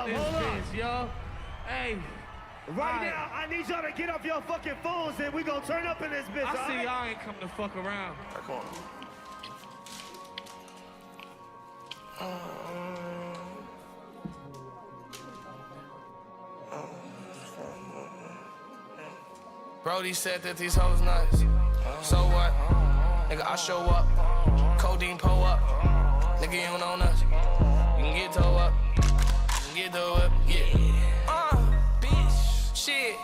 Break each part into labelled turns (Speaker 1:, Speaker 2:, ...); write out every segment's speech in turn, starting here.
Speaker 1: up, hold up.
Speaker 2: Yo. Hey.
Speaker 1: Right now, I need y'all to get off your fucking phones and we gonna turn up in this bitch,
Speaker 2: I see y'all ain't come to fuck around.
Speaker 3: Come on. Brody said that these hoes nuts. So what? Nigga, I show up. Codeine pull up. Nigga, you don't know nothing. You can get toe up. You can get toe up, yeah. Bitch, shit.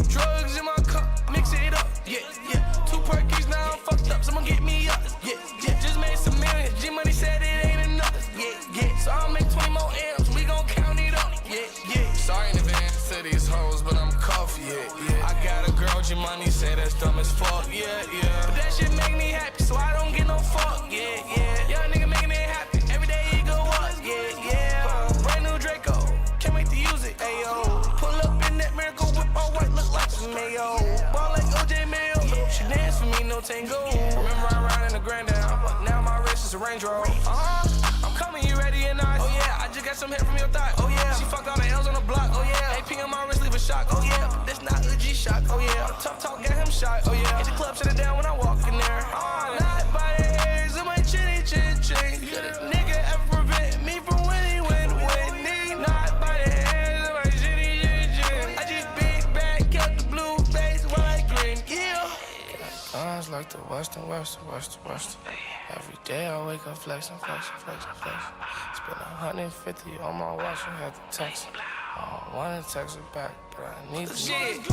Speaker 3: Drugs in my cup, mix it up, yeah, yeah. 2 perkies, now I'm fucked up, someone get me up, yeah, yeah. Just made some millions, G-Money said it ain't enough, yeah, yeah. So I'll make 20 more M's, we gon' count it up, yeah, yeah. Sorry in advance to these hoes, but I'm cuffed, yeah, yeah. I got a girl, G-Money said that's dumb as fuck, yeah, yeah. But that shit make me happy, so I don't get no fuck, yeah, yeah. Young nigga making it happen, every day he go up, yeah, yeah. Brand new Draco, can't wait to use it, ayo. Pull up in that miracle whip, all white, look like some mayo. Ball like OJ Mayo, she dance for me, no tango. Remember I ride in the grand down, now my wrist is a Range Rover. I'm coming, you ready and nice? Oh yeah, I just got some hair from your thigh. Oh yeah, she fucked all the L's on the block. Oh yeah, AP on my wrist, leave a shock. Oh yeah, that's not a G-Shock. Oh yeah, tough talk, got him shot. Oh yeah, hit the club, shut it down when I walk in there. Not by the hairs of my chinny chin chin. Could a nigga ever prevent me from winning? Not by the hairs of my chinny chin chin. I just big back, kept the blue face, white green. Yeah. Guns like the Western. Every day I wake up flexing. Spend 150 on my watch and had to text. I don't wanna text it back, but I need to. Shit,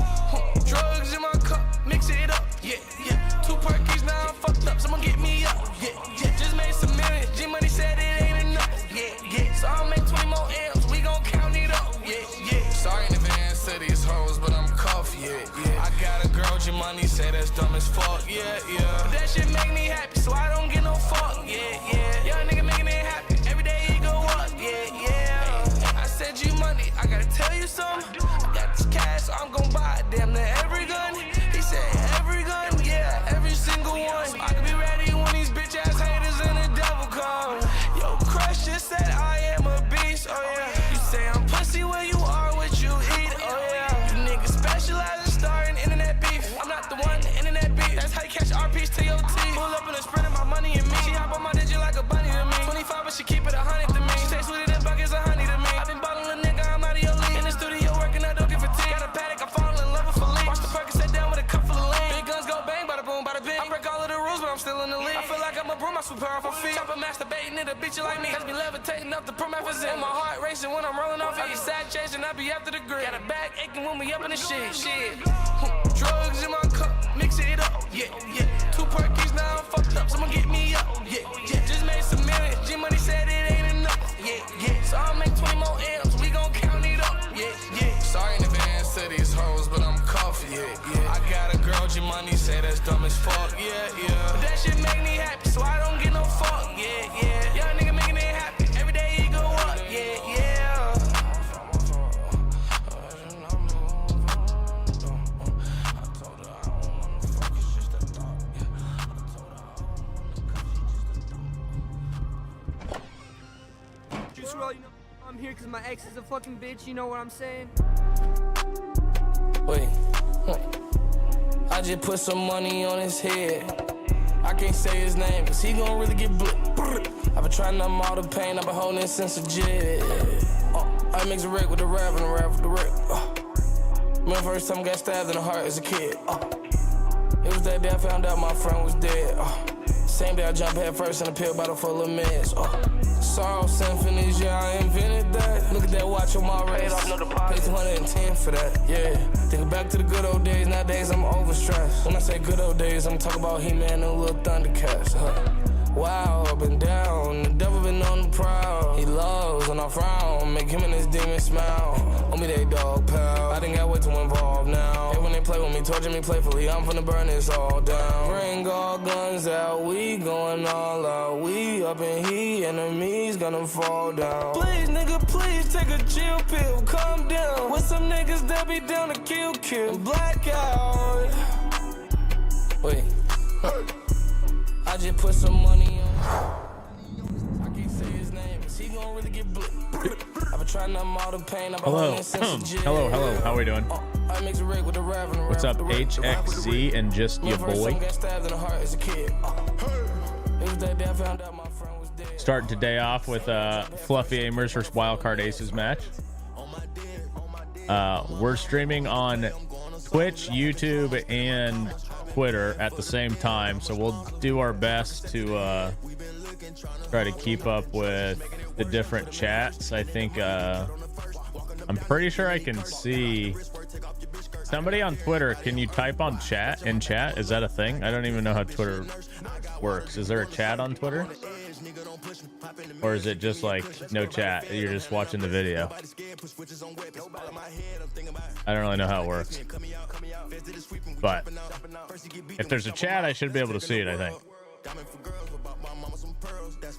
Speaker 3: drugs in my cup, mix it up, yeah, yeah. 2 perkies, now I'm fucked up, someone get me up, yeah, yeah. Just made some millions, G-Money said it ain't enough, yeah, yeah. So I'll make 20 more M's, we gon' count it up, yeah, yeah. Sorry in advance to these hoes, but I'm cuffed, yeah, yeah. I got a girl, G-Money said that's dumb as fuck, yeah, yeah. But that shit make me happy, so I don't get no fuck, yeah, yeah. Young nigga making it happen, every day he go up, yeah, yeah. I said G-Money, I gotta tell you something. I got this cash, so I'm gon' buy damn near every gun. He said every gun, yeah, every single one. So I can be ready when these bitch ass haters and the devil come. Yo, Crush just said I am a beast, oh yeah. You say I'm pussy where you are, what you eat, oh yeah. You niggas specialize in starting internet beef. I'm not the one, internet beef. That's how you catch RPs to your teeth. Pull up in a sprint of my money and me. She hop on my digit like a bunny to me. 25, but she keep it 100 to me. She say sweeter than buckets of honey to me. I been ballin' a nigga, I'm out of your league. In the studio working, I don't get fatigue. Got a paddock, I fall in love with Philippe. Watch the Perkins sit down with a cup full of lean. Big guns go bang, bada boom, bada bing. I break all of the rules, but I'm still in the league. I feel like I'm a broom, I sweep her off her feet. Chopper masturbating, it'll beat you like me. Has me levitating up the promethazine. My heart racing when I'm rolling off it. I be sad chasing, I be after the grid. Got a back aching when we up in the shit. Drugs in my cup, mix it up, yeah, yeah. 2 perkies, now I'm fucked up, someone get me up, yeah, yeah. Just made some millions, G-Money said it ain't enough, yeah, yeah. So I'll make 20 more M's, we gon' count it up, yeah, yeah. Sorry in advance to these hoes, but I'm cuffed, yeah, yeah. I got a girl, G-Money said that's dumb as fuck, yeah, yeah. But that shit make me happy, so I don't get no fuck, yeah, yeah. Young nigga making it happy, every day he go up, yeah, yeah.
Speaker 4: You know, I'm here because my ex is a fucking bitch, you know what I'm saying?
Speaker 3: Wait, I just put some money on his head. I can't say his name, cause he gon' really get blipped. I've been trying to numb all the pain, I've been holding it since a jit. I mix a wreck with the rap and a rap with the wreck. Remember first time I got stabbed in the heart as a kid. It was that day I found out my friend was dead. Same day I jumped head first in a pill bottle full of meds. Sorrow symphonies, yeah, I invented that. Look at that watch on my wrist. Paid 210 for that, yeah. Thinking back to the good old days, nowadays I'm overstressed. When I say good old days, I'm talking about He-Man and Little Thundercats. Wow, up and down, the devil been on the prowl. He loves when I frown, make him and his demon smile. On me they dog pal, I didn't got way too involved now. Hey, when they play with me, torture me playfully, I'm finna burn this all down. Bring all guns out, we going all out. We up and he enemies gonna fall down. Please nigga, please take a chill pill, calm down. With some niggas that be down to kill, black out. Wait, I just put some money on. I can't say his name, cause he gon' really get blipped.
Speaker 5: Hello. Hello. How are we doing? What's up, HXZ and just your boy? Starting today off with Fluffy Aimers versus Wildcard Aces match. We're streaming on Twitch, YouTube, and Twitter at the same time, so we'll do our best to try to keep up with the different chats. I think I'm pretty sure I can see somebody on Twitter. Can you type on chat in chat? Is that a thing? I don't even know how Twitter works. Is there a chat on Twitter, or is it just like no chat, you're just watching the video? I don't really know how it works, but if there's a chat, I should be able to see it, I think.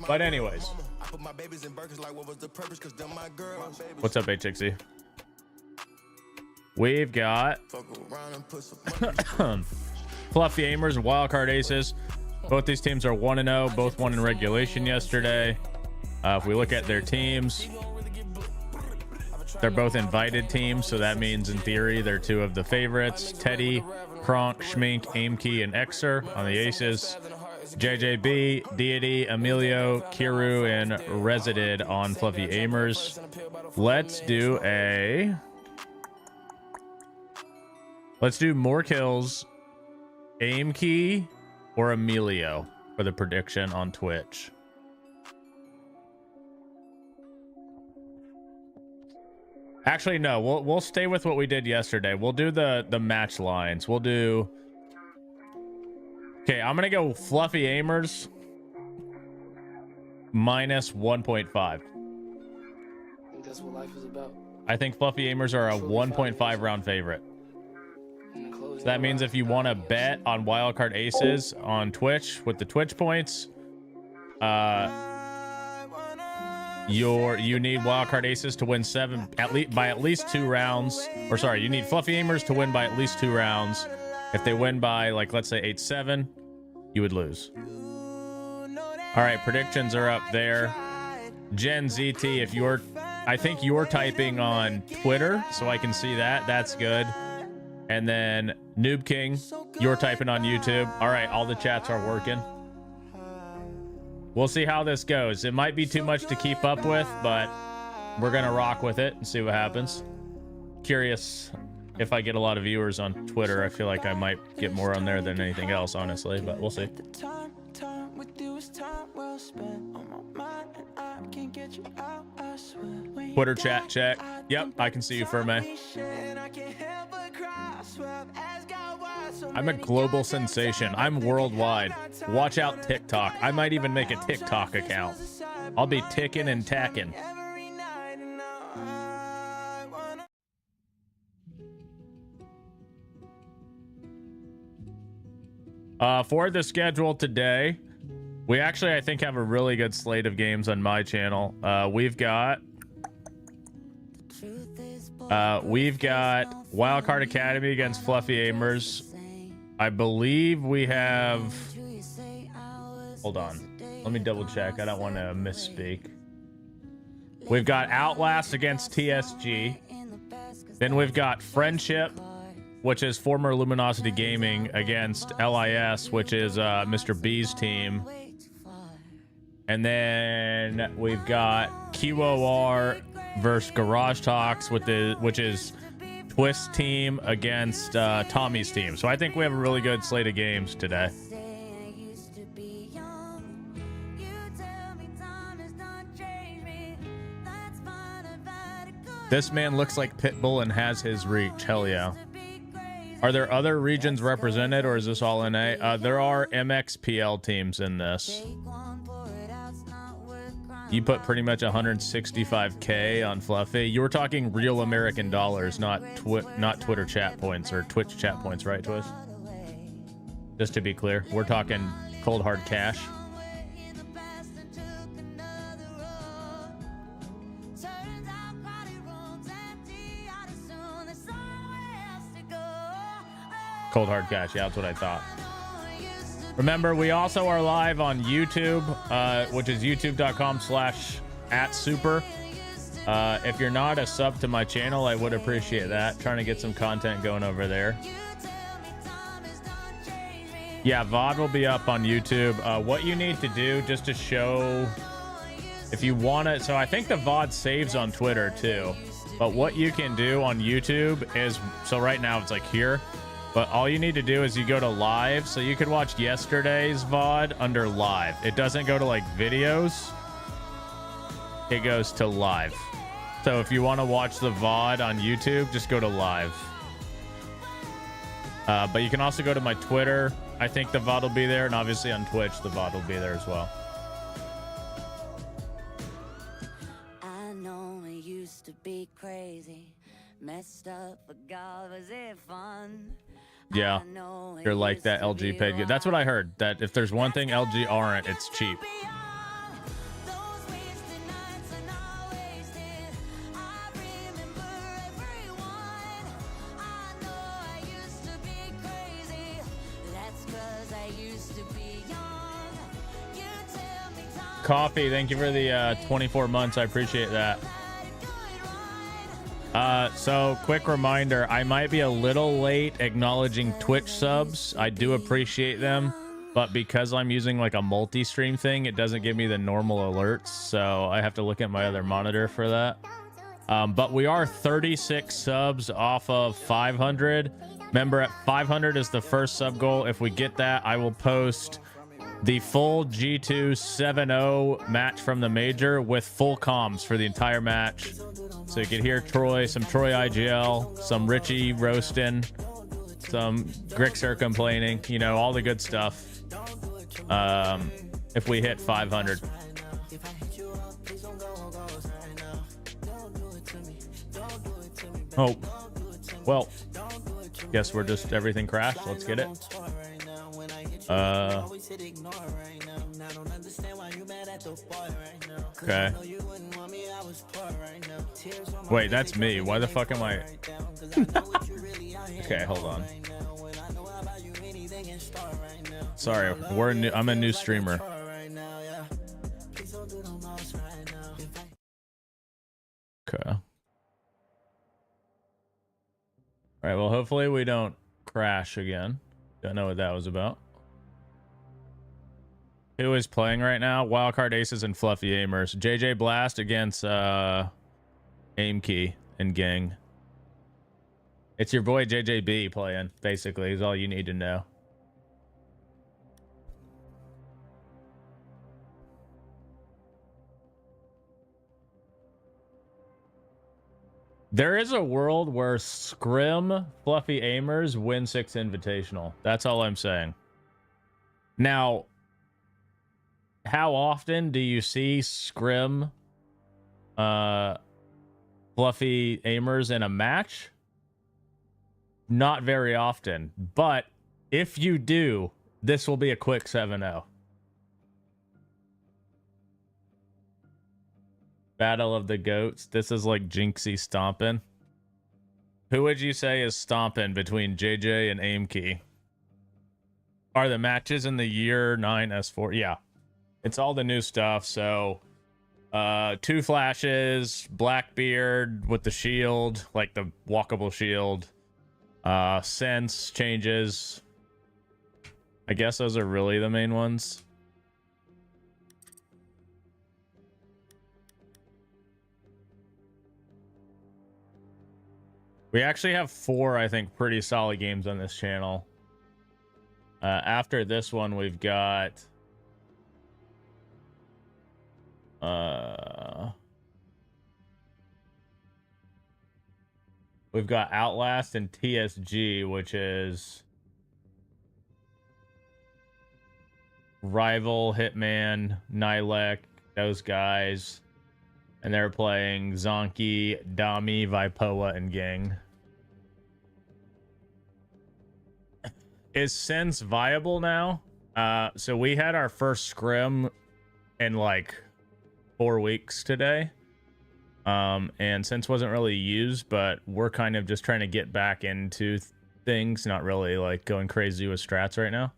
Speaker 5: But anyways, what's up, HXC? We've got Fluffy Aimers and Wildcard Aces. Both these teams are 1-0. Both won in regulation yesterday. If we look at their teams, they're both invited teams, so that means in theory they're two of the favorites. Teddy, Kronk, Schmink, Aimkey, and Xer on the Aces. JJB, Deity, Emilio, Kiru, and Resided on Fluffy Aimers. Let's do more kills, Aimkey or Emilio for the prediction on Twitch. Actually, no, we'll stay with what we did yesterday. We'll do the match lines. We'll do. Okay, I'm gonna go Fluffy Aimers minus 1.5.
Speaker 6: That's what life is about.
Speaker 5: I think Fluffy Aimers are a 1.5 round favorite. So that means if you want to bet on Wildcard Aces on Twitch with the Twitch points, you need Wildcard Aces to win by at least 2 rounds. Or sorry, you need Fluffy Aimers to win by at least 2 rounds. If they win by, like, let's say 8-7, you would lose. All right, predictions are up there. Gen ZT, I think you're typing on Twitter, so I can see that. That's good. And then Noob King, you're typing on YouTube. All right, all the chats are working. We'll see how this goes. It might be too much to keep up with, but we're gonna rock with it and see what happens. Curious if I get a lot of viewers on Twitter. I feel like I might get more on there than anything else, honestly, but we'll see. Twitter chat check. Yep, I can see you, Ferme. I'm a global sensation. I'm worldwide. Watch out, TikTok. I might even make a TikTok account. I'll be ticking and tacking. For the schedule today, we actually, I think, have a really good slate of games on my channel. We've got Wildcard Academy against Fluffy Aimers. I believe we have, hold on, let me double check. I don't want to misspeak. We've got Outlast against TSG. Then we've got Friendship, which is former Luminosity Gaming, against LIS, which is Mr. B's team. And then we've got QOR versus Garage Talks, which is Twist team against Tommy's team. So I think we have a really good slate of games today. This man looks like Pitbull and has his reach. Hell yeah. Are there other regions represented, or is this all NA? There are MXPL teams in this. You put pretty much 165K on Fluffy. You were talking real American dollars, not Twitter chat points or Twitch chat points, right, Twist? Just to be clear, we're talking cold hard cash. Cold hard cash, yeah, that's what I thought. Remember, we also are live on YouTube, which is youtube.com/@super. If you're not a sub to my channel, I would appreciate that. Trying to get some content going over there. Yeah, VOD will be up on YouTube. What you need to do just to show, if you want to, so I think the VOD saves on Twitter too. But what you can do on YouTube is, so right now it's like here, but all you need to do is you go to live. So you could watch yesterday's VOD under live. It doesn't go to like videos. It goes to live. So if you want to watch the VOD on YouTube, just go to live. But you can also go to my Twitter. I think the VOD will be there. And obviously on Twitch, the VOD will be there as well.
Speaker 7: I know it used to be crazy. Messed up, but God, was it fun?
Speaker 5: Yeah. You're like that LG paid good. That's what I heard. That if there's one thing LG aren't, it's cheap. Coffee, thank you for the 24 months. I appreciate that. So quick reminder, I might be a little late acknowledging Twitch subs. I do appreciate them, but because I'm using like a multi-stream thing, it doesn't give me the normal alerts, so I have to look at my other monitor for that. But we are 36 subs off of 500. Remember, at 500 is the first sub goal. If we get that, I will post the full G2 7-0 match from the major with full comms for the entire match. So you can hear Troy, some Troy IGL, some Richie roasting, some Grixer complaining, you know, all the good stuff. If we hit 500. Oh, well, guess we're just everything crashed. Let's get it. Okay. Wait, that's me. Why the fuck am I? Okay, hold on. Sorry, I'm a new streamer. Okay. All right, well, hopefully we don't crash again. Don't know what that was about. Who is playing right now? Wildcard Aces and Fluffy Aimers. JJ Blast against Aim Key and Gang. It's your boy JJB playing, basically, is all you need to know. There is a world where Scrim Fluffy Aimers win 6 Invitational. That's all I'm saying. Now, how often do you see Scrim Fluffy Aimers in a match? Not very often. But if you do, this will be a quick 7-0. Battle of the Goats. This is like Jinxie stomping. Who would you say is stomping between JJ and Aimkey? Are the matches in the year 9 S4? Yeah. It's all the new stuff. So, 2 flashes, Blackbeard with the shield, like the walkable shield. Sense changes. I guess those are really the main ones. We actually have 4, I think, pretty solid games on this channel. After this one, we've got... we've got Outlast and TSG, which is... Rival, Hitman, Nilek, those guys. And they're playing Zonky, Dami, Vipoa, and Gang. Is Sense viable now? So we had our first scrim in like 4 weeks today. And Sense wasn't really used, but we're kind of just trying to get back into things, not really like going crazy with strats right now.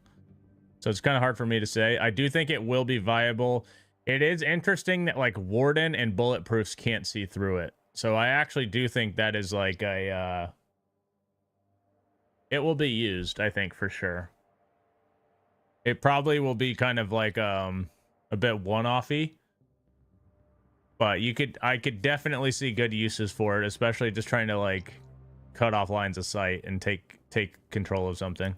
Speaker 5: So it's kind of hard for me to say. I do think it will be viable It is interesting that like Warden and Bulletproofs can't see through it. So I actually do think that is like a it will be used, I think, for sure. It probably will be kind of like a bit one-offy. But I could definitely see good uses for it, especially just trying to like cut off lines of sight and take control of something.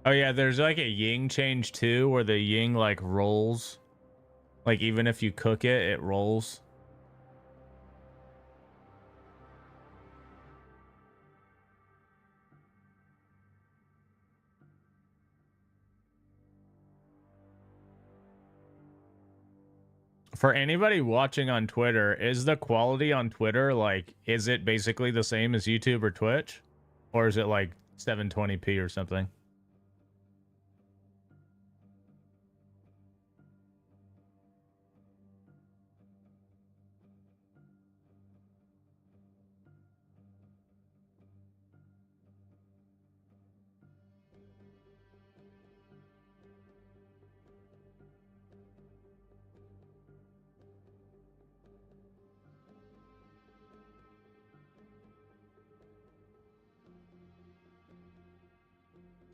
Speaker 5: Oh yeah, there's like a ying change too, where the ying like rolls. Like even if you cook it, it rolls. For anybody watching on Twitter, is the quality on Twitter like, is it basically the same as YouTube or Twitch? Or is it like 720p or something?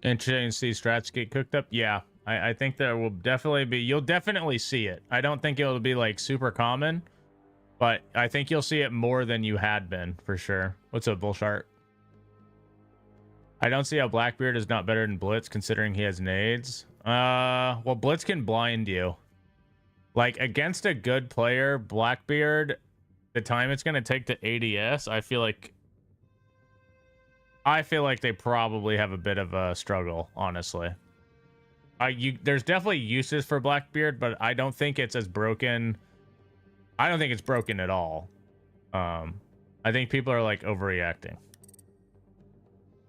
Speaker 5: Interesting to see strats get cooked up. Yeah, I think there will definitely be. You'll definitely see it. I don't think it'll be like super common, but I think you'll see it more than you had been for sure. What's up, Bullshart? I don't see how Blackbeard is not better than Blitz considering he has nades. Well, Blitz can blind you. Like against a good player, Blackbeard, the time it's gonna take to ADS, I feel like they probably have a bit of a struggle, honestly. There's definitely uses for Blackbeard, but I don't think it's as broken. I don't think it's broken at all. I think people are like overreacting.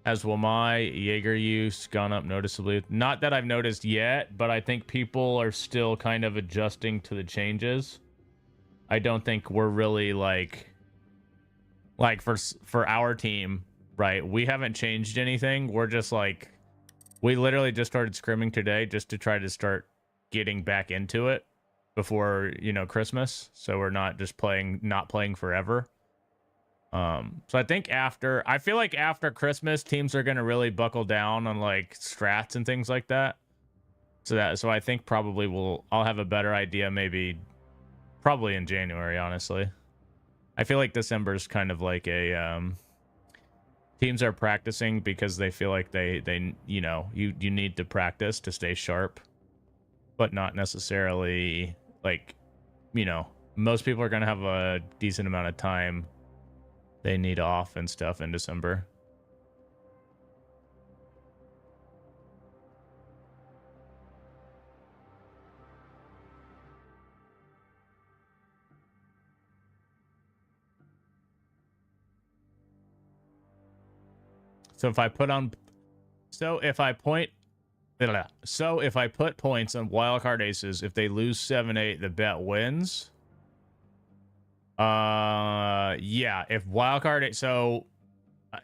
Speaker 5: As will my Jaeger use gone up noticeably. Not that I've noticed yet, but I think people are still kind of adjusting to the changes. I don't think we're really like for our team. Right, we haven't changed anything. We're just like, we literally just started scrimming today just to try to start getting back into it before, you know, Christmas. So we're not just not playing forever. So I think I feel like after Christmas, teams are going to really buckle down on like strats and things like that. So I think probably I'll have a better idea probably in January, honestly. I feel like December is kind of like a, teams are practicing because they feel like they you know, you need to practice to stay sharp, but not necessarily like, you know, most people are going to have a decent amount of time they need off and stuff in December. So if I put points on wildcard aces, if they lose 7-8, the bet wins. Yeah, if wildcard, so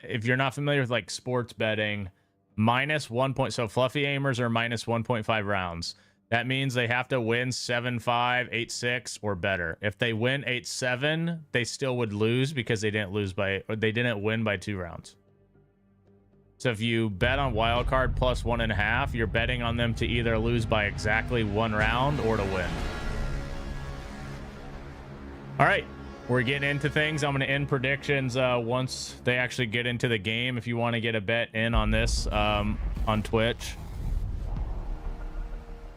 Speaker 5: if you're not familiar with like sports betting, -1 point. So fluffy aimers are -1.5 rounds. That means they have to win 7-5, 8-6 or better. If they win 8-7, they still would lose because they didn't win by 2 rounds. So if you bet on wildcard +1.5, you're betting on them to either lose by exactly 1 round or to win. All right, we're getting into things. I'm going to end predictions once they actually get into the game. If you want to get a bet in on this on Twitch,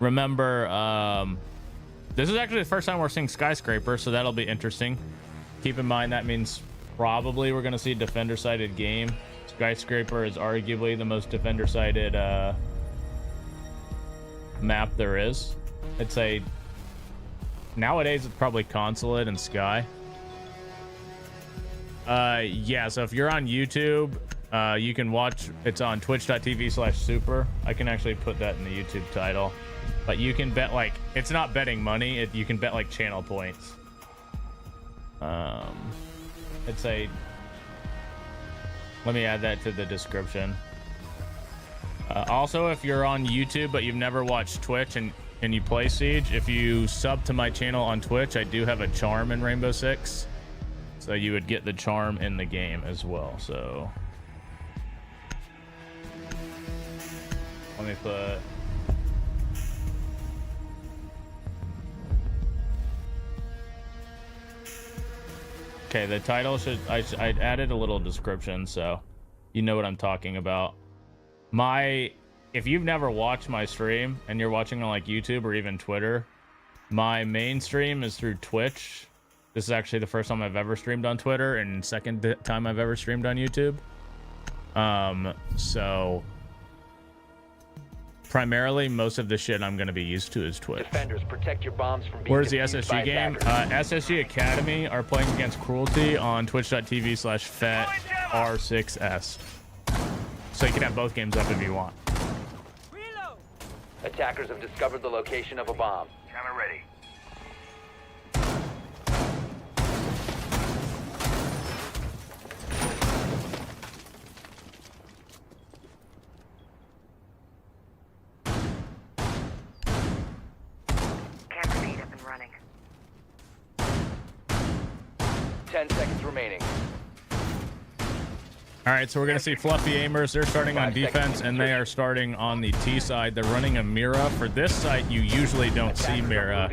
Speaker 5: remember, this is actually the first time we're seeing Skyscraper, so that'll be interesting. Keep in mind that means probably we're going to see a defender-sided game. Skyscraper is arguably the most defender-sided map there is. I'd say nowadays it's probably Consulate and Sky. Yeah, so if you're on YouTube, you can watch. It's on twitch.tv/super. I can actually put that in the YouTube title. But you can bet, like, it's not betting money. You can bet like channel points. It's a, let me add that to the description. Also, if you're on YouTube but you've never watched Twitch and you play Siege, if you sub to my channel on Twitch, I do have a charm in Rainbow Six, so you would get the charm in the game as well. So let me put, okay, the title should, I added a little description so you know what I'm talking about. If you've never watched my stream and you're watching on like YouTube or even Twitter, my main stream is through Twitch. This is actually the first time I've ever streamed on Twitter and second time I've ever streamed on YouTube. So primarily most of the shit I'm going to be used to is Twitch.
Speaker 8: Defenders, protect your bombs from being
Speaker 5: Where's the
Speaker 8: defused by
Speaker 5: SSG game?
Speaker 8: attackers.
Speaker 5: SSG Academy are playing against Cruelty on twitch.tv/FETR6S. So you can have both games up if you want.
Speaker 8: Attackers have discovered the location of a bomb.
Speaker 1: Camera ready.
Speaker 9: Camera feed up and running.
Speaker 8: 10 seconds remaining.
Speaker 5: All right, so we're going to see Fluffy Aimers. They're starting on
Speaker 8: 5 seconds.
Speaker 5: defense, and they are starting on the T side. They're running a Mira. For this site, you usually don't see Mira.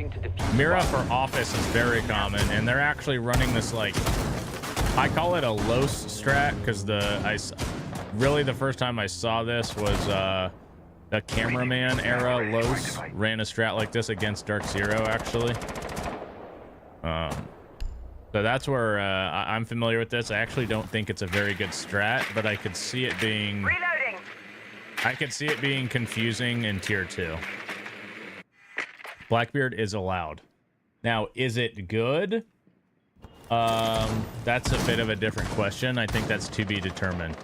Speaker 5: Mira for Office is very common, and they're actually running this, like, I call it a Los strat, because really the first time I saw this was the Cameraman era. Los ran a strat like this against Dark Zero, actually. So that's where I'm familiar with this. I actually don't think it's a very good strat, but I could see it being...
Speaker 9: Reloading.
Speaker 5: I could see it being confusing in tier 2. Blackbeard is allowed. Now, is it good? That's a bit of a different question. I think that's to be determined.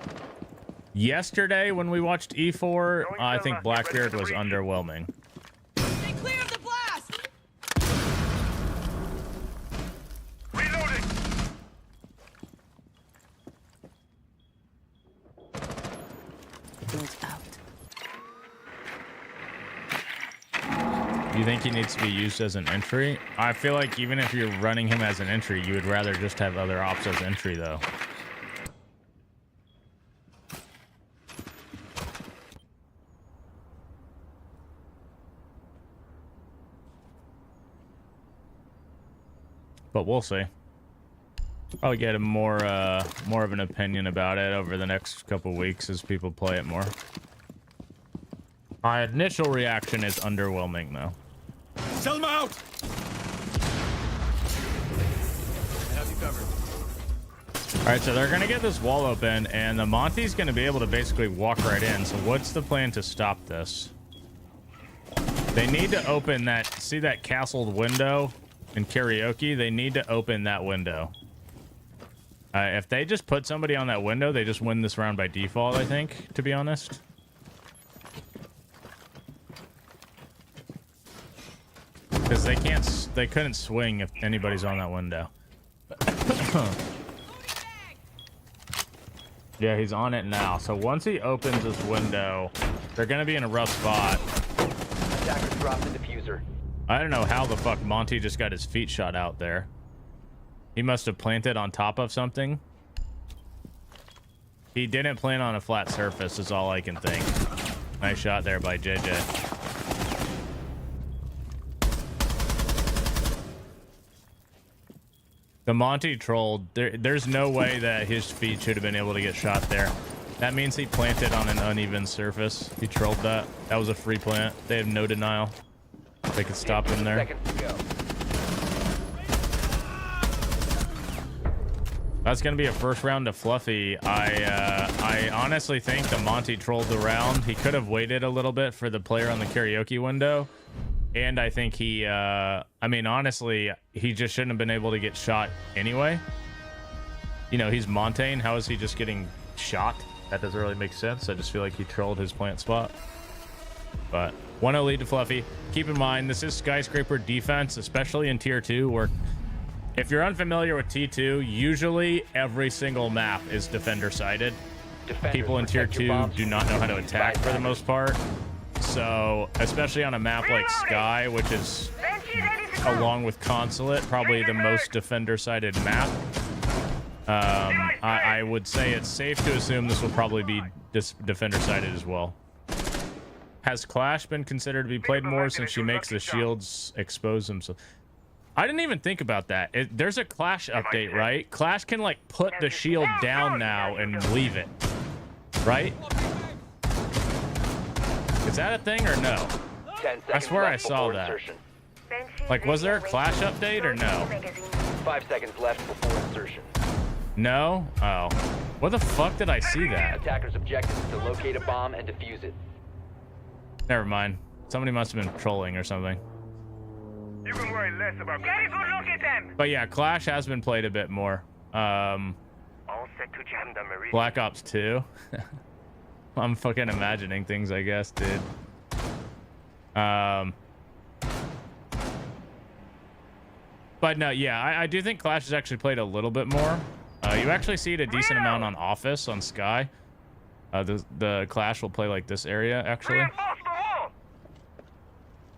Speaker 5: Yesterday, when we watched E4, I think Blackbeard was underwhelming.
Speaker 4: Stay clear of the blast!
Speaker 1: Reloading.
Speaker 7: Build out.
Speaker 5: You think he needs to be used as an entry? I feel like even if you're running him as an entry, you would rather just have other ops as entry, though. But we'll see. I'll get a more of an opinion about it over the next couple weeks as people play it more. My initial reaction is underwhelming, though.
Speaker 1: Sell them out.
Speaker 5: All right, so they're gonna get this wall open, and the Monty's gonna be able to basically walk right in. So what's the plan to stop this? They need to open that. See that castled window in karaoke? They need to open that window. If they just put somebody on that window, they just win this round by default, I think, to be honest. Because they couldn't swing if anybody's on that window. Yeah, he's on it now. So once he opens this window, they're gonna be in a rough spot.
Speaker 8: Attackers dropped the diffuser.
Speaker 5: I don't know how the fuck Monty just got his feet shot out there. He must have planted on top of something. He didn't plant on a flat surface is all I can think. Nice shot there by JJ. The Monty trolled. There's no way that his feet should have been able to get shot there. That means he planted on an uneven surface. He trolled that. That was a free plant. They have no denial. They could stop him there.
Speaker 8: Seconds to go.
Speaker 5: That's gonna be a first round to Fluffy. I honestly think the Monty trolled the round. He could have waited a little bit for the player on the karaoke window. And I think he, I mean, honestly, he just shouldn't have been able to get shot anyway. You know, he's Montaigne. How is he just getting shot? That doesn't really make sense. I just feel like he trolled his plant spot. But 1-0 lead to Fluffy. Keep in mind, this is skyscraper defense, especially in tier 2, where If you're unfamiliar with T2, usually every single map is defender sided.
Speaker 8: Defenders,
Speaker 5: People in tier
Speaker 8: protect your
Speaker 5: 2
Speaker 8: bombs
Speaker 5: do
Speaker 8: from
Speaker 5: not know how to
Speaker 8: being used
Speaker 5: attack
Speaker 8: by
Speaker 5: for the
Speaker 8: attackers.
Speaker 5: most part. So, especially on a map like Sky, which is, along with Consulate, probably the most defender-sided map, I would say it's safe to assume this will probably be defender-sided as well. Has Clash been considered to be played more since she makes the shields expose themselves? I didn't even think about that. There's a Clash update, right? Clash can, like, put the shield down now and leave it. Right? Is that a thing or no?
Speaker 8: 10
Speaker 5: I
Speaker 8: seconds
Speaker 5: swear I
Speaker 8: left
Speaker 5: saw
Speaker 8: before
Speaker 5: that.
Speaker 8: insertion.
Speaker 5: Like, was there a Clash update or no?
Speaker 8: 5 seconds left before insertion.
Speaker 5: No? Oh. What the fuck did I see that?
Speaker 8: Attackers' objective is to locate a bomb and defuse it.
Speaker 5: Never mind. Somebody must have been trolling or something.
Speaker 1: You can worry less about get a good look at them.
Speaker 5: But yeah, Clash has been played a bit more.
Speaker 1: All set to jam the marine.
Speaker 5: Black Ops 2. I'm fucking imagining things, I guess, dude. But no, yeah, I do think Clash has actually played a little bit more. You actually see it a decent amount on Office on Sky. The Clash will play like this area, actually.
Speaker 1: Reinforce the wall.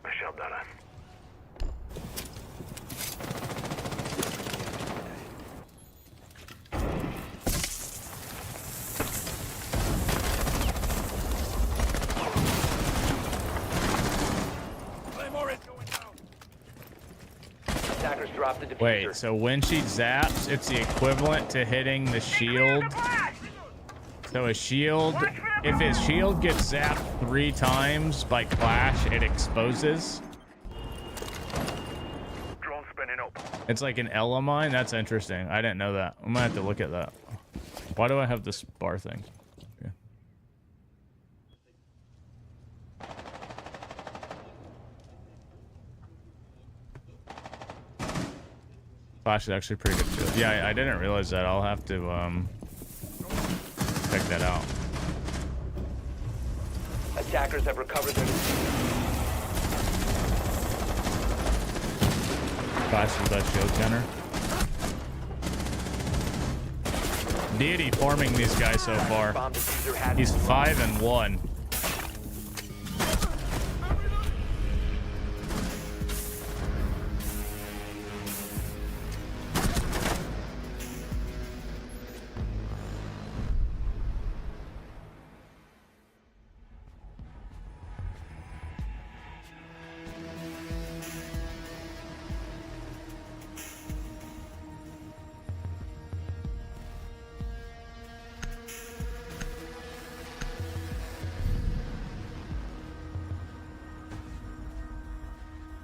Speaker 1: Michelle Donna.
Speaker 8: Attackers drop the diffuser.
Speaker 5: Wait, so when she zaps, it's the equivalent to hitting the shield. So a shield, if his shield gets zapped 3 times by Clash, it exposes.
Speaker 1: Drone spinning up.
Speaker 5: It's like an Ella mine. That's interesting. I didn't know that. I'm gonna have to look at that. Why do I have this bar thing? Okay. Clash is actually pretty good too. Yeah, I didn't realize that. I'll have to check that out.
Speaker 8: Attackers have recovered their
Speaker 5: Clash is the best shield gunner. Deity forming these guys so far.
Speaker 8: bomb diffuser has
Speaker 5: He's
Speaker 8: been
Speaker 5: 5-1.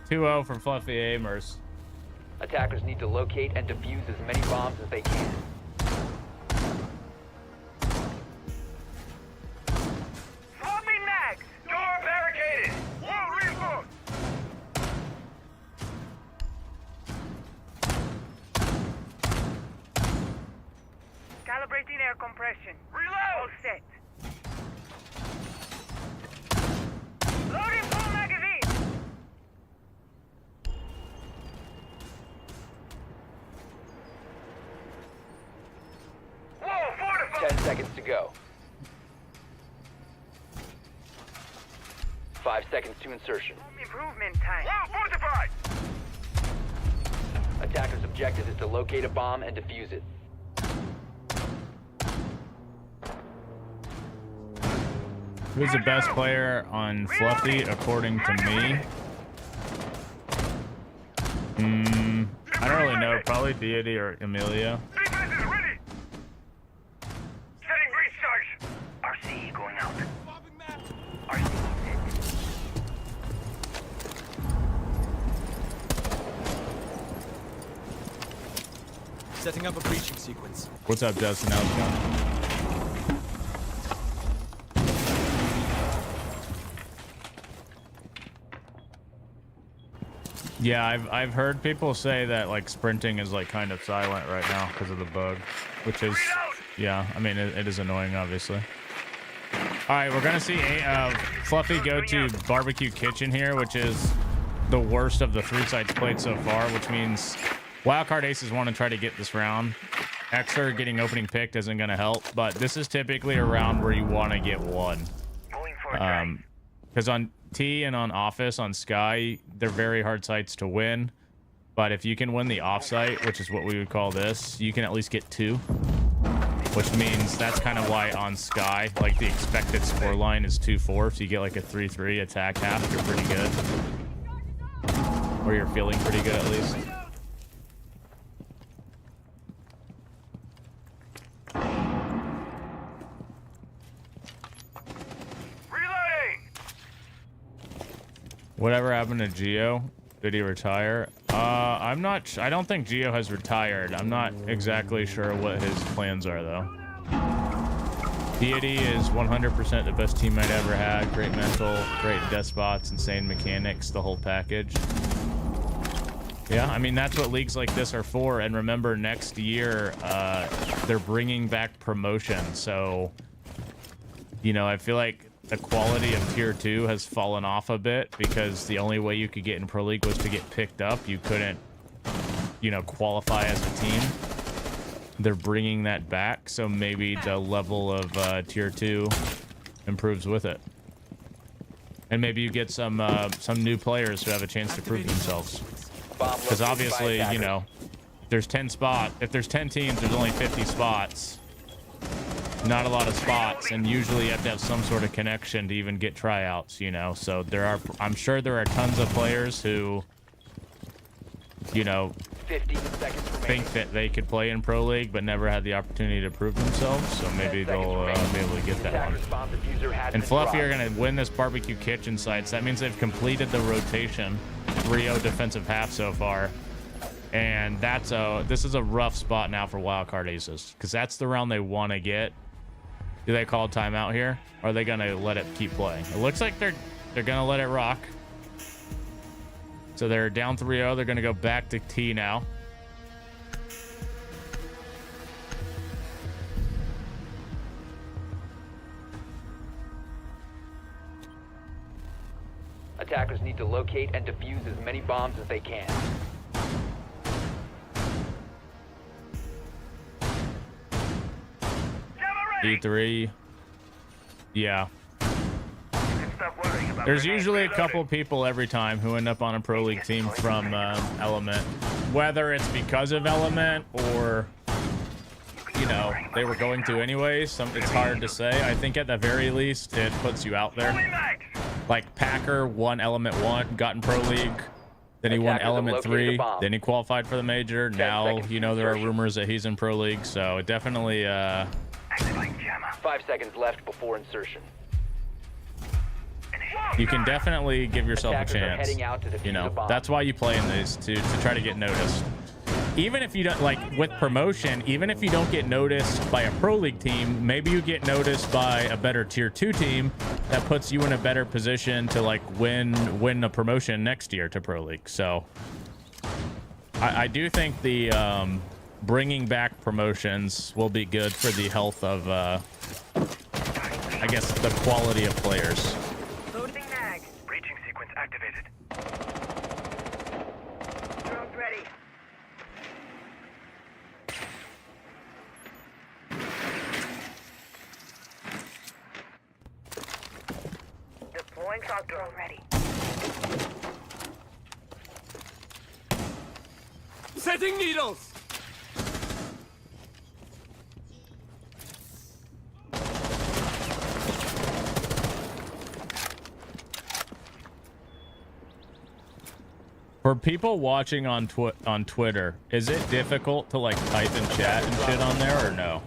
Speaker 5: (2-0) for Fluffy Amers.
Speaker 8: Attackers need to locate and defuse as many bombs as they can.
Speaker 1: Swapping mags. Door barricaded. Wall reinforced. Calibrating air compression. Reload. All set. Loading full magazine. Whoa, fortified.
Speaker 8: 10 seconds to go. 5 seconds to insertion.
Speaker 1: Improvement time. Whoa, fortified.
Speaker 8: Attackers' objective is to locate a bomb and defuse it.
Speaker 5: Who's the best player on Fluffy according to me? I don't really know. Probably Deity or Amelia.
Speaker 1: Defense is ready. Setting breach charge. RCE going out. RCE set.
Speaker 10: Setting up a breaching sequence.
Speaker 5: What's up, Justin? How's it going? Yeah, I've heard people say that like sprinting is like kind of silent right now because of the bug, which is, yeah, I mean it is annoying, obviously. All right, we're gonna see Fluffy go to Barbecue Kitchen here, which is the worst of the 3 sides played so far, which means Wildcard aces want to try to get this round. Xer getting opening picked isn't going to help, but this is typically a round where you want to get one. Because on T and on Office, on Sky, they're very hard sites to win. But if you can win the offsite, which is what we would call this, you can at least get 2. Which means that's kind of why on Sky, like the expected score line is 2-4. So you get like a 3-3 attack half, you're pretty good. Or you're feeling pretty good at least. Whatever happened to Geo? Did he retire? I'm not. I don't think Geo has retired. I'm not exactly sure what his plans are though. Deity is 100% the best teammate ever had. Great mental, great death spots, insane mechanics, the whole package. Yeah, I mean that's what leagues like this are for. And remember, next year they're bringing back promotion. So, you know, I feel like the quality of tier 2 has fallen off a bit because the only way you could get in Pro League was to get picked up. You couldn't, you know, qualify as a team. They're bringing that back, so maybe the level of tier 2 improves with it, and maybe you get some new players who have a chance to prove themselves. Because obviously, you know, there's 10 spots. If there's 10 teams, there's only 50 spots. Not a lot of spots, and usually you have to have some sort of connection to even get tryouts, you know. So I'm sure there are tons of players who, you know,
Speaker 8: 15 seconds
Speaker 5: think that they could play in Pro League but never had the opportunity to prove themselves. So maybe they'll be able to get that one. And Fluffy are going to win this barbecue kitchen sites. That means they've completed the rotation. 3-0 defensive half so far. And this is a rough spot now for wildcard aces, because that's the round they want to get. Do they call timeout here? Or are they going to let it keep playing? It looks like they're going to let it rock. So they're down 3-0. They're going to go back to T now.
Speaker 8: Attackers need to locate and defuse as many bombs as they can.
Speaker 5: E3. Yeah. There's usually a couple people every time who end up on a Pro League team from Element. Whether it's because of Element or, you know, they were going to anyways. It's hard to say. I think at the very least, it puts you out there. Like Packer won Element 1, got in Pro League. Then he won Element 3. Then he qualified for the major. Now, you know, there are rumors that he's in Pro League. So it definitely...
Speaker 8: 5 seconds left before insertion.
Speaker 5: You can definitely give yourself a chance. You know, that's why you play in these, to try to get noticed. Even if you don't, like with promotion, even if you don't get noticed by a Pro League team, maybe you get noticed by a better tier 2 team that puts you in a better position to like win a promotion next year to Pro League. So I do think the bringing back promotions will be good for the health of I guess the quality of players.
Speaker 9: Loading mag. Breaching sequence activated. Drones ready. Deploying shock drone ready.
Speaker 2: Setting needles!
Speaker 5: For people watching on Twitter, is it difficult to like type in chat and shit on there or no?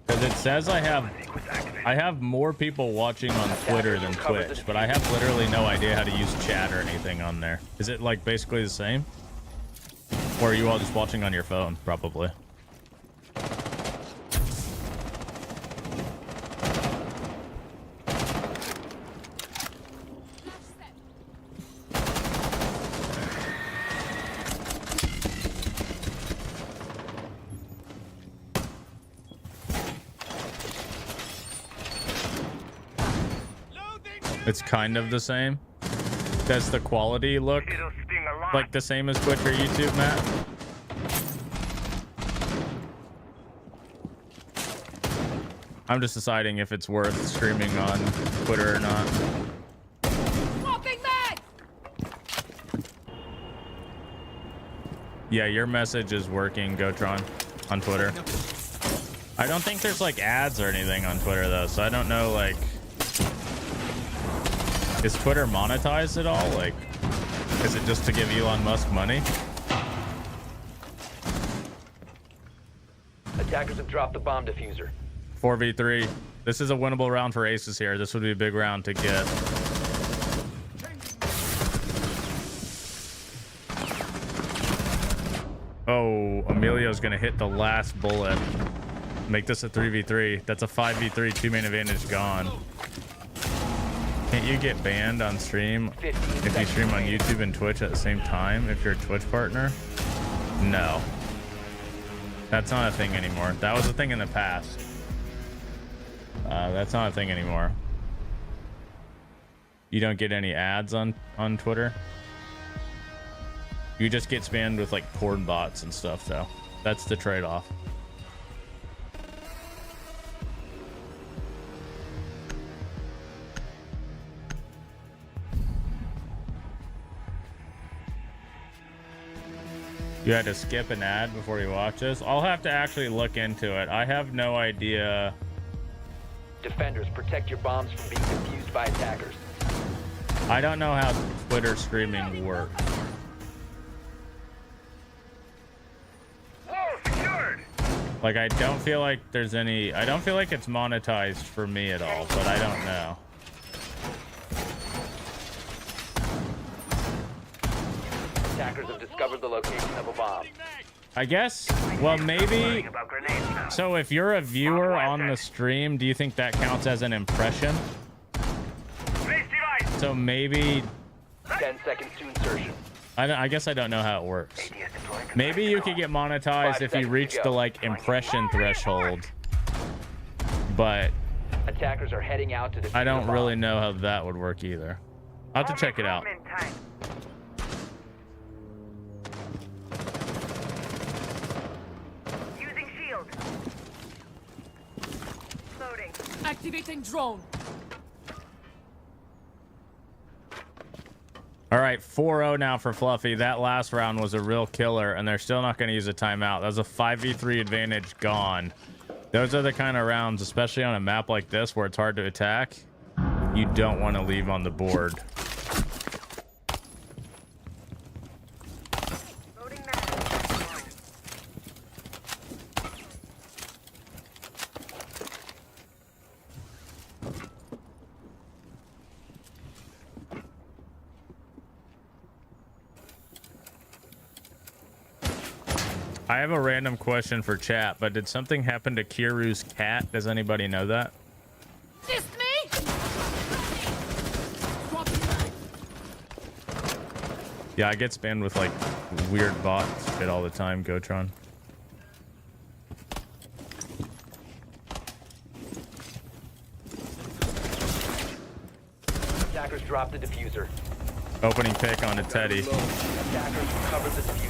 Speaker 5: Because it says I have more people watching on Twitter than Twitch, but I have literally no idea how to use chat or anything on there. Is it like basically the same? Or are you all just watching on your phone, probably? It's kind of the same. Does the quality look like the same as Twitch or YouTube, Matt? I'm just deciding if it's worth streaming on Twitter or not. Yeah, your message is working, Gotron, on Twitter. I don't think there's like ads or anything on Twitter though, so I don't know, like, is Twitter monetized at all? Like, is it just to give Elon Musk money?
Speaker 8: Attackers have dropped the bomb diffuser.
Speaker 5: 4v3. This is a winnable round for aces here. This would be a big round to get. Oh, Emilio's gonna hit the last bullet. Make this a 3v3. That's a 5v3. 2 main advantage gone. Can't you get banned on stream if you stream on YouTube and Twitch at the same time if you're a Twitch partner? No. That's not a thing anymore. That was a thing in the past. That's not a thing anymore. You don't get any ads on Twitter. You just get spammed with like porn bots and stuff though. That's the trade-off. You had to skip an ad before you watch this? I'll have to actually look into it. I have no idea.
Speaker 8: Defenders, protect your bombs from being defused by attackers.
Speaker 5: I don't know how Twitter streaming works.
Speaker 1: Oh, secured.
Speaker 5: Like, I don't feel like there's any... I don't feel like it's monetized for me at all, but I don't know.
Speaker 8: Attackers have discovered the location of a bomb.
Speaker 5: I guess, well, maybe... So if you're a viewer on the stream, do you think that counts as an impression? So maybe...
Speaker 8: 10 seconds to insertion.
Speaker 5: I guess I don't know how it works. Maybe you could get monetized if you reach the, like, impression threshold. But...
Speaker 8: Attackers are heading out to defuse
Speaker 5: I don't
Speaker 8: the
Speaker 5: really
Speaker 8: bomb.
Speaker 5: know how that would work either. I'll have to check it out.
Speaker 9: Using shield. Loading.
Speaker 4: Activating drone.
Speaker 5: All right, 4-0 now for Fluffy. That last round was a real killer, and they're still not going to use a timeout. That was a 5v3 advantage gone. Those are the kind of rounds, especially on a map like this where it's hard to attack, you don't want to leave on the board.
Speaker 9: Loading mag.
Speaker 5: I have a random question for chat, but did something happen to Kiru's cat? Does anybody know that?
Speaker 4: Just me?
Speaker 5: Yeah, I get spammed with like weird bot shit all the time, Gotron.
Speaker 8: Attackers dropped the diffuser.
Speaker 5: Opening pick on a Teddy.
Speaker 8: Attackers recovered the diffuser.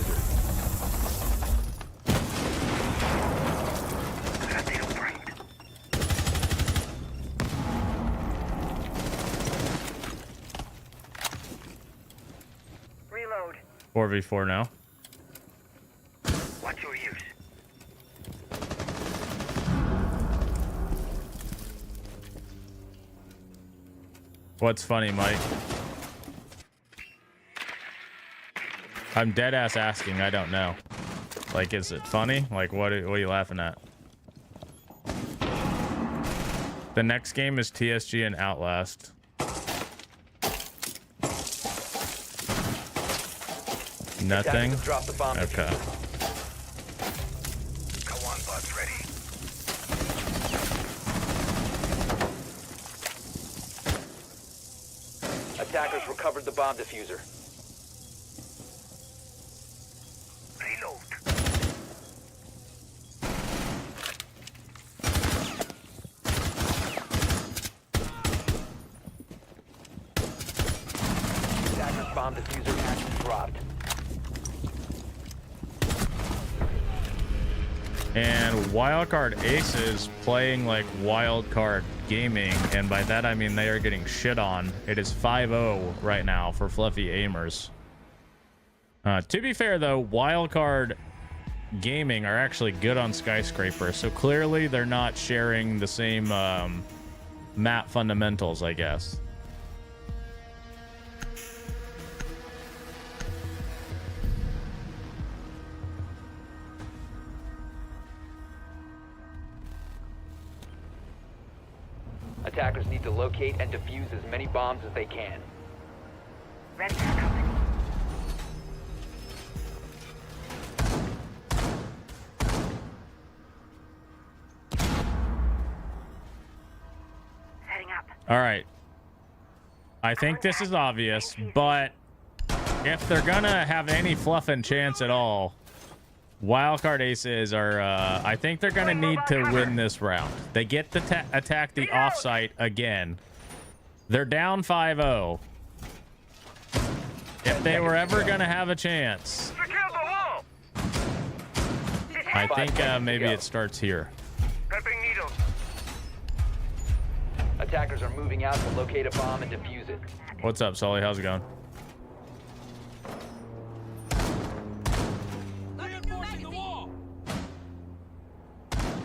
Speaker 9: Reload.
Speaker 5: 4v4 now.
Speaker 9: What's your use?
Speaker 5: What's funny, Mike? I'm dead ass asking. I don't know. Like, is it funny? Like, what are you laughing at? The next game is TSG and Outlast. Nothing?
Speaker 8: Attackers have dropped the bomb
Speaker 5: Okay.
Speaker 8: diffuser.
Speaker 9: Go on, buds, ready.
Speaker 8: Attackers recovered the bomb diffuser.
Speaker 9: Reload.
Speaker 8: Attackers bomb diffuser hatch dropped.
Speaker 5: And Wildcard Aces playing like Wildcard Gaming, and by that I mean they are getting shit on. It is 5-0 right now for Fluffy Aimers. To be fair though, Wildcard Gaming are actually good on Skyscraper, so clearly they're not sharing the same map fundamentals, I guess.
Speaker 8: Attackers need to locate and defuse as many bombs as they can.
Speaker 9: Ready for company. Heading up.
Speaker 5: All right. I think this is obvious, but if they're gonna have any fluffing chance at all, Wildcard Aces are, I think they're gonna need to win this round. They get to attack the offsite again. They're down 5-0. If they were ever gonna have a chance,
Speaker 9: Secure the wall.
Speaker 5: I think maybe it starts here.
Speaker 9: Pepping needles.
Speaker 8: Attackers are moving out to locate a bomb and defuse it.
Speaker 5: What's up, Sully? How's it going?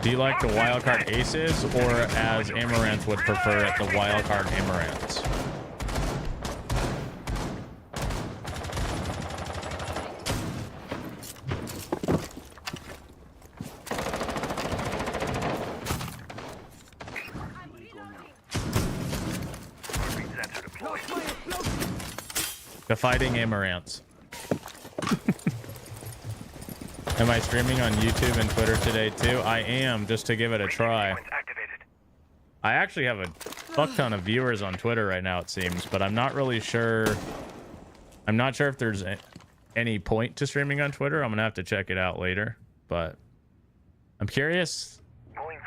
Speaker 5: Do you like the Wildcard Aces, or as Amaranth would prefer it, the Wildcard Amaranths? The Fighting Amaranths. Am I streaming on YouTube and Twitter today too? I am, just to give it a try. I actually have a fuck ton of viewers on Twitter right now, it seems, but I'm not really sure. I'm not sure if there's any point to streaming on Twitter. I'm gonna have to check it out later, but I'm curious.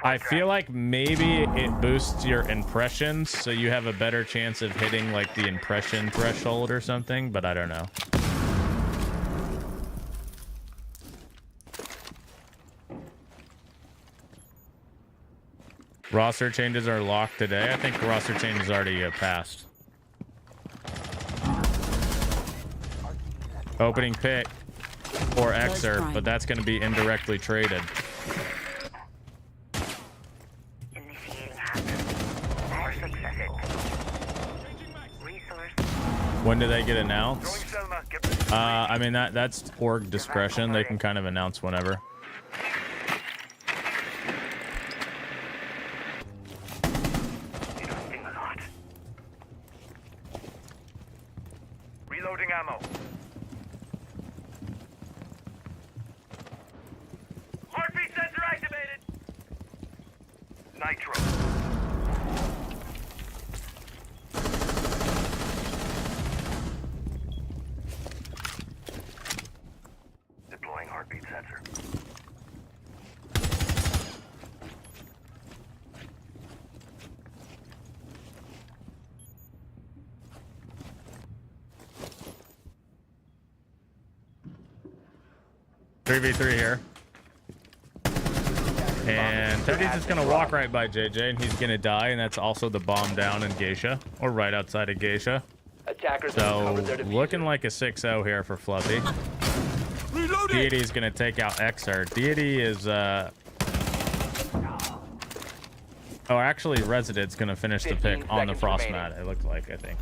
Speaker 5: I feel like maybe it boosts your impressions, so you have a better chance of hitting like the impression threshold or something, but I don't know. Roster changes are locked today. I think the roster change is already passed. Opening pick or Xer, but that's going to be indirectly traded.
Speaker 9: Initiating hazard. Power successful. Resource.
Speaker 5: When do they get announced?
Speaker 9: Throwing Selma. Get the
Speaker 5: I mean, that's org discretion. They can kind of announce whenever.
Speaker 9: interesting a lot. Reloading ammo. Heartbeat sensor activated. Nitro. Deploying heartbeat sensor.
Speaker 5: Three v 3 here. And Teddy's just gonna walk right by JJ, and he's gonna die, and that's also the bomb down in Geisha, or right outside of Geisha.
Speaker 8: Attackers have
Speaker 5: So
Speaker 8: recovered their diffuser.
Speaker 5: looking like a 6-0 here for Fluffy. Deity's gonna take out Xer. Deity is oh, actually Resident's gonna finish the pick
Speaker 8: 15
Speaker 5: on the
Speaker 8: seconds
Speaker 5: frost
Speaker 8: remaining.
Speaker 5: mat, it looked like, I think.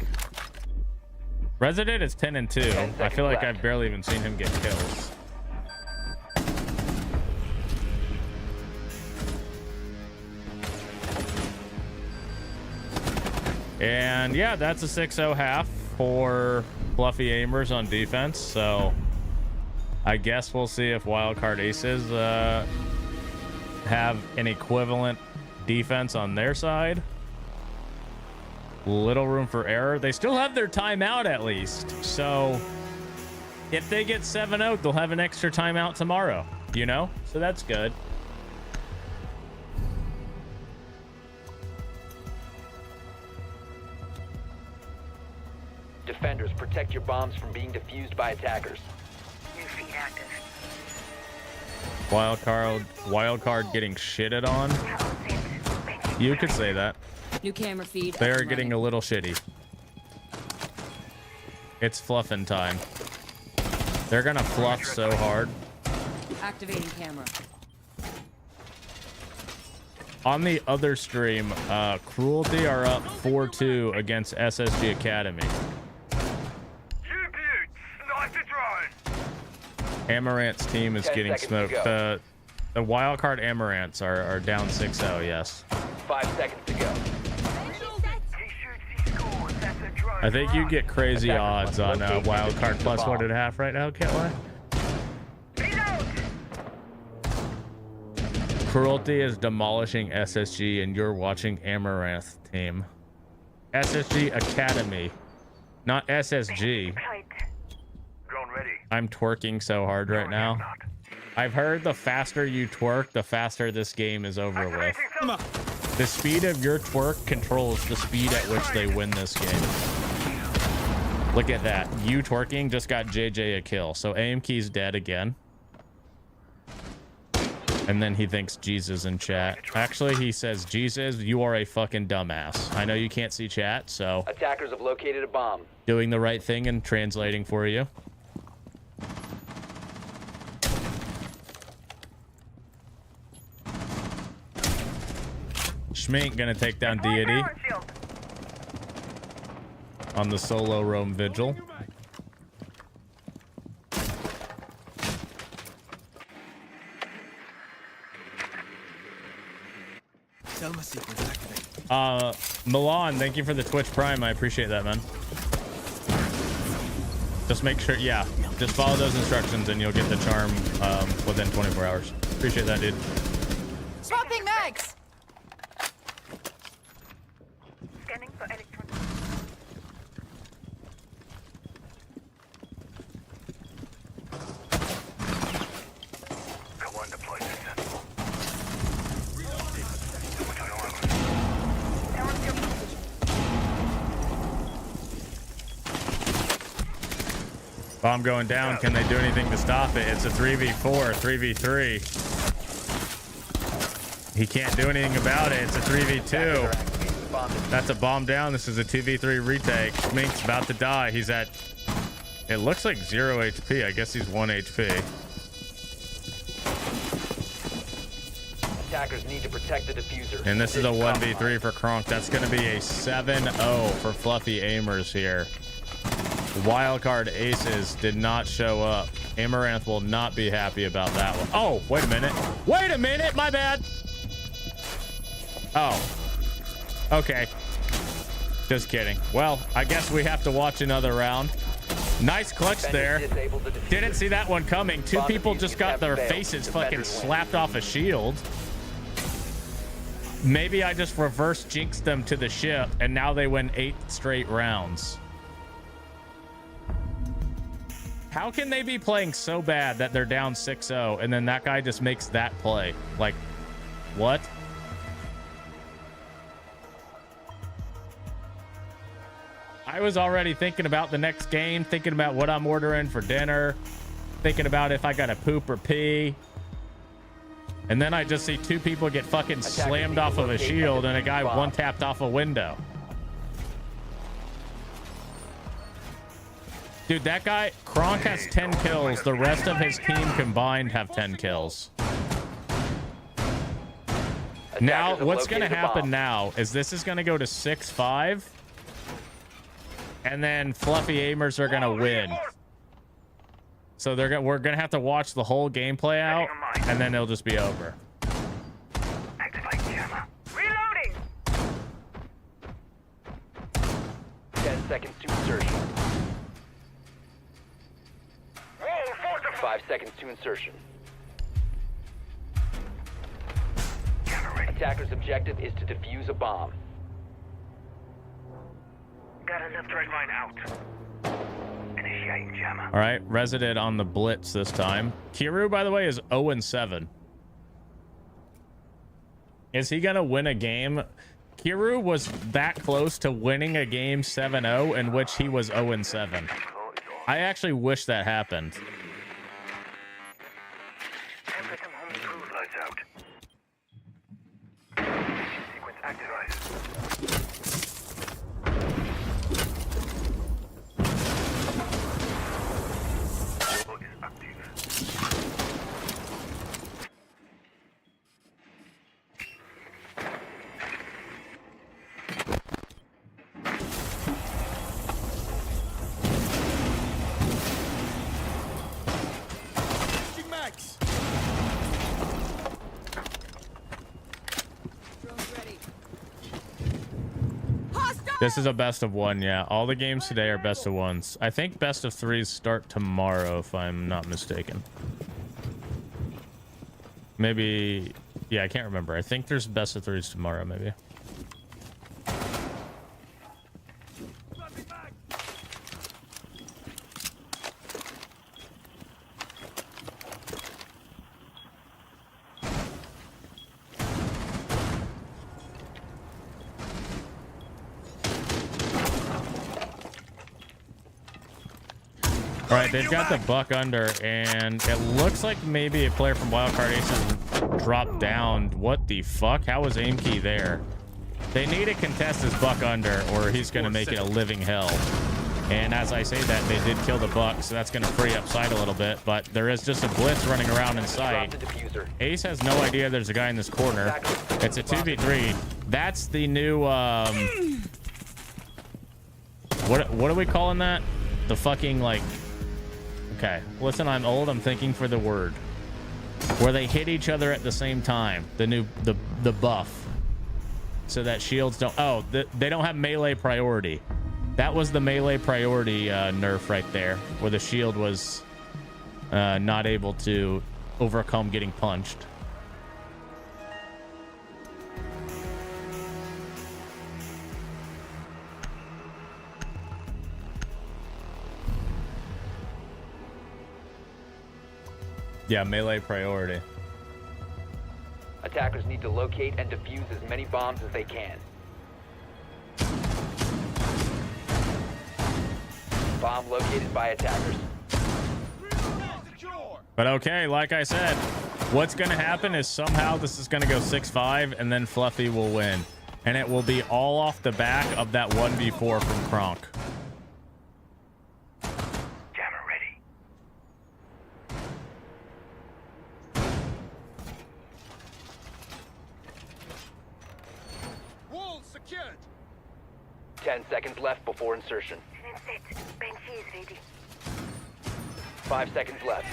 Speaker 5: Resident is 10 and 2.
Speaker 8: 10
Speaker 5: I feel
Speaker 8: seconds
Speaker 5: like
Speaker 8: left.
Speaker 5: I've barely even seen him get kills. And yeah, that's a 6-0 half for Fluffy Aimers on defense. So I guess we'll see if Wildcard Aces have an equivalent defense on their side. Little room for error. They still have their timeout at least. So if they get 7-0, they'll have an extra timeout tomorrow, you know? So that's good.
Speaker 8: Defenders, protect your bombs from being defused by attackers.
Speaker 9: New feed active.
Speaker 5: Wild card getting shitted on. You could say that.
Speaker 7: New camera feed.
Speaker 5: They're getting a little shitty. It's fluffing time. They're gonna fluff so hard.
Speaker 7: Activating camera.
Speaker 5: On the other stream, Cruelty are up 4-2 against SSG Academy. Amaranth's team is
Speaker 8: 10
Speaker 5: getting
Speaker 8: seconds
Speaker 5: smoked.
Speaker 8: to
Speaker 5: The wildcard Amaranths are down 6-0, yes.
Speaker 8: 5 seconds to go.
Speaker 5: I think you get crazy odds on wildcard plus 1.5 right now, can't lie. Cruelty is demolishing SSG and you're watching Amaranth team. SSG Academy, not SSG. I'm twerking so hard right now. I've heard the faster you twerk, the faster this game is over with. The speed of your twerk controls the speed at which they win this game. Look at that. You twerking just got JJ a kill. So AMKey's dead again. And then he thinks Jesus in chat. Actually, he says, Jesus, you are a fucking dumbass. I know you can't see chat, so...
Speaker 8: Attackers have located a bomb.
Speaker 5: Doing the right thing and translating for you. Schmink gonna take down Deity on the solo roam vigil. Milan, thank you for the Twitch Prime. I appreciate that, man. Just make sure, yeah, just follow those instructions and you'll get the charm within 24 hours. Appreciate that, dude.
Speaker 7: Swapping mags.
Speaker 9: Scanning for electronic. Come on, deploy successful.
Speaker 5: Bomb going down. Can they do anything to stop it? It's a 3v4, 3v3. He can't do anything about it. It's a 3v2. That's a bomb down. This is a 2v3 retake. Schmink's about to die. He's at, it looks like 0 HP. I guess he's 1 HP.
Speaker 8: Attackers need to protect the diffuser.
Speaker 5: And this is a 1v3 for Kronk. That's going to be a 7-0 for Fluffy Aimers here. Wildcard Aces did not show up. Amaranth will not be happy about that one. Oh, wait a minute. Wait a minute. My bad. Oh. Okay. Just kidding. Well, I guess we have to watch another round. Nice clutch there. Didn't see that one coming. Two people just got their faces fucking slapped off a shield. Maybe I just reverse jinxed them to the ship and now they win 8 straight rounds. How can they be playing so bad that they're down 6-0 and then that guy just makes that play? Like, what? I was already thinking about the next game, thinking about what I'm ordering for dinner, thinking about if I gotta poop or pee. And then I just see 2 people get fucking slammed off of a shield and a guy one-tapped off a window. Dude, that guy, Kronk has 10 kills. The rest of his team combined have 10 kills. Now, what's going to happen now is this is going to go to 6-5. And then Fluffy Aimers are going to win. So we're going to have to watch the whole game play out, and then it'll just be over.
Speaker 9: Activate jammer. Reloading!
Speaker 8: 10 seconds to insertion. 5 seconds to insertion. Attacker's objective is to defuse a bomb.
Speaker 9: Got enough direct line out. Initiating jammer.
Speaker 5: All right, Resident on the blitz this time. Kiru, by the way, is 0-7. Is he gonna win a game? Kiru was that close to winning a game 7-0 in which he was 0-7. I actually wish that happened.
Speaker 9: Time for some home
Speaker 5: This is a best of one, yeah. All the games today are best of ones. I think best of threes start tomorrow, if I'm not mistaken. Maybe, yeah, I can't remember. I think there's best of threes tomorrow, maybe. All right, they've got the buck under, and it looks like maybe a player from Wildcard Aces dropped down. What the fuck? How was aim key there? They need to contest this buck under, or he's going to make it a living hell. And as I say that, they did kill the buck, so that's going to free up side a little bit. But there is just a blitz running around in sight. Ace has no idea there's a guy in this corner. It's a 2v3. That's the new... What are we calling that? The fucking, like... Okay, listen, I'm old. I'm thinking for the word where they hit each other at the same time. The buff, so that shields don't. Oh, they don't have melee priority. That was the melee priority nerf right there, where the shield was not able to overcome getting punched. Yeah, melee priority.
Speaker 8: Attackers need to locate and defuse as many bombs as they can. Bomb located by attackers.
Speaker 5: But okay, like I said, what's going to happen is somehow this is going to go 6-5, and then Fluffy will win. And it will be all off the back of that 1v4 from Kronk.
Speaker 2: Wall secured.
Speaker 8: 10 seconds left before insertion. 5 seconds left.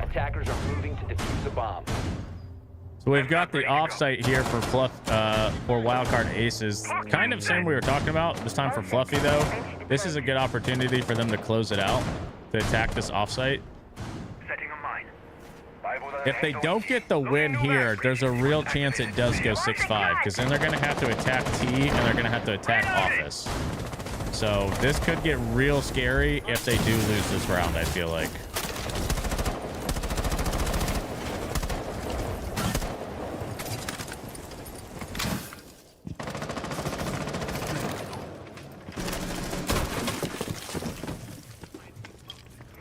Speaker 8: Attackers are moving to defuse a bomb.
Speaker 5: So we've got the offsite here for for Wildcard Aces. Kind of same we were talking about. This time for Fluffy, though. This is a good opportunity for them to close it out, to attack this offsite. If they don't get the win here, there's a real chance it does go 6-5, because then they're going to have to attack T, and they're going to have to attack Office. So this could get real scary if they do lose this round, I feel like.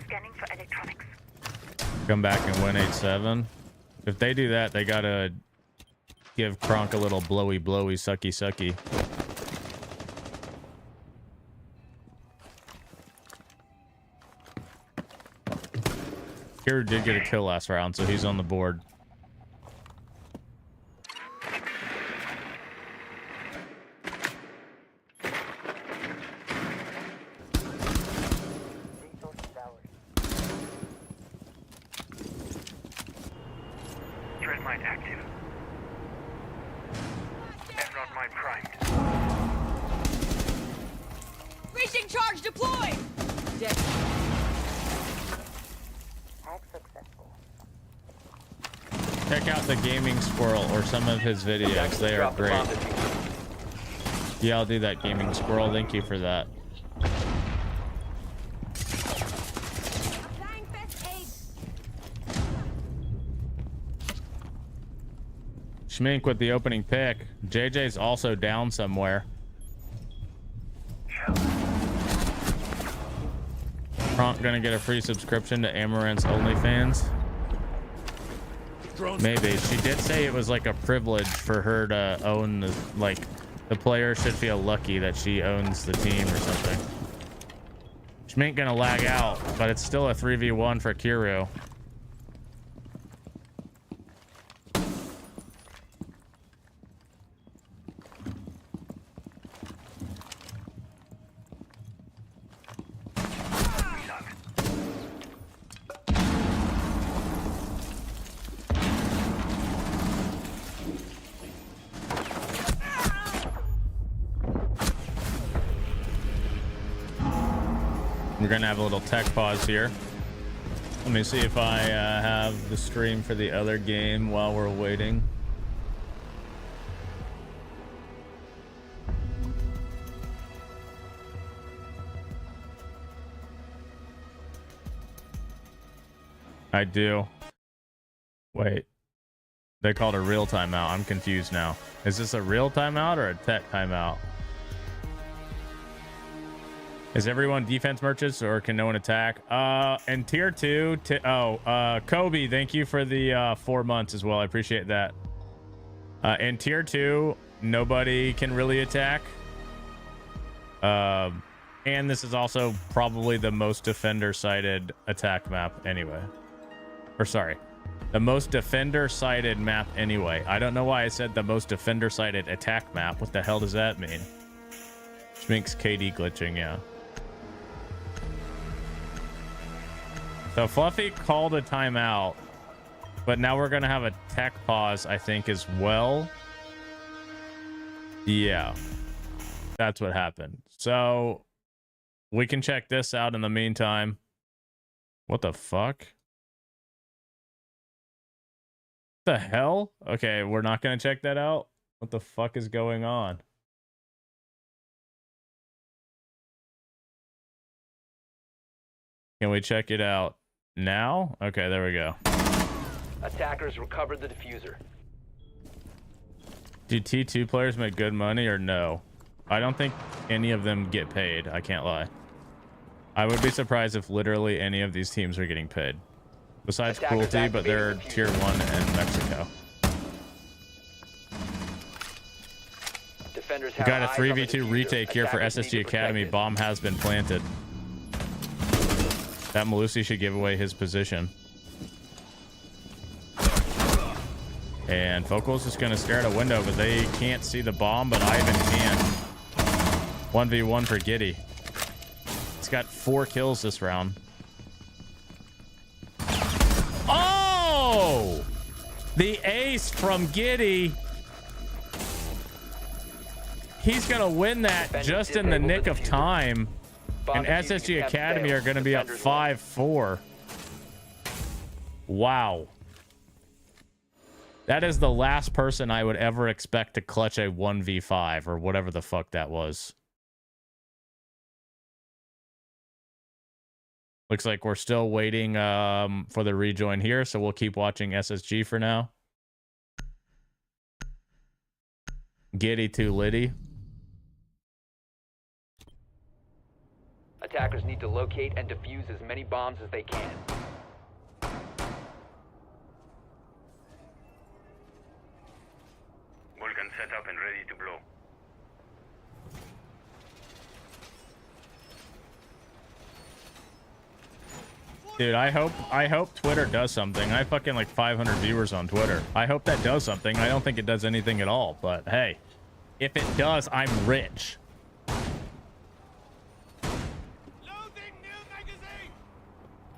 Speaker 9: Scanning for electronics.
Speaker 5: Come back and win 8-7. If they do that, they gotta give Kronk a little blowy, sucky, sucky. Hero did get a kill last round, so he's on the board.
Speaker 9: Threat mine active. Enron mine primed.
Speaker 4: Breaching charge deployed! Dead.
Speaker 5: Check out the Gaming Squirrel or some of his videos. They are great. Yeah, I'll do that, Gaming Squirrel. Thank you for that. Schmink with the opening pick. JJ's also down somewhere. Kronk gonna get a free subscription to Amaranth's OnlyFans. Maybe. She did say it was like a privilege for her to own the, like, the player should feel lucky that she owns the team or something. Schmink gonna lag out, but it's still a 3v1 for Kiro. We're gonna have a little tech pause here. Let me see if I have the stream for the other game while we're waiting. I do. Wait. They called a real timeout. I'm confused now. Is this a real timeout or a tech timeout? Is everyone defense merchants or can no one attack? And tier 2, Kobe, thank you for the 4 months as well. I appreciate that. In tier 2, nobody can really attack. And this is also probably the most defender-sided attack map anyway. Or sorry, the most defender-sided map anyway. I don't know why I said the most defender-sided attack map. What the hell does that mean? Which makes KD glitching, yeah. So Fluffy called a timeout, but now we're gonna have a tech pause, I think, as well. Yeah, that's what happened. So we can check this out in the meantime. What the fuck? The hell? Okay, we're not gonna check that out. What the fuck is going on? Can we check it out now? Okay, there we go.
Speaker 8: Attackers recovered the diffuser.
Speaker 5: Do T2 players make good money or no? I don't think any of them get paid. I can't lie. I would be surprised if literally any of these teams are getting paid. Besides Cruelty, but they're tier 1 in Mexico.
Speaker 8: Defenders
Speaker 5: We got a 3v2 retake here for SSG Academy. Bomb has been planted. That Malusi should give away his position. And Focal's just going to stare at a window, but they can't see the bomb, but Ivan can. 1v1 for Giddy. He's got 4 kills this round. Oh! The ace from Giddy. He's going to win that just in the nick of time. And SSG Academy are going to be up 5-4. Wow. That is the last person I would ever expect to clutch a 1v5 or whatever the fuck that was. Looks like we're still waiting for the rejoin here, so we'll keep watching SSG for now. Giddy to Liddy.
Speaker 8: Attackers need to locate and defuse as many bombs as they can.
Speaker 9: Vulcan set up and ready to blow.
Speaker 5: Dude, I hope Twitter does something. I fucking like 500 viewers on Twitter. I hope that does something. I don't think it does anything at all, but hey, if it does, I'm rich.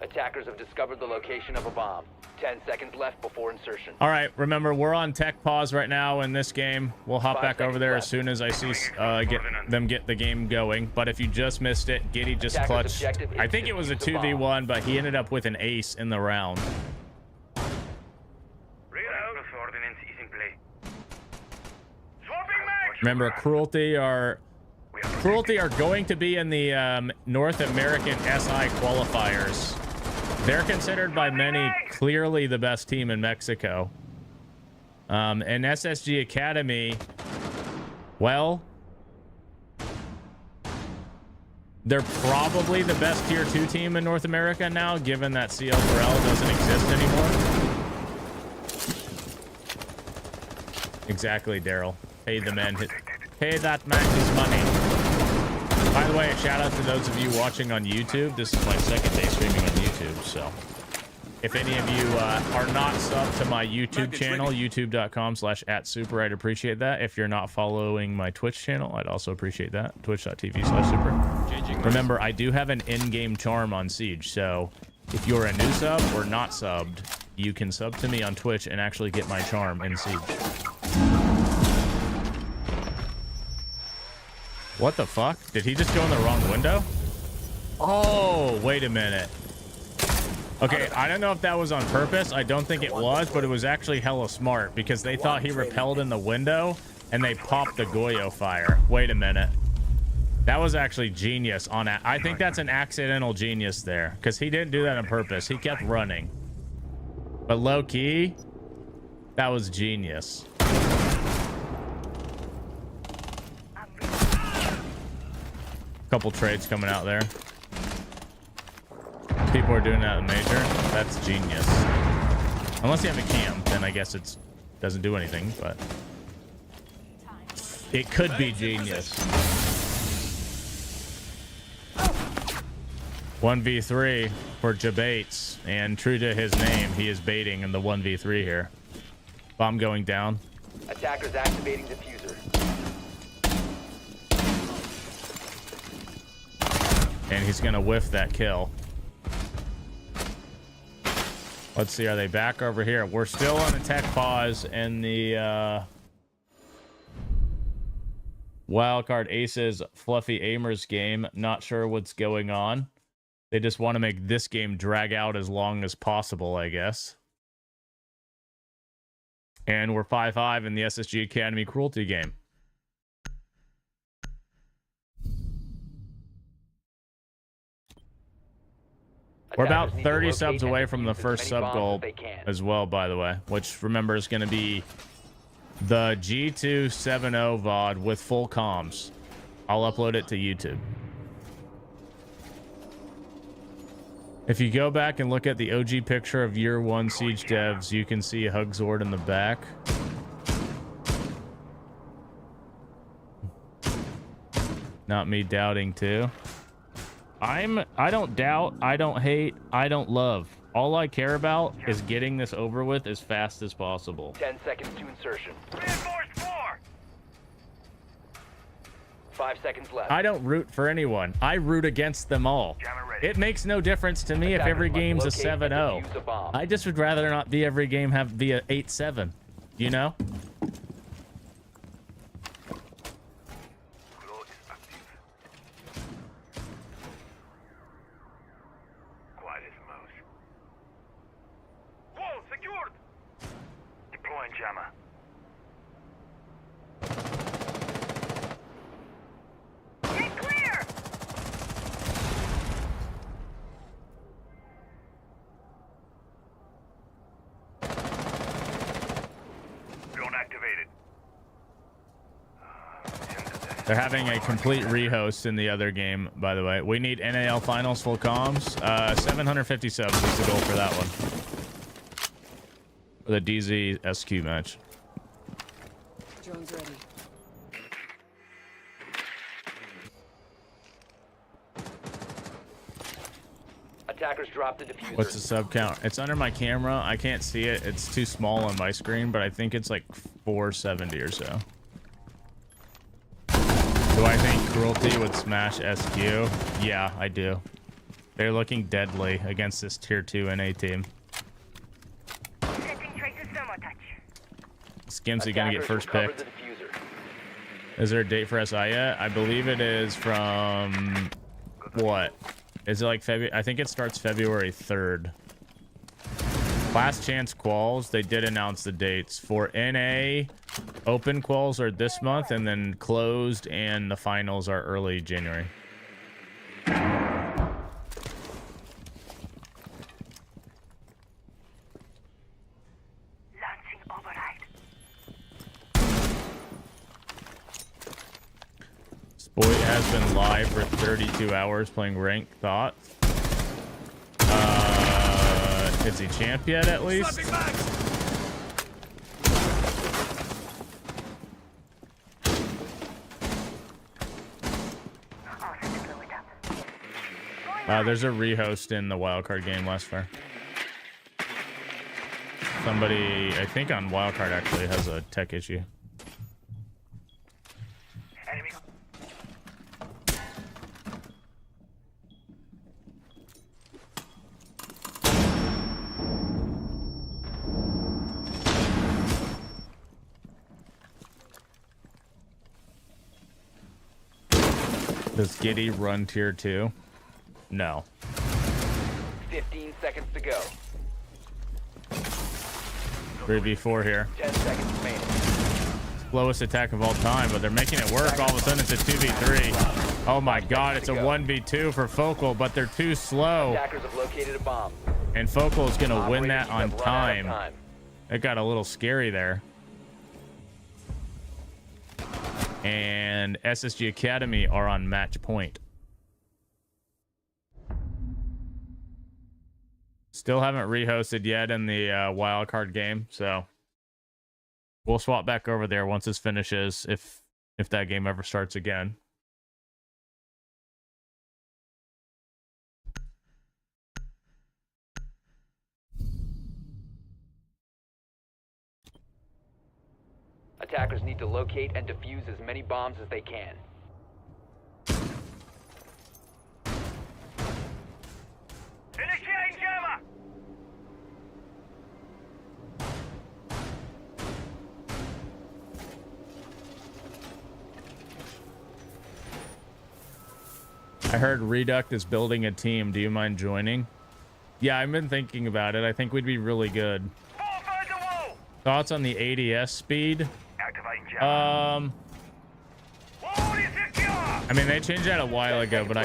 Speaker 8: Attackers have discovered the location of a bomb. 10 seconds left before insertion.
Speaker 5: All right, remember, we're on tech pause right now in this game. We'll hop
Speaker 8: 5
Speaker 5: back over there
Speaker 8: left.
Speaker 5: as soon as I see get the game going. But if you just missed it, Giddy just
Speaker 8: Attacker's
Speaker 5: clutched.
Speaker 8: objective is
Speaker 5: I think
Speaker 8: to
Speaker 5: it was a
Speaker 8: defuse the bomb.
Speaker 5: 2v1, but he ended up with an ace in the round.
Speaker 9: Ordinance is in play. Swapping mag!
Speaker 5: Remember, Cruelty are going to be in the North American SI qualifiers. They're considered by many clearly the best team in Mexico. And SSG Academy, well, they're probably the best tier 2 team in North America now, given that CL Burrell doesn't exist anymore. Exactly, Daryl. Pay the man. Pay that man his money. By the way, a shout out to those of you watching on YouTube. This is my second day streaming on YouTube, so if any of you are not subbed to my YouTube channel, youtube.com/@super, I'd appreciate that. If you're not following my Twitch channel, I'd also appreciate that. Twitch.tv/super. Remember, I do have an in-game charm on Siege, so if you're a new sub or not subbed, you can sub to me on Twitch and actually get my charm in Siege. What the fuck? Did he just go in the wrong window? Oh, wait a minute. Okay, I don't know if that was on purpose. I don't think it was, but it was actually hella smart because they thought he repelled in the window and they popped the Goyo fire. Wait a minute. That was actually genius on that. I think that's an accidental genius there because he didn't do that on purpose. He kept running. But low key, that was genius. Couple trades coming out there. People are doing that in major. That's genius. Unless you have a cam, then I guess it doesn't do anything, but it could be genius. 1v3 for Jabates, and true to his name, he is baiting in the 1v3 here. Bomb going down.
Speaker 8: Attackers activating diffuser.
Speaker 5: And he's gonna whiff that kill. Let's see, are they back over here? We're still on a tech pause in the Wildcard Aces Fluffy Aimers game. Not sure what's going on. They just want to make this game drag out as long as possible, I guess. And we're 5-5 in the SSG Academy Cruelty game. We're about 30 subs away from the first sub goal as well, by the way, which remember is going to be the G270 VOD with full comms. I'll upload it to YouTube. If you go back and look at the OG picture of year 1 Siege devs, you can see Hugzord in the back. Not me doubting too. I don't doubt, I don't hate, I don't love. All I care about is getting this over with as fast as possible.
Speaker 8: 10 seconds to insertion.
Speaker 9: Reinforced floor!
Speaker 8: 5 seconds left.
Speaker 5: I don't root for anyone. I root against them all. It makes no difference to me if every game's a 7-0. I just would rather not be every game be a 8-7, you know?
Speaker 9: Jammer. Get clear! Drone activated.
Speaker 5: They're having a complete rehost in the other game, by the way. We need NAL Finals full comms. 750 subs is the goal for that one. The DZ SQ match.
Speaker 4: Drone's ready.
Speaker 8: Attackers dropped the diffuser.
Speaker 5: What's the sub count? It's under my camera. I can't see it. It's too small on my screen, but I think it's like 470 or so. Do I think Cruelty would smash SQ? Yeah, I do. They're looking deadly against this tier 2 NA team. Skimsy gonna get first picked. Is there a date for SI yet? I believe it is from what? Is it like February? I think it starts February 3rd. Last chance quals, they did announce the dates for NA. Open quals are this month, and then closed and the finals are early January. Boy has been live for 32 hours playing ranked thought. Is he champ yet at least? There's a rehost in the wildcard game last fair. Somebody, I think on wildcard actually has a tech issue. Does Giddy run tier 2? No.
Speaker 8: 15 seconds to go.
Speaker 5: 3v4 here.
Speaker 8: 10 seconds remaining.
Speaker 5: Slowest attack of all time, but they're making it work. All of a sudden, it's a 2v3. Oh my god, it's a 1v2 for Focal, but they're too slow.
Speaker 8: Attackers have located a bomb.
Speaker 5: And Focal is going to win that on
Speaker 8: Operators have run out of
Speaker 5: time. It got a little scary there. And SSG Academy are on match point. Still haven't rehosted yet in the wildcard game, so we'll swap back over there once this finishes, if that game ever starts again.
Speaker 8: Attackers need to locate and defuse as many bombs as they can.
Speaker 9: Initiating jammer!
Speaker 5: I heard Reduct is building a team. Do you mind joining? Yeah, I've been thinking about it. I think we'd be really good. Thoughts on the ADS speed?
Speaker 9: Activating jammer. Wall is secure!
Speaker 5: I mean, they changed that a while ago, but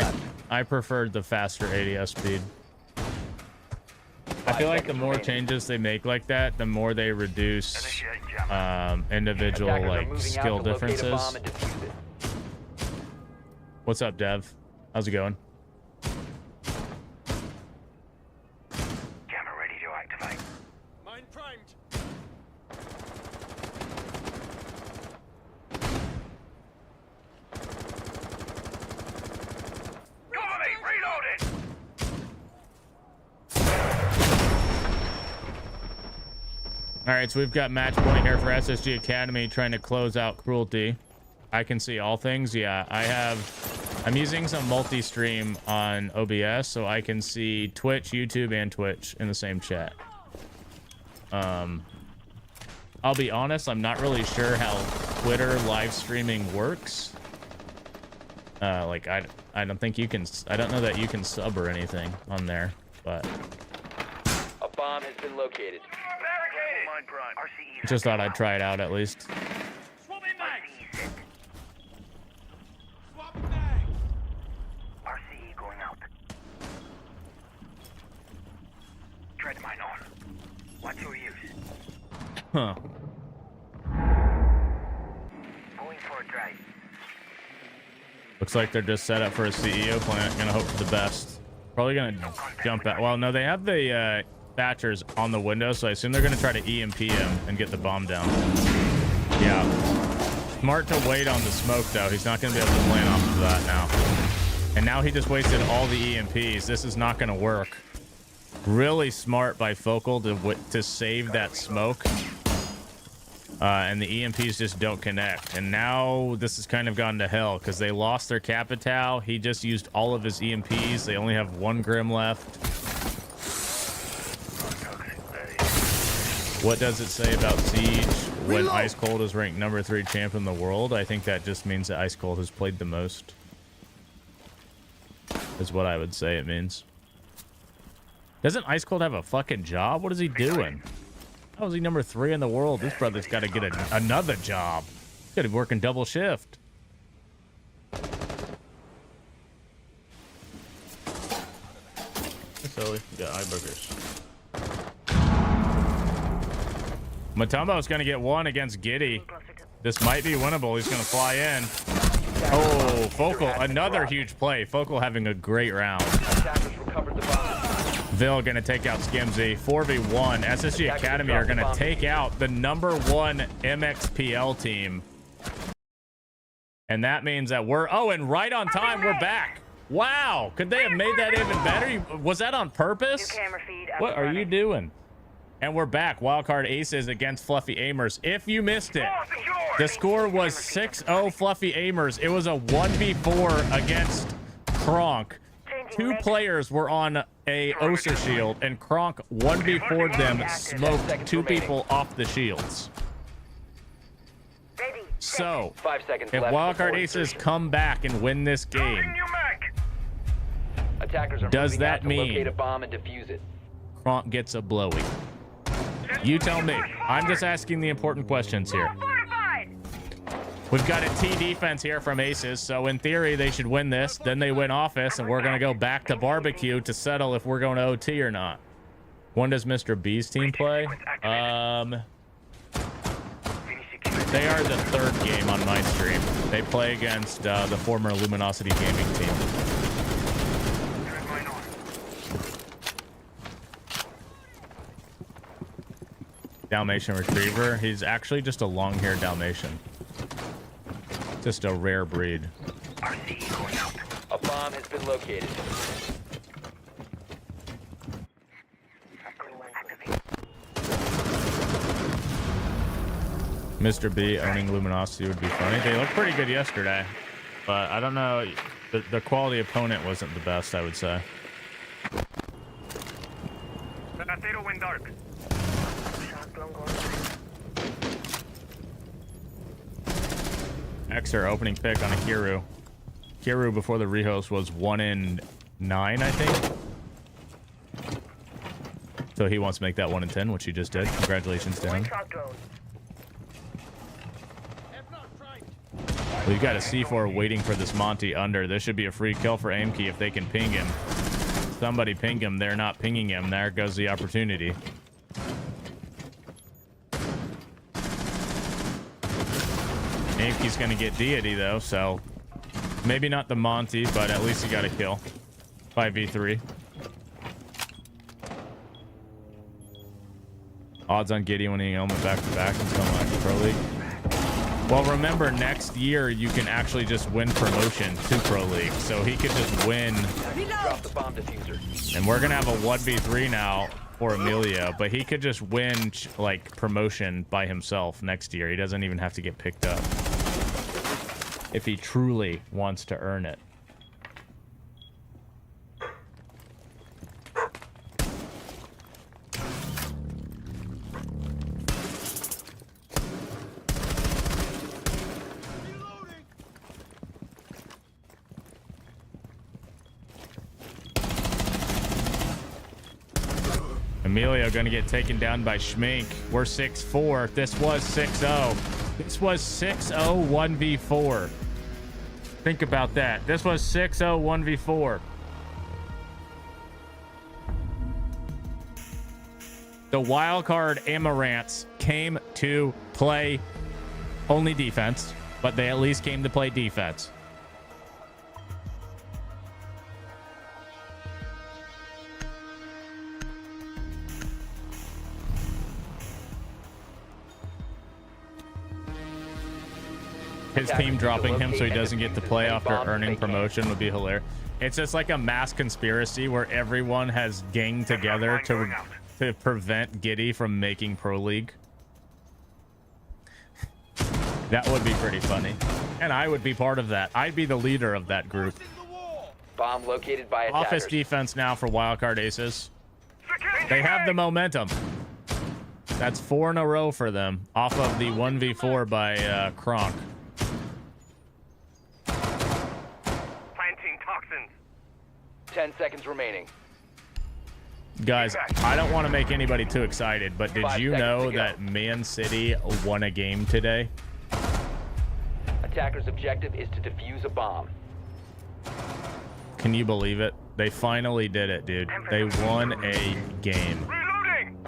Speaker 5: I preferred the faster ADS speed. I feel like the more changes they make like that, the more they reduce individual like skill differences. What's up, Dev? How's it going?
Speaker 9: Jammer ready to activate.
Speaker 2: Mine primed.
Speaker 9: Cover me! Reloading!
Speaker 5: All right, so we've got match point here for SSG Academy trying to close out Cruelty. I can see all things. Yeah, I'm using some multi-stream on OBS, so I can see Twitch, YouTube, and Twitch in the same chat. I'll be honest, I'm not really sure how Twitter live streaming works. Like I don't think you can. I don't know that you can sub or anything on there, but
Speaker 8: A bomb has been located.
Speaker 9: Barricaded! Mine prime. RCE.
Speaker 5: just thought I'd try it out at least.
Speaker 2: Swapping mags.
Speaker 9: RCE set.
Speaker 2: Swap mags.
Speaker 9: RCE going out. Tread mine on. What's your use?
Speaker 5: Huh.
Speaker 9: Going for a drive.
Speaker 5: Looks like they're just set up for a CEO plant. Gonna hope for the best. Probably gonna jump out. Well, no, they have the Thatchers on the window, so I assume they're gonna try to EMP him and get the bomb down. Yeah. Smart to wait on the smoke, though. He's not gonna be able to plant off of that now. And now he just wasted all the EMPs. This is not gonna work. Really smart by Focal to save that smoke. And the EMPs just don't connect. And now this has kind of gone to hell because they lost their Capitao. He just used all of his EMPs. They only have one Grim left. What does it say about Siege when Ice Cold is ranked number 3 champ in the world? I think that just means that Ice Cold has played the most. Is what I would say it means. Doesn't Ice Cold have a fucking job? What is he doing? How is he number 3 in the world? This brother's got to get another job. He's got to be working double shift. So we got eye boogers. Matumbo's going to get one against Giddy. This might be winnable. He's going to fly in. Oh, Focal, another huge play. Focal having a great round.
Speaker 8: Attackers recovered the bomb.
Speaker 5: Vil gonna take out Skimzy. 4v1. SSG Academy are gonna take out the number 1 MXPL team. And that means that we're... Oh, and right on time, we're back. Wow. Could they have made that even better? Was that on purpose? What are you doing? And we're back. Wildcard Aces against Fluffy Aimers. If you missed it, the score was 6-0 Fluffy Aimers. It was a 1v4 against Kronk. 2 players were on a Osa shield, and Kronk 1v4'd them, smoked 2 people off the shields. So,
Speaker 8: 5 seconds
Speaker 5: if
Speaker 8: left
Speaker 5: Wildcard
Speaker 8: before
Speaker 5: Aces
Speaker 8: insertion.
Speaker 5: come back and win this game,
Speaker 8: Attackers are
Speaker 5: Does
Speaker 8: moving out
Speaker 5: that
Speaker 8: to
Speaker 5: mean
Speaker 8: locate a bomb and defuse it.
Speaker 5: Kronk gets a blowy? You tell me. I'm just asking the important questions here. We've got a T defense here from Aces, so in theory they should win this. Then they win office, and we're gonna go back to barbecue to settle if we're going to OT or not. When does Mr. B's team play? They are the third game on my stream. They play against the former Luminosity Gaming team. Dalmatian Retriever. He's actually just a long-haired Dalmatian. Just a rare breed.
Speaker 8: A bomb has been located.
Speaker 5: Mr. B owning Luminosity would be funny. They looked pretty good yesterday, but I don't know. The quality opponent wasn't the best, I would say.
Speaker 9: went dark.
Speaker 5: Xer opening pick on a Kiru. Kiru before the rehost was 1 in 9, I think. So he wants to make that 1 in 10, which he just did. Congratulations to him. We've got a C4 waiting for this Monty under. This should be a free kill for Aimkey if they can ping him. Somebody ping him. They're not pinging him. There goes the opportunity. Aimkey's going to get deity, though, so maybe not the Monty, but at least he got a kill. 5v3. Odds on Giddy winning element back-to-back in some like Pro League. Well, remember, next year you can actually just win promotion to Pro League, so he could just win.
Speaker 8: Drop the bomb diffuser.
Speaker 5: And we're gonna have a 1v3 now for Amelia, but he could just win like promotion by himself next year. He doesn't even have to get picked up if he truly wants to earn it. Emilio gonna get taken down by Schmink. We're 6-4. This was 6-0. This was 6-0 1v4. Think about that. This was 6-0 1v4. The wildcard Amarants came to play only defense, but they at least came to play defense. His team dropping him so he doesn't get to play after earning promotion would be hilarious. It's just like a mass conspiracy where everyone has ganged together to prevent Giddy from making Pro League. That would be pretty funny. And I would be part of that. I'd be the leader of that group.
Speaker 8: Bomb located by attackers.
Speaker 5: Office defense now for wildcard Aces. They have the momentum. That's 4 in a row for them off of the 1v4 by Kronk.
Speaker 9: Planting toxins.
Speaker 8: 10 seconds remaining.
Speaker 5: Guys, I don't want to make anybody too excited, but did
Speaker 8: 5
Speaker 5: you
Speaker 8: seconds
Speaker 5: know
Speaker 8: to go.
Speaker 5: that Man City won a game today?
Speaker 8: Attacker's objective is to defuse a bomb.
Speaker 5: Can you believe it? They finally did it, dude. They won a game.
Speaker 9: Reloading.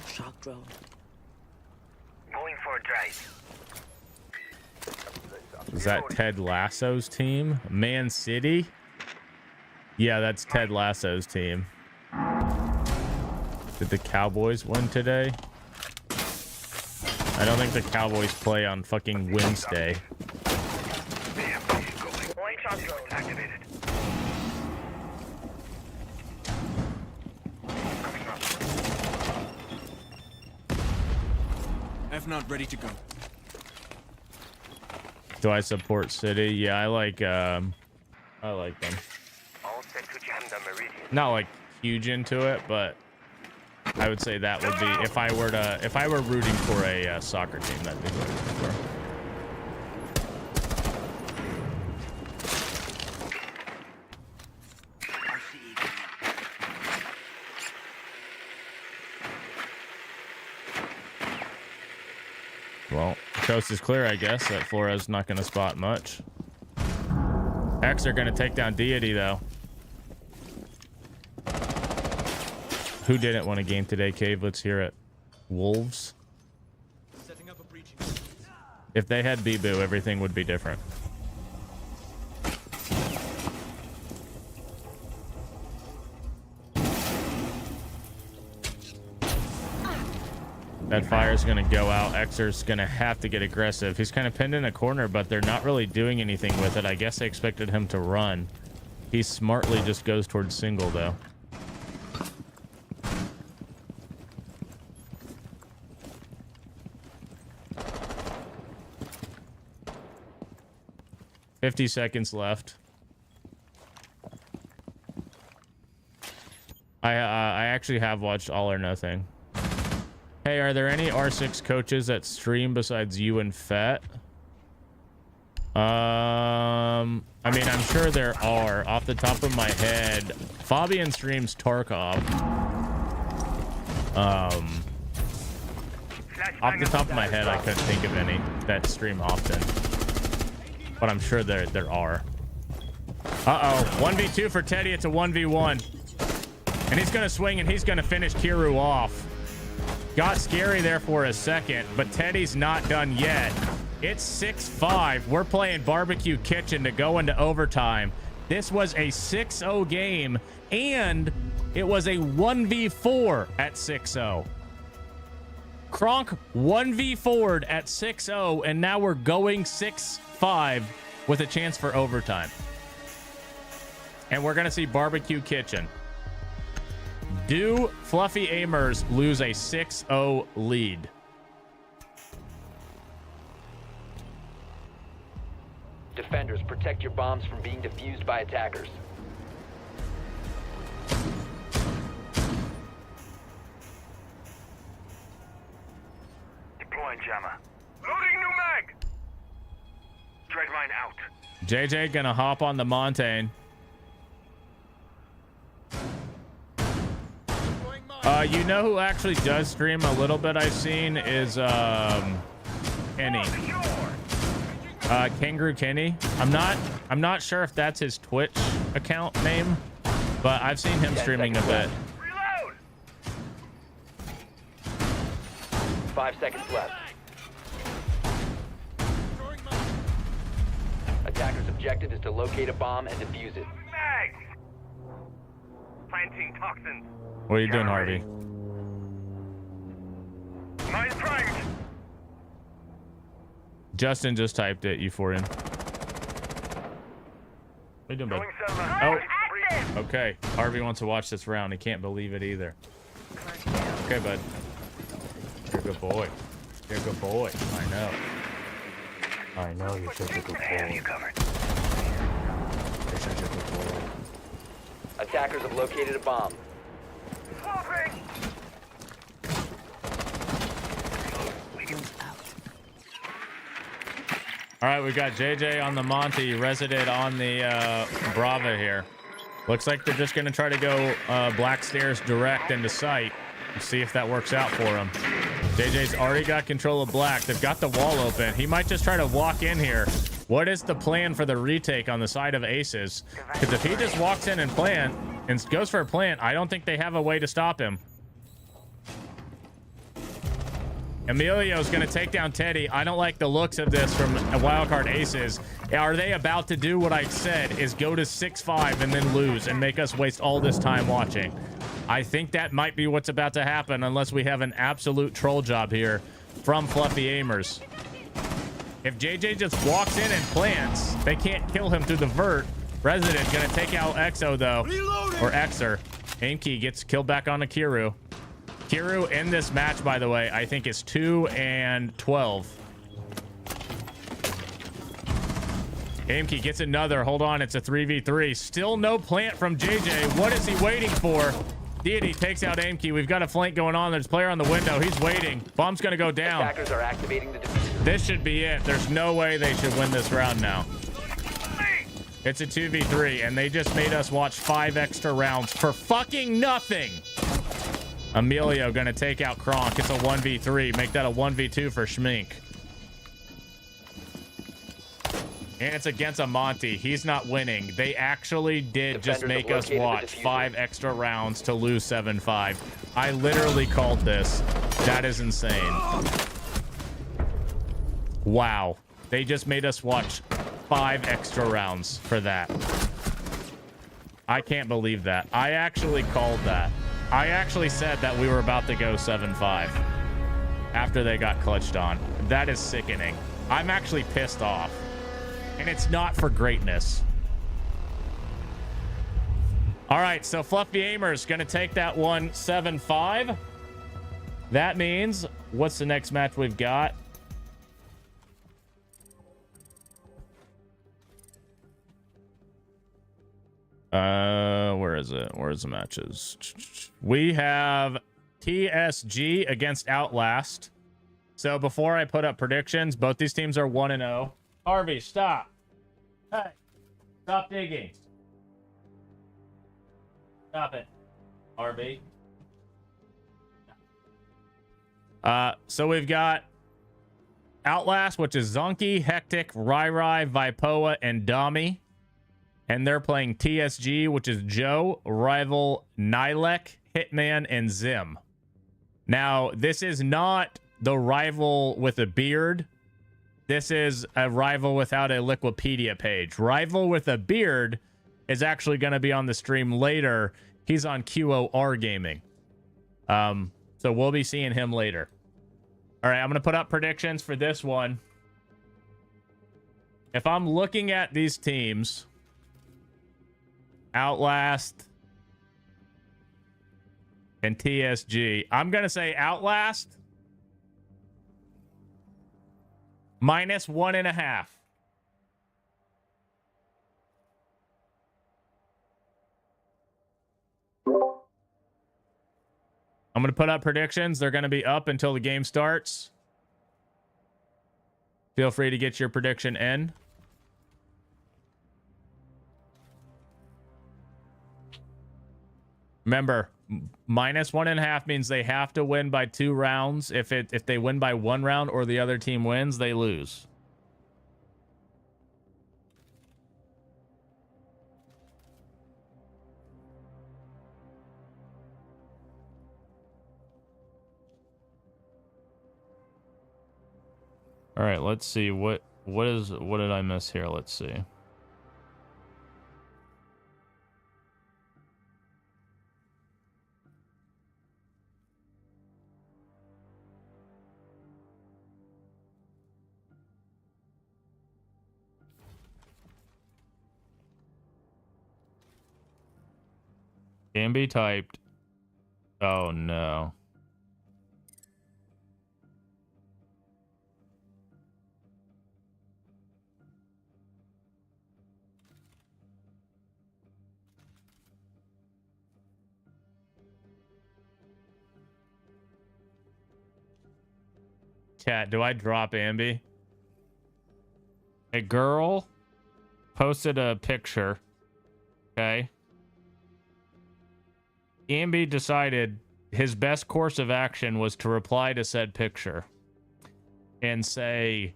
Speaker 7: Shock drone.
Speaker 9: Going for a drive.
Speaker 5: Is that Ted Lasso's team? Man City? Yeah, that's Ted Lasso's team. Did the Cowboys win today? I don't think the Cowboys play on fucking Wednesday.
Speaker 9: White shock drone activated.
Speaker 10: F not ready to go.
Speaker 5: Do I support City? Yeah, I like them.
Speaker 9: All set to jam the meridian.
Speaker 5: Not like huge into it, but I would say that would be if I were rooting for a soccer team. That'd be what I'm rooting for. Well, the coast is clear, I guess. That Flores not going to spot much. X are going to take down Deity, though. Who didn't want a game today, Cave? Let's hear it. Wolves. If they had Bibu, everything would be different. That fire's going to go out. Xer's going to have to get aggressive. He's kind of pinned in a corner, but they're not really doing anything with it. I guess they expected him to run. He smartly just goes towards single, though. $50 seconds left. I actually have watched All or Nothing. Hey, are there any R6 coaches that stream besides you and Fett? I mean, I'm sure there are. Off the top of my head, Fabian streams Tarkov. Off the top of my head, I couldn't think of any that stream often. But I'm sure there are. Uh-oh. 1v2 for Teddy. It's a 1v1. And he's going to swing and he's going to finish Kiru off. Got scary there for a second, but Teddy's not done yet. It's 6-5. We're playing Barbecue Kitchen to go into overtime. This was a 6-0 game, and it was a 1v4 at 6-0. Kronk 1v4'd at 6-0, and now we're going 6-5 with a chance for overtime. And we're going to see Barbecue Kitchen. Do Fluffy Amers lose a 6-0 lead?
Speaker 8: Defenders, protect your bombs from being defused by attackers.
Speaker 9: Deploying jammer. Loading new mag! Dragline out.
Speaker 5: JJ gonna hop on the Montane. You know who actually does stream a little bit I've seen is Kenny. Kangaroo Kenny. I'm not sure if that's his Twitch account name, but I've seen him streaming a bit.
Speaker 9: Reload!
Speaker 8: 5 seconds left. Attacker's objective is to locate a bomb and defuse it.
Speaker 9: Mags! Planting toxins.
Speaker 5: What are you doing, Harvey?
Speaker 9: Mine primed.
Speaker 5: Justin just typed it, Euphorian. What are you doing, bud? Oh, okay. Harvey wants to watch this round. He can't believe it either. Okay, bud. You're a good boy. You're a good boy. I know. I know you're such a good boy.
Speaker 9: You covered.
Speaker 5: You're such a good boy.
Speaker 8: Attackers have located a bomb.
Speaker 5: All right, we got JJ on the Monty, resident on the Brava here. Looks like they're just going to try to go Black Stairs direct into sight and see if that works out for him. JJ's already got control of Black. They've got the wall open. He might just try to walk in here. What is the plan for the retake on the side of Aces? Because if he just walks in and plant and goes for a plant, I don't think they have a way to stop him. Emilio's going to take down Teddy. I don't like the looks of this from Wildcard Aces. Are they about to do what I said, is go to 6-5 and then lose and make us waste all this time watching? I think that might be what's about to happen unless we have an absolute troll job here from Fluffy Amers. If JJ just walks in and plants, they can't kill him through the vert. Resident going to take out Exo, though. Reloading. Or Xer. Aimkey gets killed back on Akiru. Kiru in this match, by the way, I think is 2-12. Aimkey gets another. Hold on, it's a 3v3. Still no plant from JJ. What is he waiting for? Deity takes out aim key. We've got a flank going on. There's a player on the window. He's waiting. Bomb's going to go down.
Speaker 8: Attackers are activating the diffuser.
Speaker 5: This should be it. There's no way they should win this round now. It's a 2v3, and they just made us watch 5 extra rounds for fucking nothing. Emilio going to take out Kronk. It's a 1v3. Make that a 1v2 for Schmink. And it's against a Monty. He's not winning. They actually did just make us watch 5 extra rounds to lose 7-5. I literally called this. That is insane. Wow. They just made us watch 5 extra rounds for that. I can't believe that. I actually called that. I actually said that we were about to go 7-5 after they got clutched on. That is sickening. I'm actually pissed off. And it's not for greatness. All right, so Fluffy Aimer's going to take that one 7-5. That means, what's the next match we've got? Where is it? Where's the matches? We have TSG against Outlast. So before I put up predictions, both these teams are 1-0. Harvey, stop. Hey, stop digging. Stop it, Harvey. So we've got Outlast, which is Zonky, Hectic, Rai, Vipoa, and Dami. And they're playing TSG, which is Joe, Rival, Nilek, Hitman, and Zim. Now, this is not the Rival with a beard. This is a Rival without a Liquipedia page. Rival with a beard is actually going to be on the stream later. He's on QOR Gaming. So we'll be seeing him later. All right, I'm going to put up predictions for this one. If I'm looking at these teams, Outlast and TSG, I'm going to say Outlast -1.5. I'm going to put up predictions. They're going to be up until the game starts. Feel free to get your prediction in. Remember, -1.5 means they have to win by 2 rounds. If they win by 1 round or the other team wins, they lose. All right, let's see what did I miss here? Let's see. Can be typed. Oh no. Chat, do I drop Ambi? A girl posted a picture. Okay. Ambi decided his best course of action was to reply to said picture and say,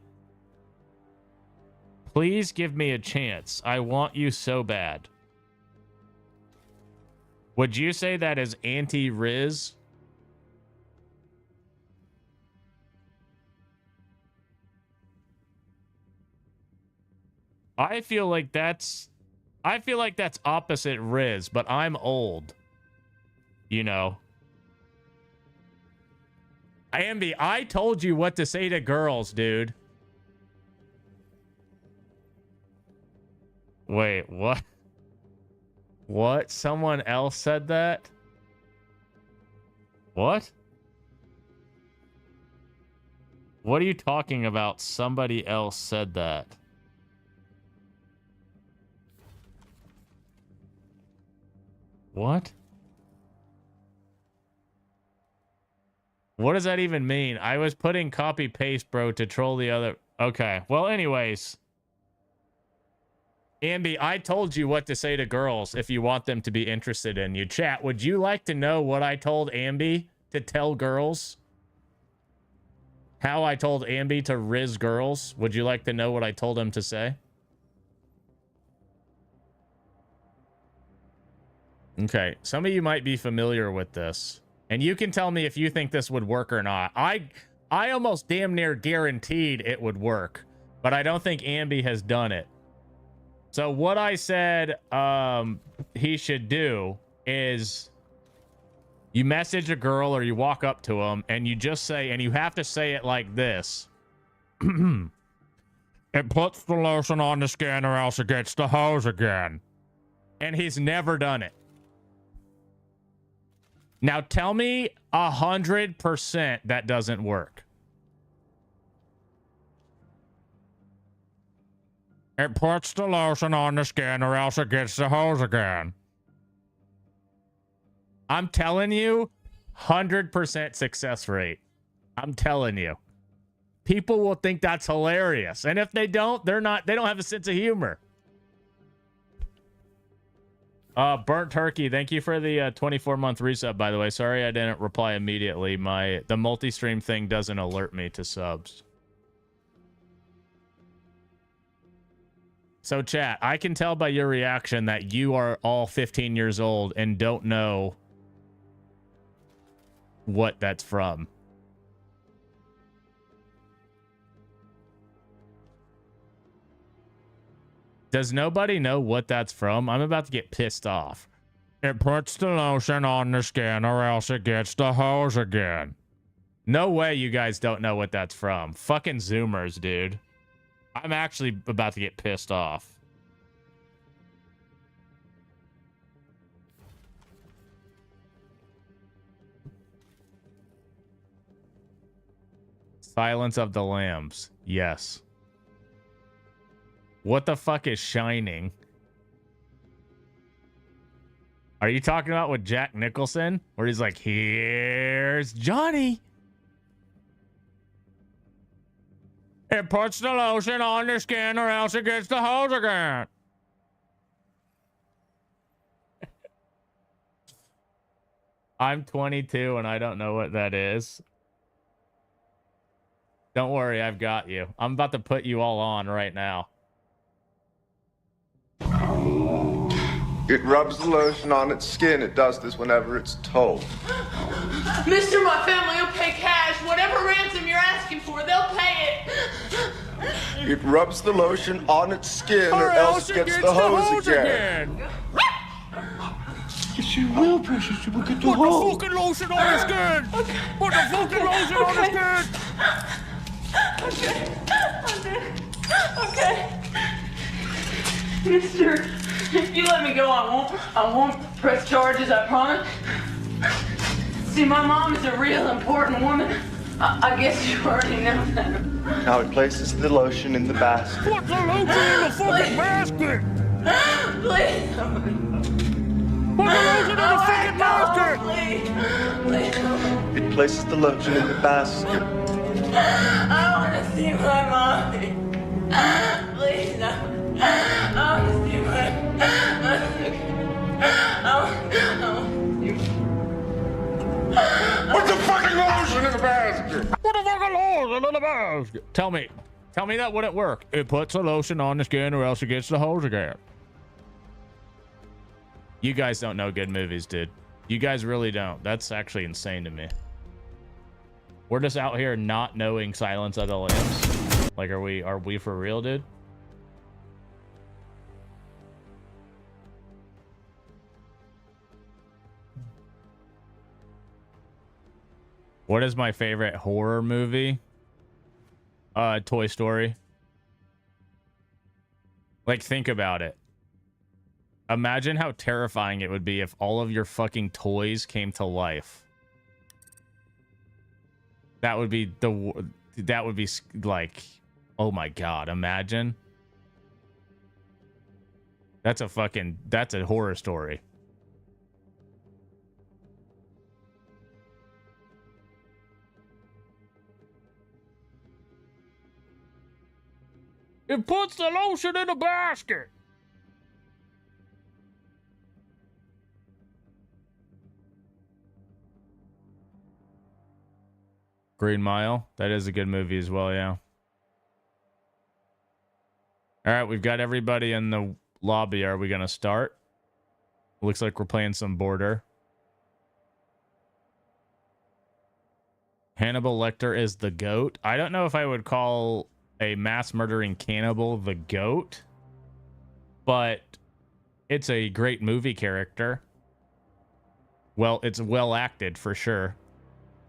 Speaker 5: "Please give me a chance. I want you so bad." Would you say that is anti-Riz? I feel like that's opposite Riz, but I'm old. You know. Ambi, I told you what to say to girls, dude. Wait, what? What? Someone else said that? What? What are you talking about? Somebody else said that. What? What does that even mean? I was putting copy paste, bro, to troll the other. Okay. Well, anyways. Ambi, I told you what to say to girls if you want them to be interested in you. Chat, would you like to know what I told Ambi to tell girls? How I told Ambi to riz girls? Would you like to know what I told him to say? Okay, some of you might be familiar with this. And you can tell me if you think this would work or not. I almost damn near guaranteed it would work, but I don't think Ambi has done it. So what I said he should do is you message a girl or you walk up to him and you just say, and you have to say it like this. It puts the lotion on the skin or else it gets the hose again. And he's never done it. Now tell me 100% that doesn't work. It puts the lotion on the skin or else it gets the hose again. I'm telling you, 100% success rate. I'm telling you. People will think that's hilarious. And if they don't, they don't have a sense of humor. Burnt Turkey, thank you for the 24-month resub, by the way. Sorry I didn't reply immediately. The multi-stream thing doesn't alert me to subs. So chat, I can tell by your reaction that you are all 15 years old and don't know what that's from. Does nobody know what that's from? I'm about to get pissed off. It puts the lotion on the skin or else it gets the hose again. No way you guys don't know what that's from. Fucking Zoomers, dude. I'm actually about to get pissed off. Silence of the Lambs. Yes. What the fuck is Shining? Are you talking about with Jack Nicholson? Where he's like, here's Johnny. It puts the lotion on the skin or else it gets the hose again. I'm 22 and I don't know what that is. Don't worry, I've got you. I'm about to put you all on right now.
Speaker 10: It rubs the lotion on its skin. It does this whenever it's told.
Speaker 11: Mister, my family will pay cash. Whatever ransom you're asking for, they'll pay it.
Speaker 10: It rubs the lotion on its skin or else it gets the hose again.
Speaker 1: Yes, you will, precious. You will get the hose.
Speaker 5: Put the fucking lotion on the skin. Okay. Put the fucking lotion on the skin.
Speaker 11: Okay. Mister, if you let me go, I won't press charges, I promise. See, my mom is a real important woman. I guess you already know that.
Speaker 10: Now it places the lotion in the basket.
Speaker 5: Put the lotion in the fucking basket.
Speaker 11: Please.
Speaker 5: Put the lotion in the fucking basket.
Speaker 11: Please.
Speaker 10: It places the lotion in the basket.
Speaker 11: I want to see my mommy. Please, I want to see my
Speaker 5: Put the fucking lotion in the basket. Put the fucking lotion in the basket. Tell me that wouldn't work. It puts the lotion on the skin or else it gets the hose again. You guys don't know good movies, dude. You guys really don't. That's actually insane to me. We're just out here not knowing Silence of the Lambs. Like, are we for real, dude? What is my favorite horror movie? Toy Story. Like, think about it. Imagine how terrifying it would be if all of your fucking toys came to life. That would be like, oh my God, imagine. That's a horror story. It puts the lotion in a basket. Green Mile. That is a good movie as well, yeah. All right, we've got everybody in the lobby. Are we going to start? Looks like we're playing some Border. Hannibal Lecter is the GOAT. I don't know if I would call a mass murdering cannibal the GOAT, but it's a great movie character. Well, it's well acted for sure.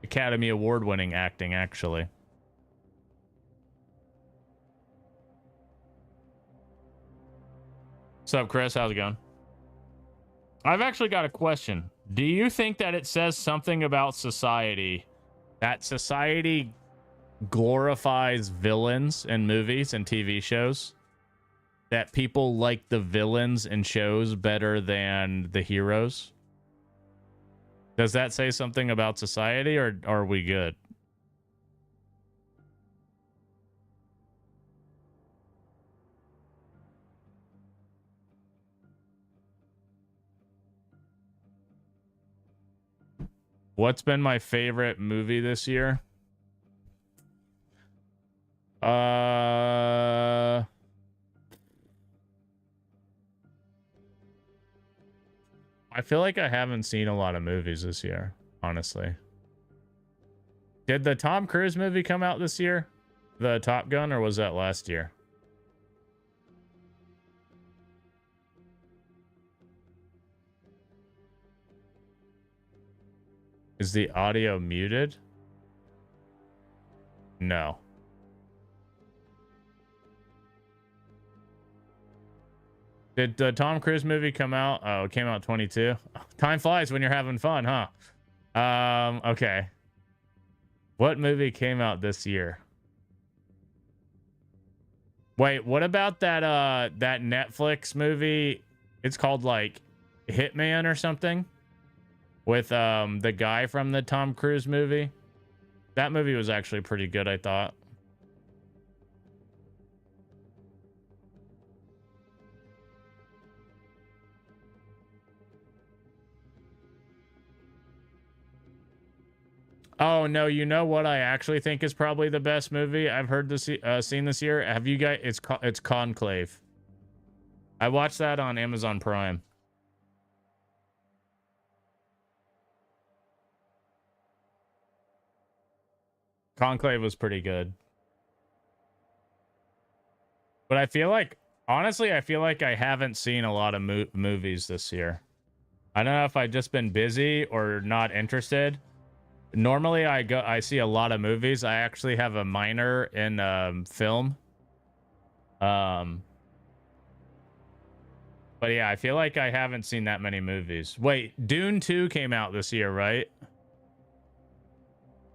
Speaker 5: Academy Award winning acting, actually. What's up, Chris? How's it going? I've actually got a question. Do you think that it says something about society, that society glorifies villains in movies and TV shows? That people like the villains in shows better than the heroes? Does that say something about society, or are we good? What's been my favorite movie this year? I feel like I haven't seen a lot of movies this year, honestly. Did the Tom Cruise movie come out this year? The Top Gun, or was that last year? Is the audio muted? No. Did the Tom Cruise movie come out? Oh, it came out 22. Time flies when you're having fun, huh? Okay. What movie came out this year? Wait, what about that that Netflix movie? It's called like Hitman or something, with the guy from the Tom Cruise movie. That movie was actually pretty good, I thought. Oh no, you know what I actually think is probably the best movie I've heard this seen this year? Have you guys? It's Conclave. I watched that on Amazon Prime. Conclave was pretty good. But I feel like, honestly, I feel like I haven't seen a lot of movies this year. I don't know if I've just been busy or not interested. Normally I see a lot of movies. I actually have a minor in film. But yeah, I feel like I haven't seen that many movies. Wait, Dune 2 came out this year, right?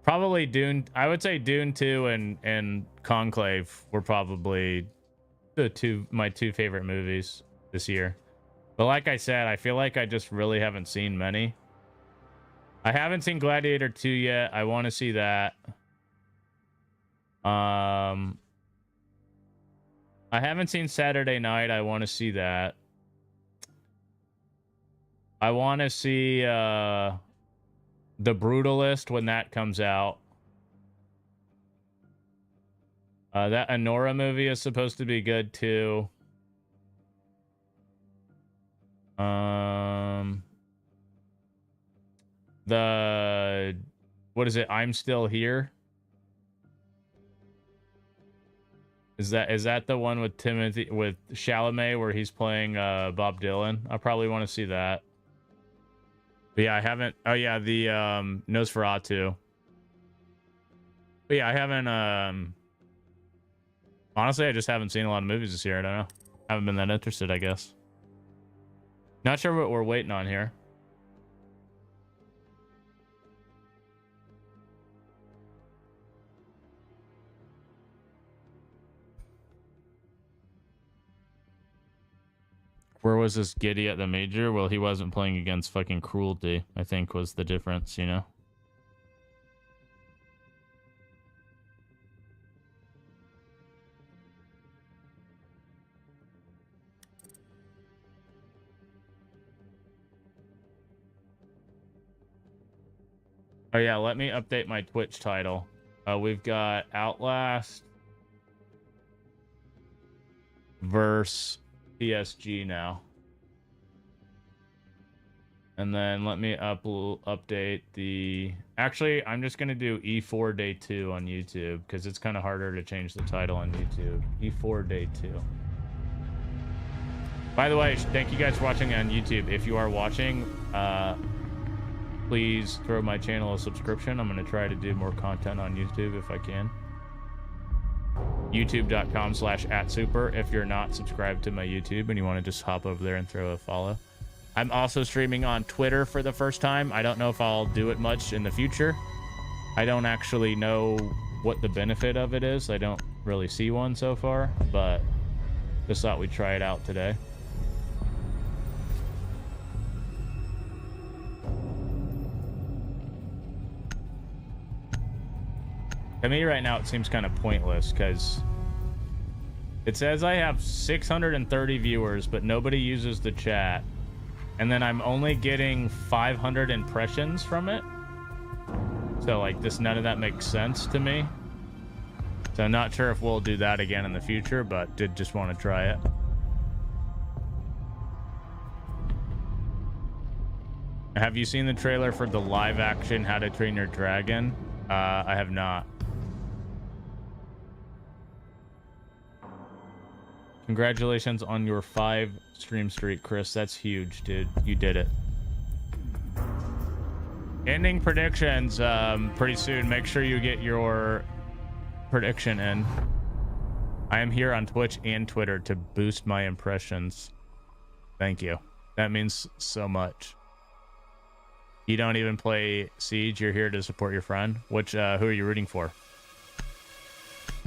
Speaker 5: Probably Dune. I would say Dune 2 and Conclave were probably my two favorite movies this year. But like I said, I feel like I just really haven't seen many. I haven't seen Gladiator 2 yet. I want to see that. I haven't seen Saturday Night. I want to see that. I want to see The Brutalist when that comes out. That Anora movie is supposed to be good too. What is it? I'm Still Here. Is that the one with Chalamet where he's playing Bob Dylan? I probably want to see that. But yeah, I haven't. Oh yeah, the Nosferatu. But yeah, I haven't. Honestly, I just haven't seen a lot of movies this year. I don't know. Haven't been that interested, I guess. Not sure what we're waiting on here. Where was this Giddy at the major? Well, he wasn't playing against fucking Cruelty, I think was the difference, you know? Oh yeah, let me update my Twitch title. We've got Outlast versus PSG now. And then let me update the... Actually, I'm just going to do E4 Day 2 on YouTube because it's kind of harder to change the title on YouTube. E4 Day 2. By the way, thank you guys for watching on YouTube. If you are watching, please throw my channel a subscription. I'm going to try to do more content on YouTube if I can. YouTube.com/@super if you're not subscribed to my YouTube and you want to just hop over there and throw a follow. I'm also streaming on Twitter for the first time. I don't know if I'll do it much in the future. I don't actually know what the benefit of it is. I don't really see one so far, but just thought we'd try it out today. To me right now, it seems kind of pointless because it says I have 630 viewers, but nobody uses the chat. And then I'm only getting 500 impressions from it. So like this, none of that makes sense to me. So I'm not sure if we'll do that again in the future, but did just want to try it. Have you seen the trailer for the live action How to Train Your Dragon? I have not. Congratulations on your 5 stream streak, Chris. That's huge, dude. You did it. Ending predictions pretty soon. Make sure you get your prediction in. I am here on Twitch and Twitter to boost my impressions. Thank you. That means so much. You don't even play Siege. You're here to support your friend. Which who are you rooting for?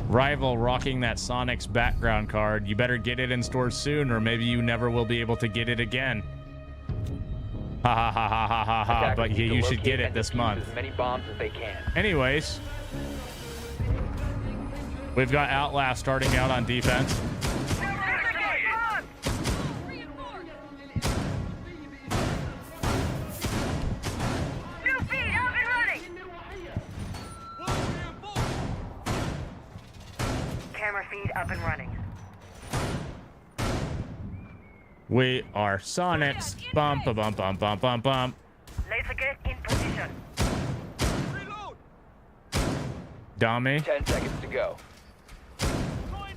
Speaker 5: Rival rocking that Sonic's background card. You better get it in stores soon, or maybe you never will be able to get it again. Ha ha ha ha ha ha ha. But you should get it this month.
Speaker 8: As many bombs as they can.
Speaker 5: Anyways, we've got Outlast starting out on defense.
Speaker 12: Camera feed up and running.
Speaker 5: We are Sonics. Bump, bump, bump, bump, bump, bump, bump.
Speaker 12: Laser gate in position.
Speaker 5: Dummy.
Speaker 8: 10 seconds to go.
Speaker 12: Floor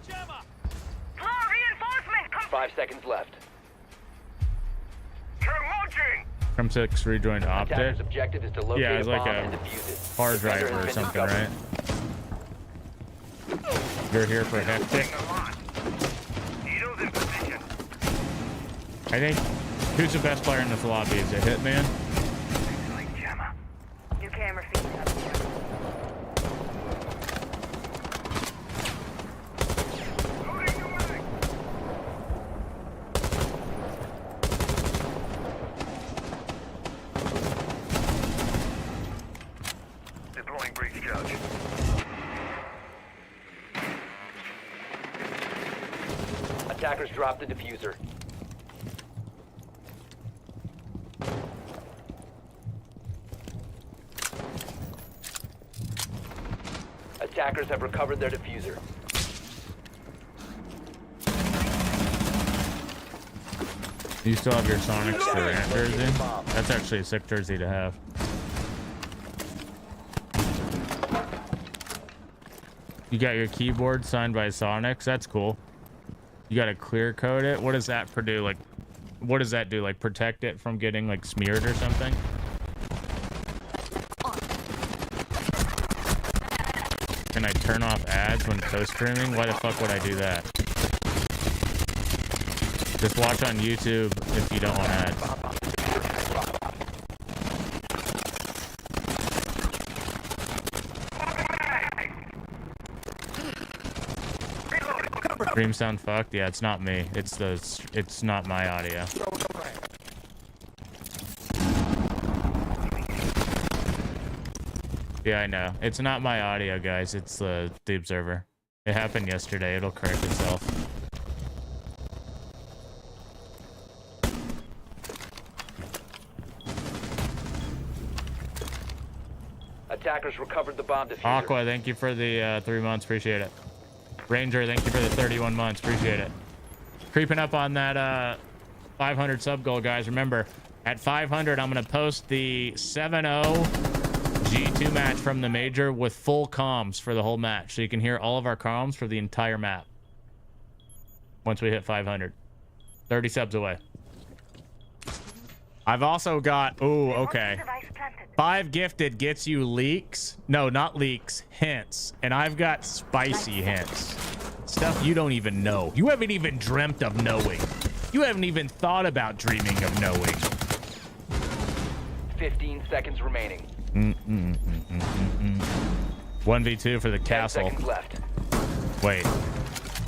Speaker 12: reinforcement.
Speaker 8: 5 seconds left.
Speaker 9: Launching.
Speaker 5: From 6 rejoined optic.
Speaker 8: Attacker's objective is to locate
Speaker 5: Yeah, it's
Speaker 8: a
Speaker 5: like
Speaker 8: bomb
Speaker 5: a
Speaker 8: and defuse it.
Speaker 5: hard
Speaker 8: Defender
Speaker 5: driver or
Speaker 8: has been
Speaker 5: something,
Speaker 8: discovered.
Speaker 5: right? You're here for hectic.
Speaker 9: Needles in position.
Speaker 5: I think who's the best player in this lobby? Is it Hitman?
Speaker 12: New camera feed up and running.
Speaker 9: Deploying breach charge.
Speaker 8: Attackers dropped the diffuser. Attackers have recovered their diffuser.
Speaker 5: You still have your Sonics Durant jersey? That's actually a sick jersey to have. You got your keyboard signed by Sonics? That's cool. You got to clear code it? What does that do? Like, what does that do? Like, protect it from getting, like, smeared or something? Can I turn off ads when co-streaming? Why the fuck would I do that? Just watch on YouTube if you don't want ads. Stream sound fucked? Yeah, it's not me. It's not my audio. Yeah, I know. It's not my audio, guys. It's the observer. It happened yesterday. It'll correct itself.
Speaker 8: Attackers recovered the bomb diffuser.
Speaker 5: Aqua, thank you for the 3 months. Appreciate it. Ranger, thank you for the 31 months. Appreciate it. Creeping up on that 500 sub goal, guys. Remember, at 500, I'm going to post the 7-0 G2 match from the major with full comms for the whole match. So you can hear all of our comms for the entire map. Once we hit 500. 30 subs away. I've also got... Oh, okay. 5 gifted gets you leaks. No, not leaks. Hints. And I've got spicy hints. Stuff you don't even know. You haven't even dreamt of knowing. You haven't even thought about dreaming of knowing.
Speaker 8: 15 seconds remaining.
Speaker 5: 1v2 for the
Speaker 8: 10
Speaker 5: castle.
Speaker 8: seconds left.
Speaker 5: Wait.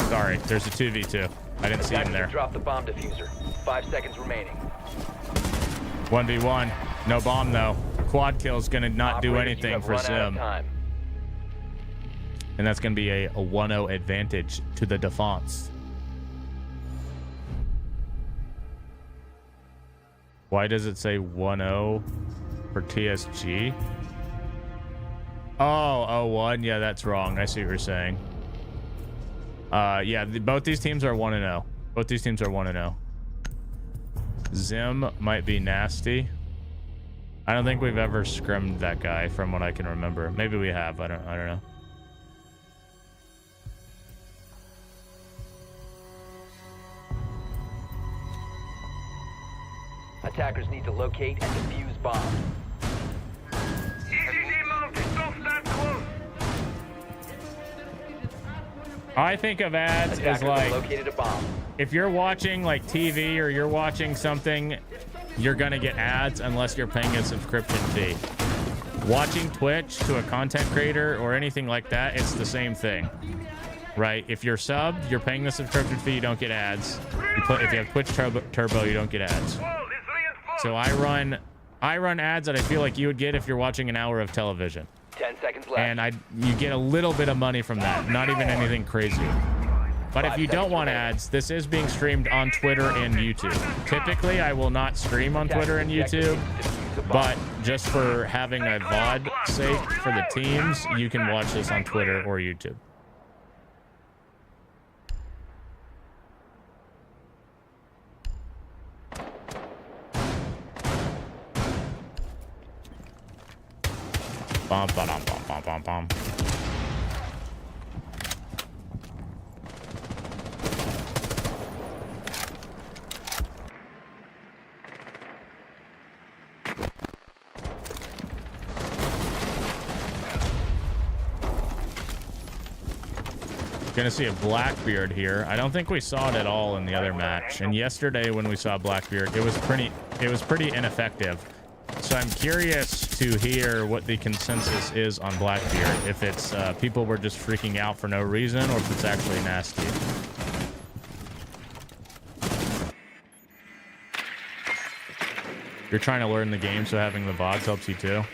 Speaker 5: Sorry, there's a 2v2. I didn't see him there.
Speaker 8: Drop the bomb diffuser. 5 seconds remaining.
Speaker 5: 1v1. No bomb, though. Quad kill's gonna not do
Speaker 8: Operators, you
Speaker 5: anything
Speaker 8: have
Speaker 5: for
Speaker 8: run out of
Speaker 5: Zim.
Speaker 8: time.
Speaker 5: And that's gonna be a 1-0 advantage to the defense. Why does it say 1-0 for TSG? Oh, 0-1. Yeah, that's wrong. I see what you're saying. Yeah, both these teams are 1-0. Both these teams are 1-0. Zim might be nasty. I don't think we've ever scrimmed that guy from what I can remember. Maybe we have. I don't know.
Speaker 8: Attackers need to locate and defuse bomb.
Speaker 5: I think of ads
Speaker 8: Attackers
Speaker 5: as like,
Speaker 8: located a bomb.
Speaker 5: if you're watching like TV or you're watching something, you're gonna get ads unless you're paying a subscription fee. Watching Twitch to a content creator or anything like that, it's the same thing, right? If you're subbed, you're paying the subscription fee, you don't get ads. If you have Twitch Turbo, you don't get ads. So I run ads that I feel like you would get if you're watching an hour of television.
Speaker 8: 10 seconds left.
Speaker 5: And you get a little bit of money from that, not even anything crazy. But if you don't want ads, this is being streamed on Twitter and YouTube. Typically, I will not stream on Twitter and YouTube, but just for having a VOD sake for the teams, you can watch this on Twitter or YouTube. Bum, ba-dum, bum, bum, bum, bum. Gonna see a Blackbeard here. I don't think we saw it at all in the other match. And yesterday when we saw Blackbeard, it was pretty ineffective. So I'm curious to hear what the consensus is on Blackbeard. If it's people were just freaking out for no reason, or if it's actually nasty. You're trying to learn the game, so having the VODs helps you too.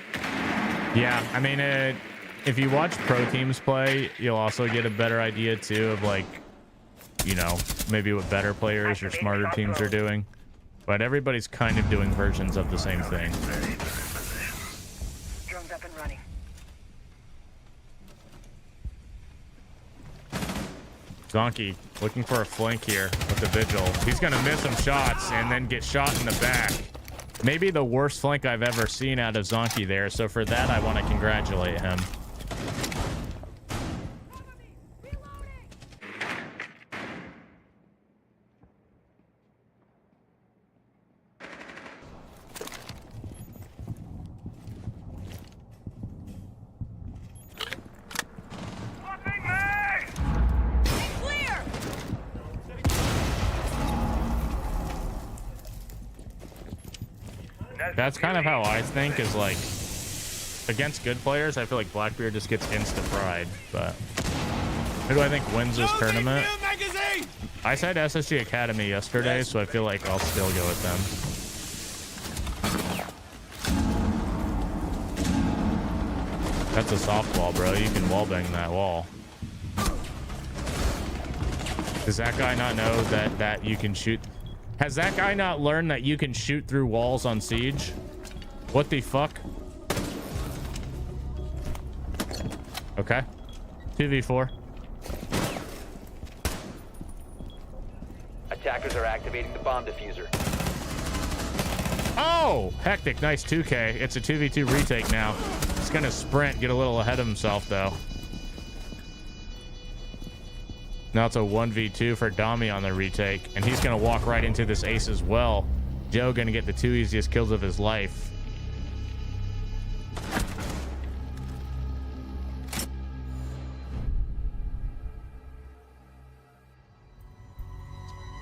Speaker 5: Yeah, I mean, if you watch pro teams play, you'll also get a better idea too of like, you know, maybe what better players or smarter teams are doing. But everybody's kind of doing versions of the same thing.
Speaker 12: Drones up and running.
Speaker 5: Zonky looking for a flank here with the Vigil. He's going to miss some shots and then get shot in the back. Maybe the worst flank I've ever seen out of Zonky there. So for that, I want to congratulate him. That's kind of how I think, is like against good players, I feel like Blackbeard just gets insta-fried. But who do I think wins this tournament? I said SSG Academy yesterday, so I feel like I'll still go with them. That's a softball, bro. You can wallbang that wall. Does that guy not know that you can shoot? Has that guy not learned that you can shoot through walls on Siege? What the fuck? Okay. 2v4.
Speaker 8: Attackers are activating the bomb diffuser.
Speaker 5: Oh, hectic. Nice 2K. It's a 2v2 retake now. He's gonna sprint, get a little ahead of himself though. Now it's a 1v2 for Dami on the retake, and he's gonna walk right into this ace as well. Joe gonna get the 2 easiest kills of his life.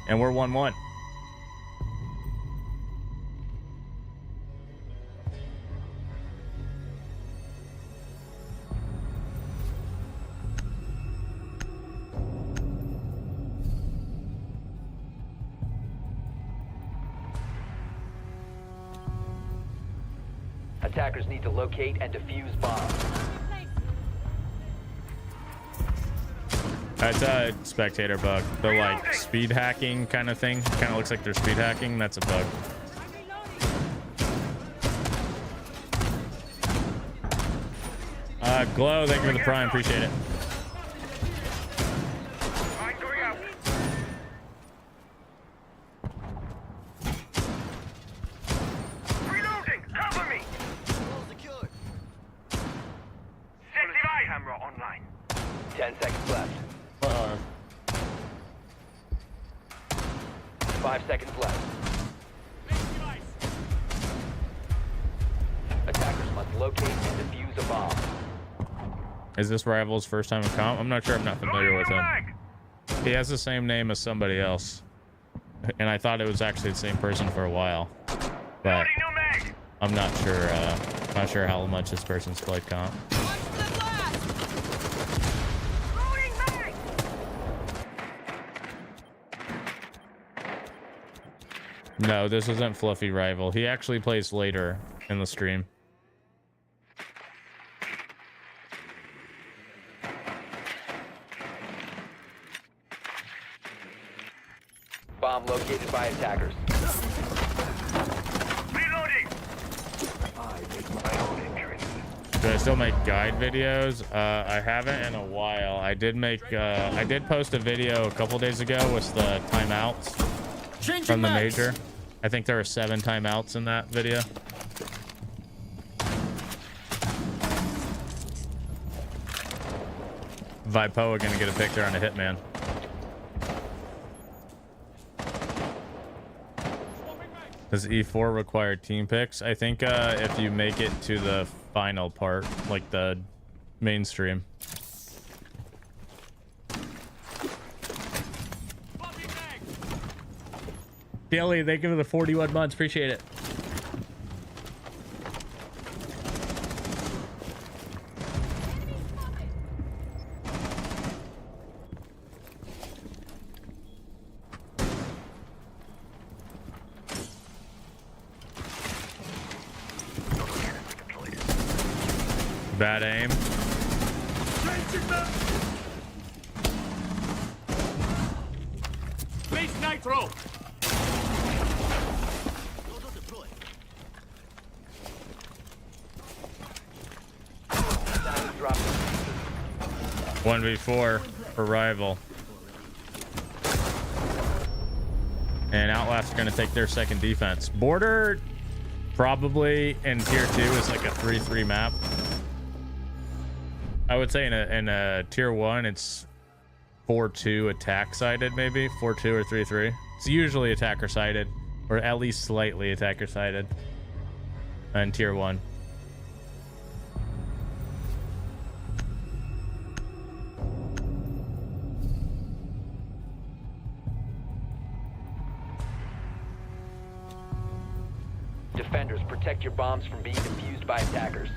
Speaker 5: And we're 1-1.
Speaker 8: Attackers need to locate and defuse bombs.
Speaker 5: It's a spectator bug. The like speed hacking kind of thing. Kind of looks like they're speed hacking. That's a bug. Glow, thank you for the prime. Appreciate it.
Speaker 9: Reloading! Cover me! Set the camera online.
Speaker 8: 10 seconds left. 5 seconds left. Attackers must locate and defuse a bomb.
Speaker 5: Is this Rival's first time in comp? I'm not sure. I'm not familiar with him. He has the same name as somebody else, and I thought it was actually the same person for a while, but I'm not sure. Not sure how much this person's played comp. No, this isn't Fluffy Rival. He actually plays later in the stream.
Speaker 8: Bomb located by attackers.
Speaker 9: Reloading! I make my own entrance.
Speaker 5: Do I still make guide videos? I haven't in a while. I did post a video a couple days ago with the timeouts from the major. I think there were 7 timeouts in that video. Vipoa gonna get a pick there on a hitman. Does E4 require team picks? I think if you make it to the final part, like the mainstream. Kelly, thank you for the 41 months. Appreciate it. Bad aim.
Speaker 2: Base nitro.
Speaker 8: Drop.
Speaker 5: 1v4 for Rival. And Outlast are going to take their second defense. Border probably in tier 2 is like a 3-3 map. I would say in a tier 1 it's 4-2 attack sided, maybe 4-2 or 3-3. It's usually attacker sided, or at least slightly attacker sided in tier 1.
Speaker 8: Defenders, protect your bombs from being defused by attackers.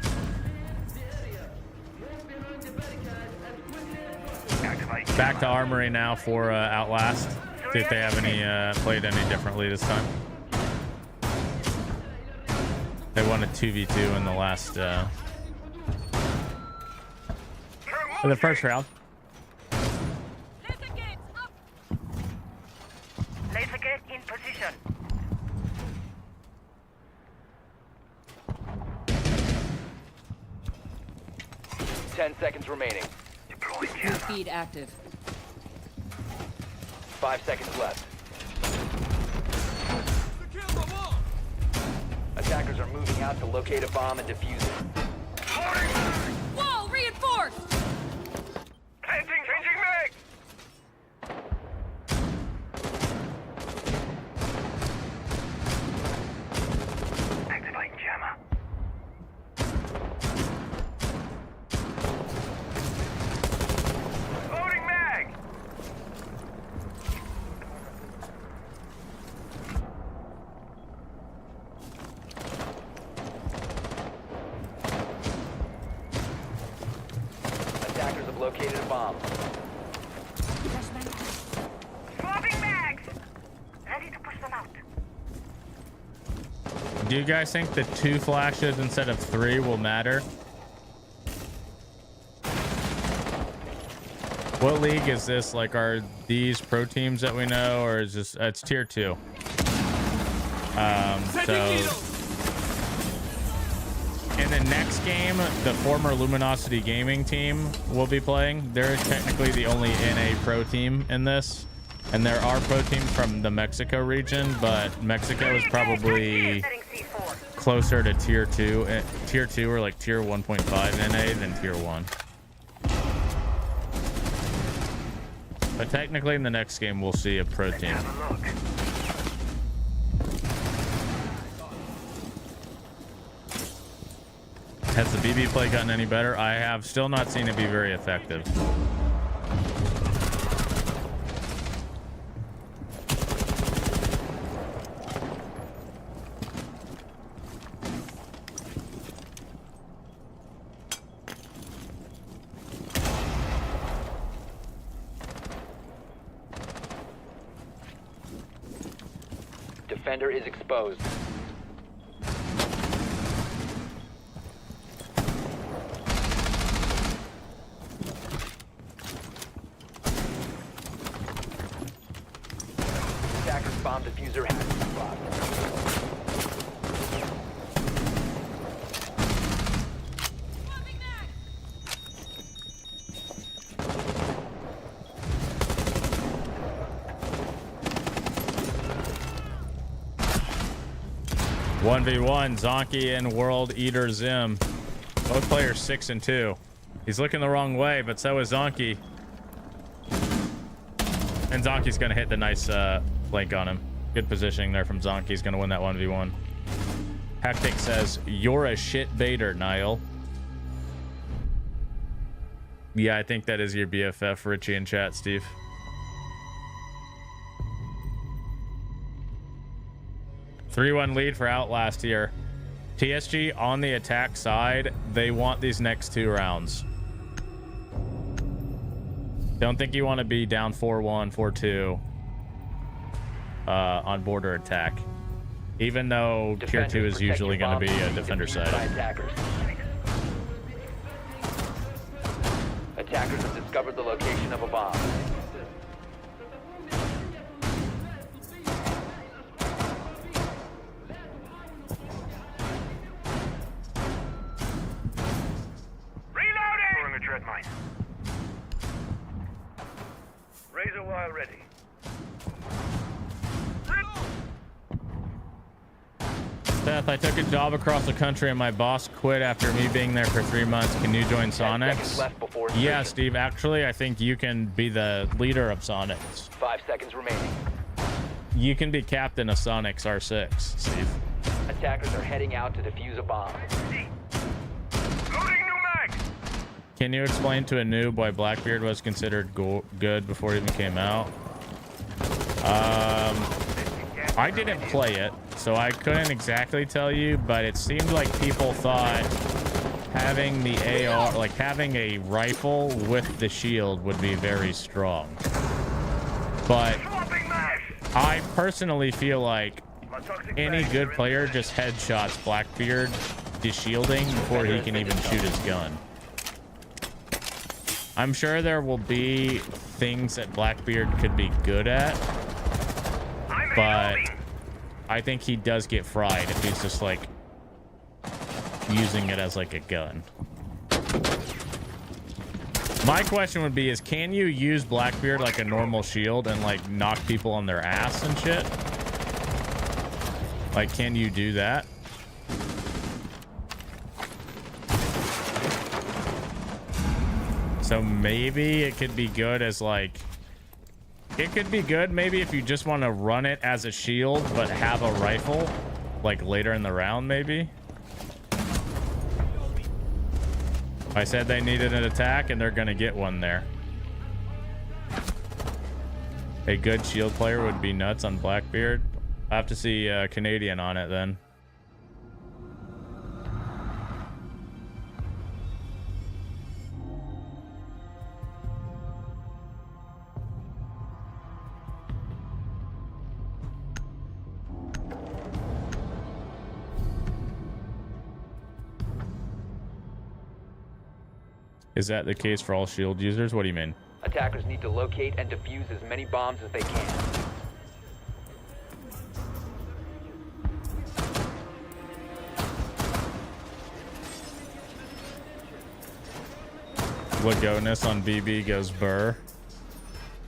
Speaker 5: Back to armory now for Outlast. See if they have any played any differently this time. They won a 2v2 in the last in the first round.
Speaker 12: Laser gate in position.
Speaker 8: 10 seconds remaining.
Speaker 7: New feed active.
Speaker 8: 5 seconds left. Attackers are moving out to locate a bomb and defuse it.
Speaker 7: Wall reinforced!
Speaker 9: Changing mag! Activating jammer. Loading mag!
Speaker 8: Attackers have located a bomb.
Speaker 12: Swapping mags! Ready to push them out.
Speaker 5: Do you guys think the 2 flashes instead of 3 will matter? What league is this? Like, are these pro teams that we know, or is this it's tier 2? So in the next game, the former Luminosity Gaming team will be playing. They're technically the only NA pro team in this, and there are pro teams from the Mexico region, but Mexico is probably closer to tier 2 or like tier 1.5 NA than tier 1. But technically in the next game we'll see a pro team. Has the BB play gotten any better? I have still not seen it be very effective.
Speaker 8: Defender is exposed. Attacker's bomb diffuser has been spotted.
Speaker 5: One v one, Zonky and World Eater Zim. Both players 6 and 2. He's looking the wrong way, but so is Zonky. And Zonky's gonna hit the nice flank on him. Good positioning there from Zonky. He's gonna win that 1v1. Hectic says, "You're a shit baiter, Niall." Yeah, I think that is your BFF, Richie in chat, Steve. Three-1 lead for Outlast here. TSG on the attack side. They want these next 2 rounds. Don't think you want to be down 4-1, 4-2 on border attack. Even though tier 2 is usually going to be a defender side.
Speaker 8: Attackers have discovered the location of a bomb.
Speaker 9: Dread mine. Razor wire ready.
Speaker 5: Seth, I took a job across the country and my boss quit after me being there for 3 months. Can you join Sonics? Yeah, Steve. Actually, I think you can be the leader of Sonics.
Speaker 8: 5 seconds remaining.
Speaker 5: You can be captain of Sonics R6, Steve.
Speaker 8: Attackers are heading out to defuse a bomb.
Speaker 5: Can you explain to a noob why Blackbeard was considered good before it even came out? I didn't play it, so I couldn't exactly tell you, but it seemed like people thought having the AR, like having a rifle with the shield would be very strong. But I personally feel like any good player just headshots Blackbeard deshielding before he can even shoot his gun. I'm sure there will be things that Blackbeard could be good at, but I think he does get fried if he's just like using it as like a gun. My question would be is, can you use Blackbeard like a normal shield and like knock people on their ass and shit? Like, can you do that? So maybe it could be good as like, it could be good maybe if you just want to run it as a shield but have a rifle like later in the round. Maybe I said they needed an attack and they're gonna get one there. A good shield player would be nuts on Blackbeard. I have to see Canadian on it then. Is that the case for all shield users? What do you mean?
Speaker 8: Attackers need to locate and defuse as many bombs as they can.
Speaker 5: Lagonus on BB goes Burr.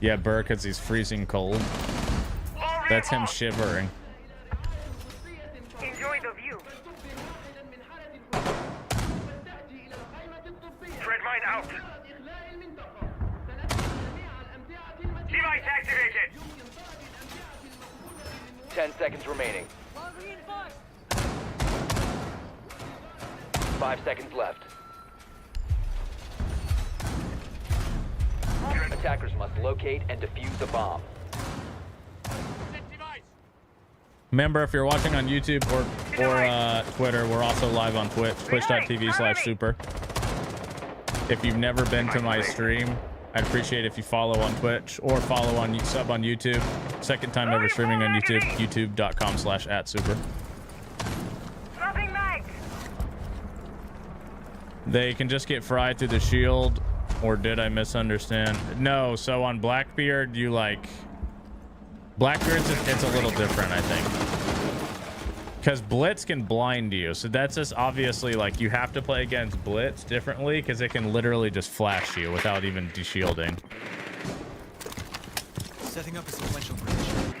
Speaker 5: Yeah, Burr because he's freezing cold. That's him shivering.
Speaker 12: Enjoy the view.
Speaker 9: Tread mine out. Device activated.
Speaker 8: 10 seconds remaining. 5 seconds left. Attackers must locate and defuse a bomb.
Speaker 5: Remember, if you're watching on YouTube or Twitter, we're also live on Twitch, twitch.tv/super. If you've never been to my stream, I'd appreciate if you follow on Twitch or follow on sub on YouTube. Second time ever streaming on YouTube, youtube.com/@super. They can just get fried through the shield, or did I misunderstand? No, so on Blackbeard, you like... Blackbeard's, it's a little different, I think. Because Blitz can blind you, so that's just obviously like you have to play against Blitz differently because it can literally just flash you without even de-shielding.
Speaker 13: Setting up a sequential bridge.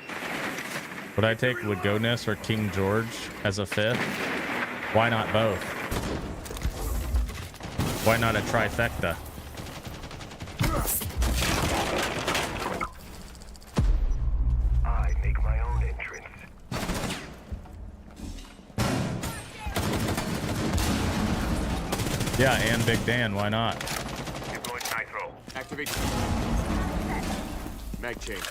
Speaker 5: Would I take Lagonus or King George as a fifth? Why not both? Why not a trifecta?
Speaker 9: I make my own entrance.
Speaker 5: Yeah, and Big Dan, why not?
Speaker 9: Deploying nitro.
Speaker 2: Activate. Mag change.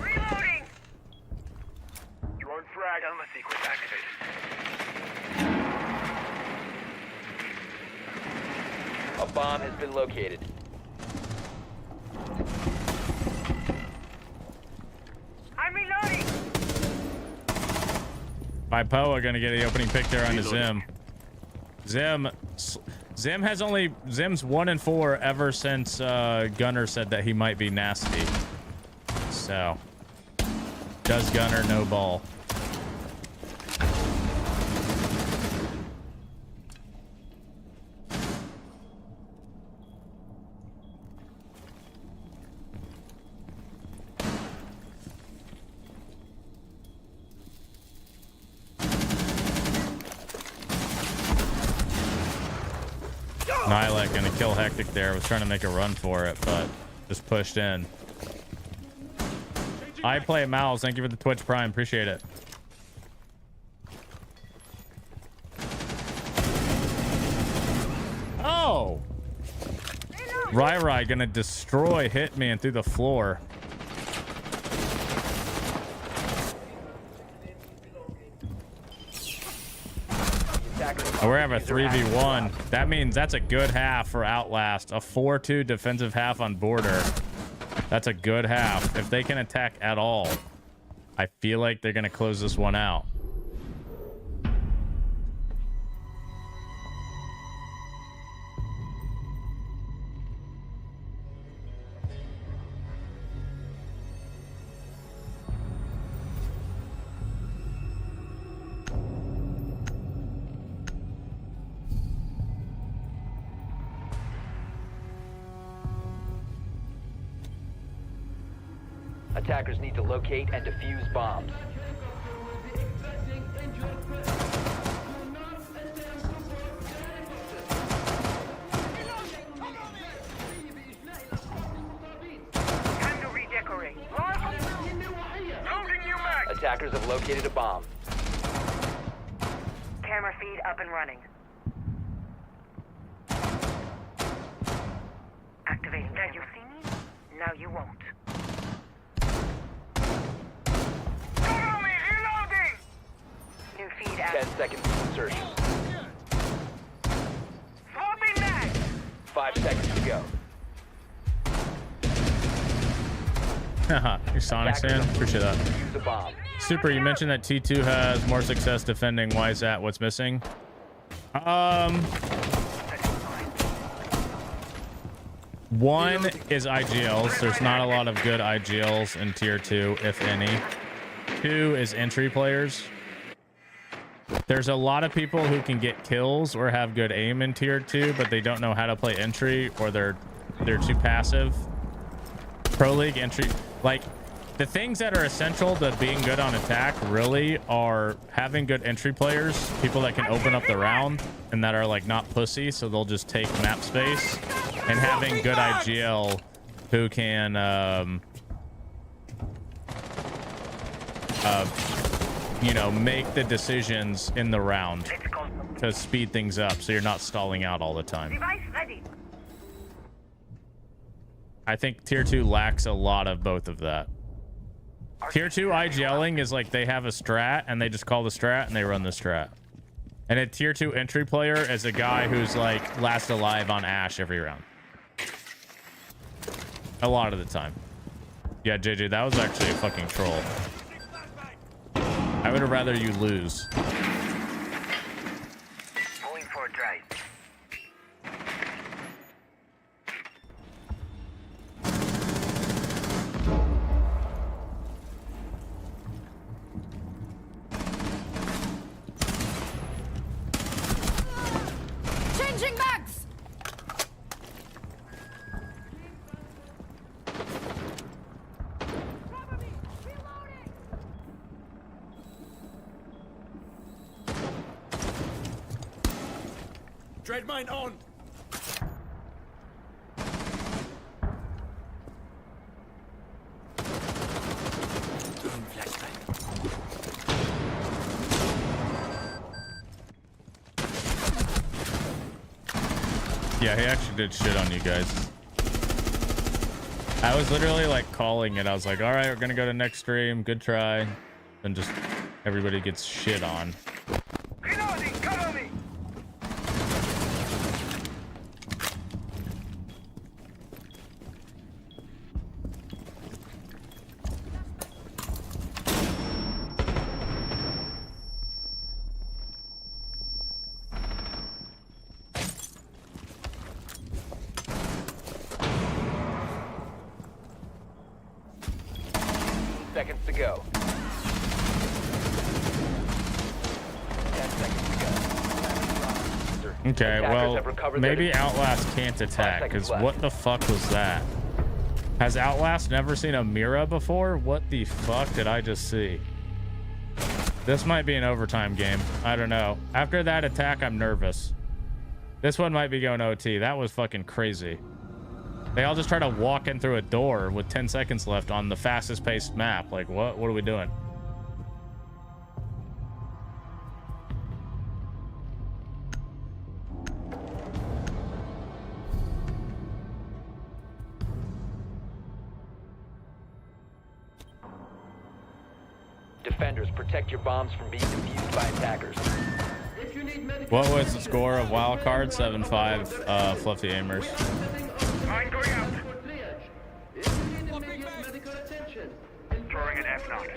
Speaker 12: Reloading.
Speaker 9: Drone frag. Elma sequence activated.
Speaker 8: A bomb has been located.
Speaker 12: I'm reloading.
Speaker 5: By Poa gonna get the opening pick there on the Zim. Zim has only Zim's 1-4 ever since Gunner said that he might be nasty. So does Gunner no ball? Nihilek gonna kill Hectic there. Was trying to make a run for it, but just pushed in. I play Mouse. Thank you for the Twitch Prime. Appreciate it. Oh! Rai gonna destroy Hitman through the floor. We have a 3v1. That means that's a good half for Outlast. A 4-2 defensive half on border. That's a good half. If they can attack at all, I feel like they're going to close this one out.
Speaker 8: Attackers need to locate and defuse bombs.
Speaker 12: Time to redecorate.
Speaker 9: Loading new mag.
Speaker 8: Attackers have located a bomb.
Speaker 12: Camera feed up and running. Activating. Can you see me? Now you won't.
Speaker 9: Cover me. Reloading.
Speaker 12: New feed
Speaker 8: 10 seconds to insertion.
Speaker 9: Swapping mag.
Speaker 8: 5 seconds to go.
Speaker 5: Haha, your Sonic fan? Appreciate that.
Speaker 8: Defuse a bomb.
Speaker 5: Super, you mentioned that T2 has more success defending. Why is that? What's missing? One is IGLs. There's not a lot of good IGLs in tier 2, if any. 2 is entry players. There's a lot of people who can get kills or have good aim in tier 2, but they don't know how to play entry, or they're too passive. Pro League entry, like, the things that are essential to being good on attack really are having good entry players, people that can open up the round and that are like not pussy, so they'll just take map space, and having good IGL who can you know, make the decisions in the round to speed things up so you're not stalling out all the time.
Speaker 12: Device ready.
Speaker 5: I think tier 2 lacks a lot of both of that. Tier 2 IGLing is like they have a strat and they just call the strat and they run the strat. And a tier 2 entry player is a guy who's like last alive on Ash every round. A lot of the time. Yeah, JJ, that was actually a fucking troll. I would have rather you lose.
Speaker 9: Going for a drive.
Speaker 7: Changing mags!
Speaker 2: Dread mine on.
Speaker 5: Yeah, he actually did shit on you guys. I was literally like calling it. I was like, all right, we're gonna go to next stream. Good try. And just everybody gets shit on.
Speaker 9: Reloading. Cover me.
Speaker 8: Seconds to go. 10 seconds to go.
Speaker 5: Okay,
Speaker 8: Attackers
Speaker 5: well,
Speaker 8: have recovered
Speaker 5: maybe
Speaker 8: their-
Speaker 5: Outlast can't attack, because what the fuck was that? Has Outlast never seen a Mira before? What the fuck did I just see? This might be an overtime game. I don't know. After that attack, I'm nervous. This one might be going OT. That was fucking crazy. They all just try to walk in through a door with 10 seconds left on the fastest paced map. Like, what? What are we doing?
Speaker 8: Defenders, protect your bombs from being defused by attackers.
Speaker 5: What was the score of Wildcard? 7-5, Fluffy Aimers.
Speaker 9: Mine going out. Throwing an F-knock.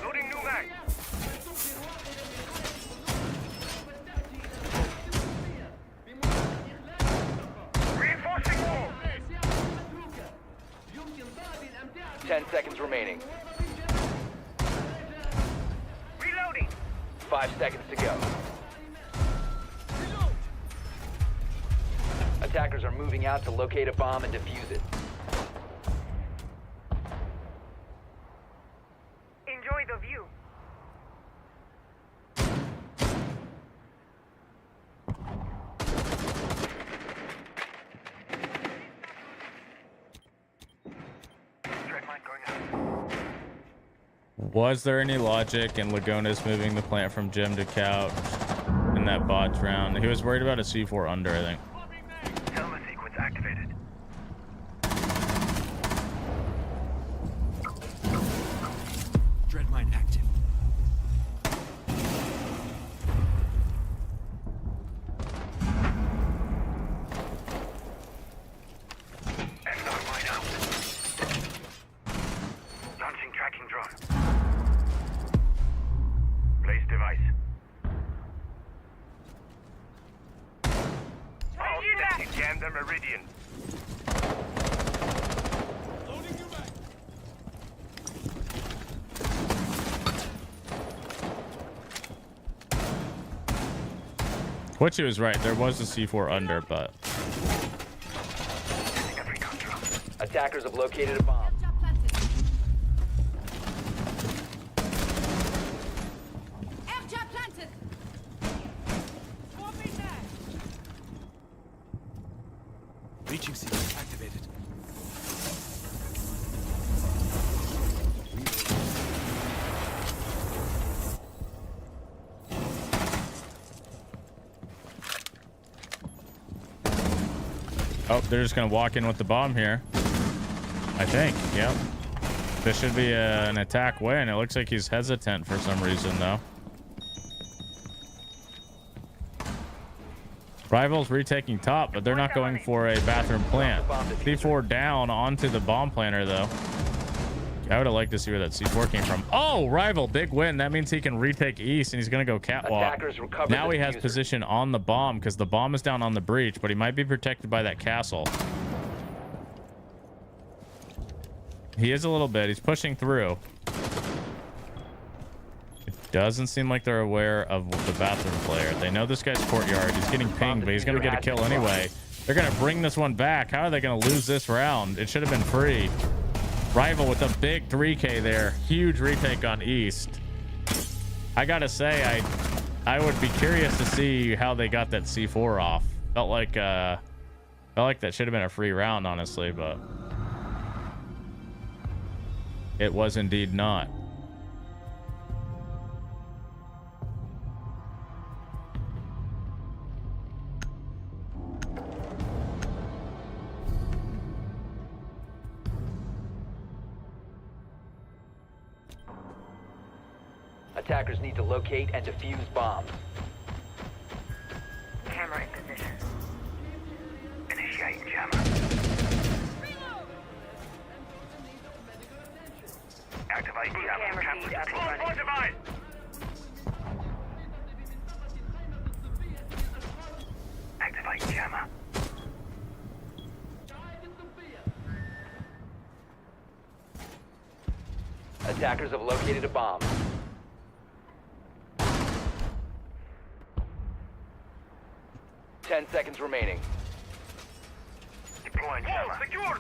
Speaker 9: Loading new mag. Reinforcing wall.
Speaker 8: 10 seconds remaining.
Speaker 9: Reloading.
Speaker 8: 5 seconds to go. Attackers are moving out to locate a bomb and defuse it.
Speaker 12: Enjoy the view.
Speaker 5: Was there any logic in Lagona's moving the plant from gym to couch in that botch round? He was worried about a C4 under, I think.
Speaker 9: Thermal sequence activated.
Speaker 2: Dreadmine active.
Speaker 9: Exile mine out. Launching tracking drone. Place device.
Speaker 12: Right here, left.
Speaker 9: Jam the meridian.
Speaker 2: Loading you back.
Speaker 5: Which he was right. There was a C4 under, but
Speaker 8: Attackers have located a bomb.
Speaker 2: Reaching sequence activated.
Speaker 5: oh, they're just gonna walk in with the bomb here. I think. Yep. This should be an attack win. It looks like he's hesitant for some reason, though. Rivals retaking top, but they're not going for a bathroom plant. C4 down onto the bomb planter, though. I would have liked to see where that C4 came from. Oh, Rival, big win. That means he can retake east, and he's going to go catwalk. Now he has position on the bomb because the bomb is down on the breach, but he might be protected by that castle. He is a little bit. He's pushing through. It doesn't seem like they're aware of the bathroom player. They know this guy's courtyard. He's getting pinged, but he's going to get a kill anyway. They're going to bring this one back. How are they going to lose this round? It should have been free. Rival with a big 3K there. Huge retake on East. I got to say, I would be curious to see how they got that C4 off. Felt like that should have been a free round, honestly, but it was indeed not.
Speaker 8: Attackers need to locate and defuse bombs.
Speaker 12: Camera in position.
Speaker 9: Initiate jammer. Activate jammer.
Speaker 12: Camera feed up and running.
Speaker 9: Fortified. Activate jammer.
Speaker 8: Attackers have located a bomb. Ten seconds remaining.
Speaker 9: Deploying jammer. Secured.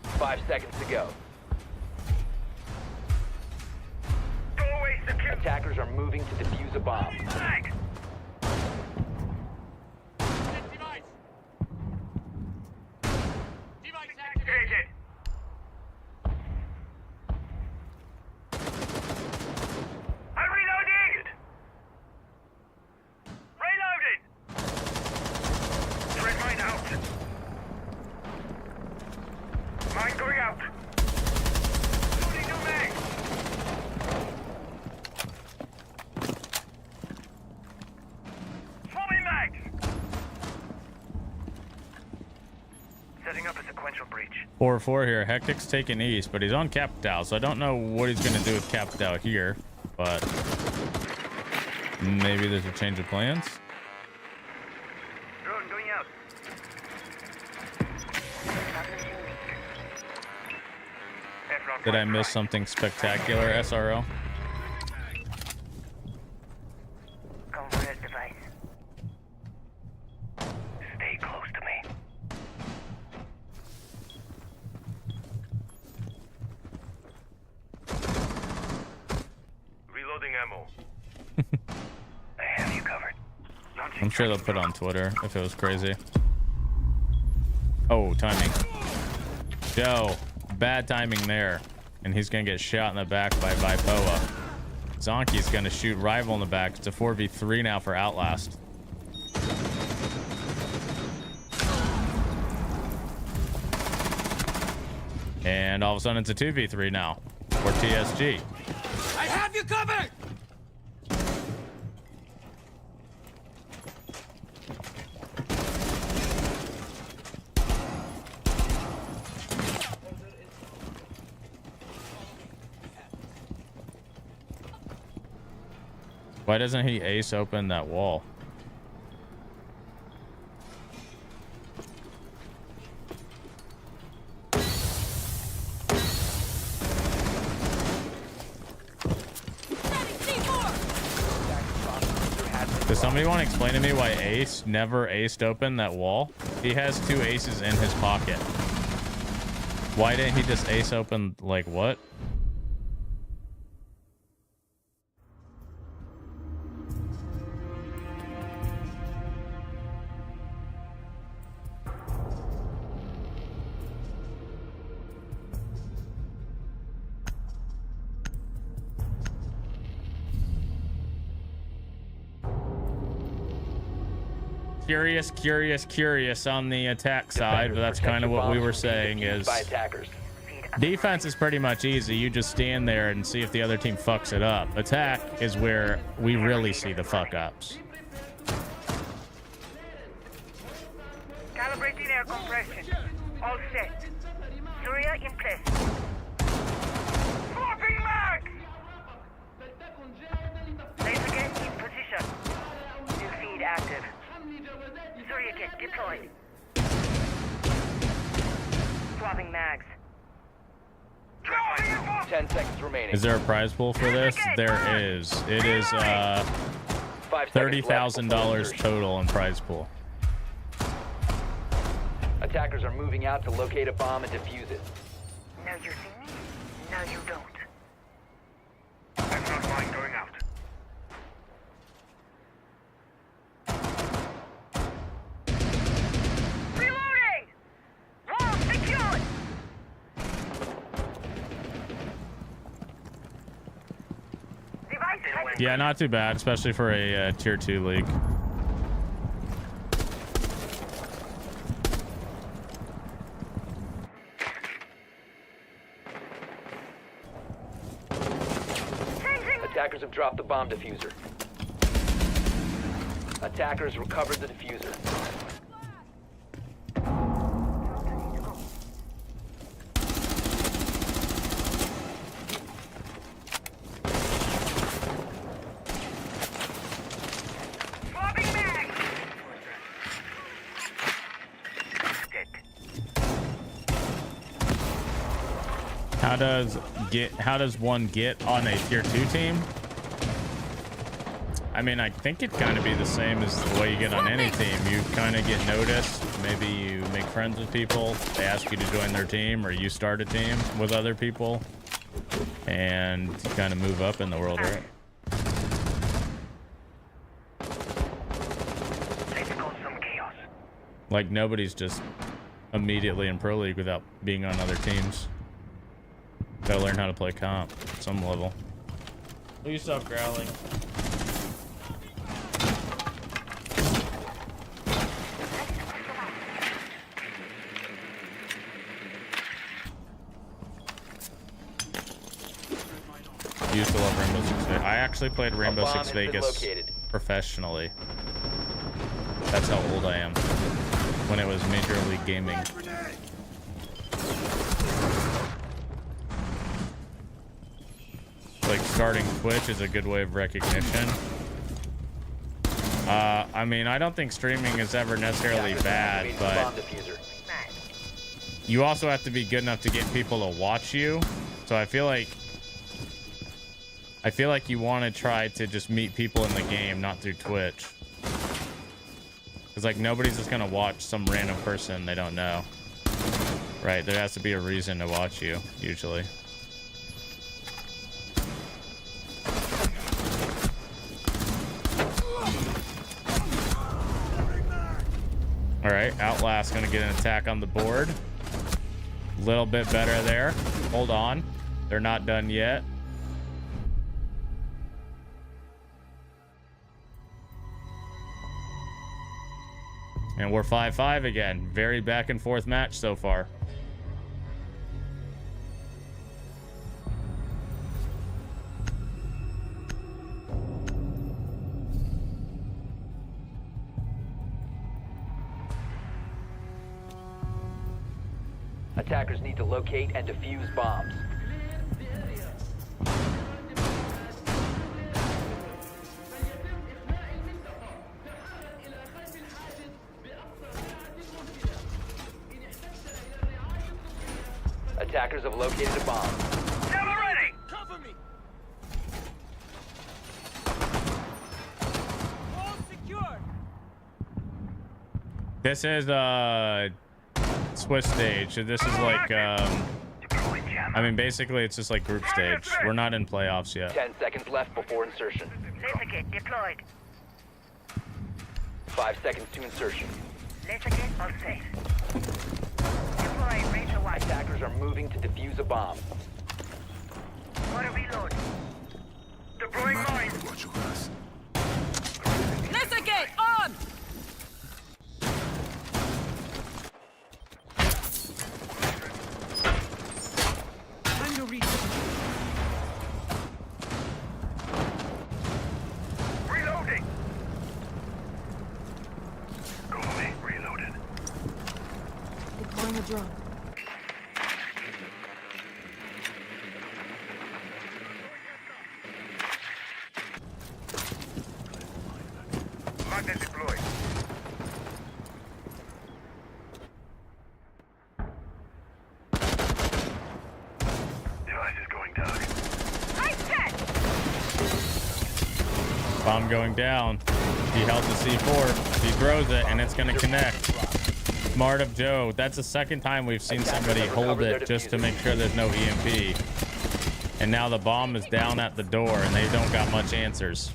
Speaker 8: 5 seconds to go.
Speaker 9: Doorway secure.
Speaker 8: Attackers are moving to defuse a bomb.
Speaker 9: Mag.
Speaker 2: Device activated.
Speaker 9: Engaged. I'm reloading. Reloading. Threat mine out. Mine going out. Loading new mag. Swapping mag. Setting up a sequential breach.
Speaker 5: 4-4 here. Hectic's taking east, but he's on Capital, so I don't know what he's going to do with Capital here, but maybe there's a change of plans.
Speaker 9: Drone going out.
Speaker 5: Did I miss something spectacular, SRO?
Speaker 12: Converted device.
Speaker 9: Stay close to me. Loading ammo. I have you covered.
Speaker 5: I'm sure they'll put it on Twitter if it was crazy. Oh, timing. Joe, bad timing there. And he's going to get shot in the back by Vipoa. Zonky's going to shoot Rival in the back. It's a 4v3 now for Outlast. And all of a sudden it's a 2v3 now for TSG.
Speaker 2: I have you covered!
Speaker 5: Why doesn't he ace open that wall? Does somebody want to explain to me why Ace never aced open that wall? He has 2 aces in his pocket. Why didn't he just ace open, like, what? Curious on the attack side, but that's kind of what we were saying is defense is pretty much easy. You just stand there and see if the other team fucks it up. Attack is where we really see the fuck ups.
Speaker 12: Calibrating air compression. All set. Surya in place. Swapping mag! Laser gun in position. New feed active. Surya kit deployed. Swapping mags.
Speaker 8: 10 seconds remaining.
Speaker 5: Is there a prize pool for this? There is. It is $30,000 total in prize pool.
Speaker 8: Attackers are moving out to locate a bomb and defuse it.
Speaker 12: Now you see me, now you don't.
Speaker 9: I'm not mind going out.
Speaker 12: Reloading! Wall secured! Device ready.
Speaker 5: Yeah, not too bad, especially for a tier 2 league.
Speaker 8: Attackers have dropped the bomb diffuser. Attackers recovered the diffuser.
Speaker 12: Swapping mag!
Speaker 5: How does one get on a tier 2 team? I mean, I think it'd kind of be the same as the way you get on any team. You kind of get noticed. Maybe you make friends with people. They ask you to join their team, or you start a team with other people, and you kind of move up in the world, right?
Speaker 9: Let's cause some chaos.
Speaker 5: Like nobody's just immediately in Pro League without being on other teams. Gotta learn how to play comp at some level. Will you stop growling? Used to love Rainbow Six Vegas. I actually played Rainbow Six Vegas professionally. That's how old I am. When it was Major League Gaming. Like starting Twitch is a good way of recognition. I mean, I don't think streaming is ever necessarily bad, but you also have to be good enough to get people to watch you. So I feel like you want to try to just meet people in the game, not through Twitch. Because like nobody's just gonna watch some random person they don't know. Right, there has to be a reason to watch you, usually. All right, Outlast gonna get an attack on the board. A little bit better there. Hold on. They're not done yet. And we're 5-5 again. Very back and forth match so far.
Speaker 8: Attackers need to locate and defuse bombs. Attackers have located a bomb.
Speaker 9: Never ready!
Speaker 2: Cover me! All secure!
Speaker 5: This is Swiss stage. So this is like I mean basically it's just like group stage. We're not in playoffs yet.
Speaker 8: 10 seconds left before insertion.
Speaker 12: Laser gate deployed.
Speaker 8: 5 seconds to insertion.
Speaker 12: Laser gate all safe. Deploy Ranger 1.
Speaker 8: Attackers are moving to defuse a bomb.
Speaker 12: Water reload.
Speaker 9: Deploying mine.
Speaker 11: Laser gate on!
Speaker 4: Time to reach.
Speaker 9: Reloading. Go away. Reloaded.
Speaker 4: Deploying a drone.
Speaker 9: Magnet deployed. Device is going down.
Speaker 5: Bomb going down. He held the C4. He throws it and it's gonna connect. Smart of Joe. That's the second time we've seen somebody hold it just to make sure there's no EMP. And now the bomb is down at the door and they don't got much answers.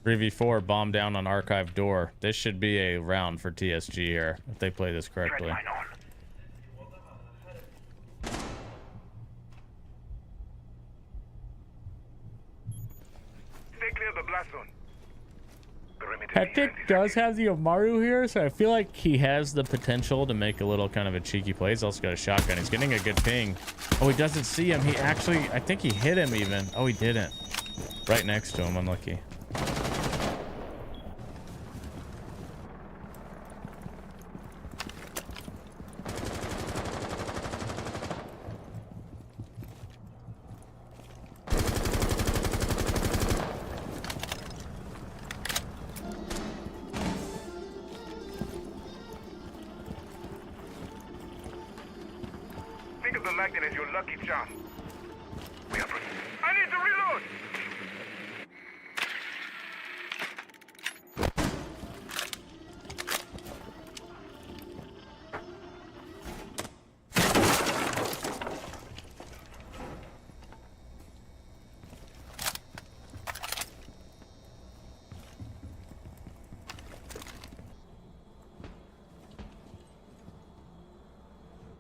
Speaker 5: .3v4 bomb down on archive door. This should be a round for TSG here if they play this correctly.
Speaker 9: Stay clear of the blast zone.
Speaker 5: Hectic does have the Omaru here, so I feel like he has the potential to make a little kind of a cheeky play. He's also got a shotgun. He's getting a good ping. Oh, he doesn't see him. He actually, I think he hit him even. Oh, he didn't. Right next to him. Unlucky.
Speaker 9: Think of the magnet as your lucky charm. We are. I need to reload.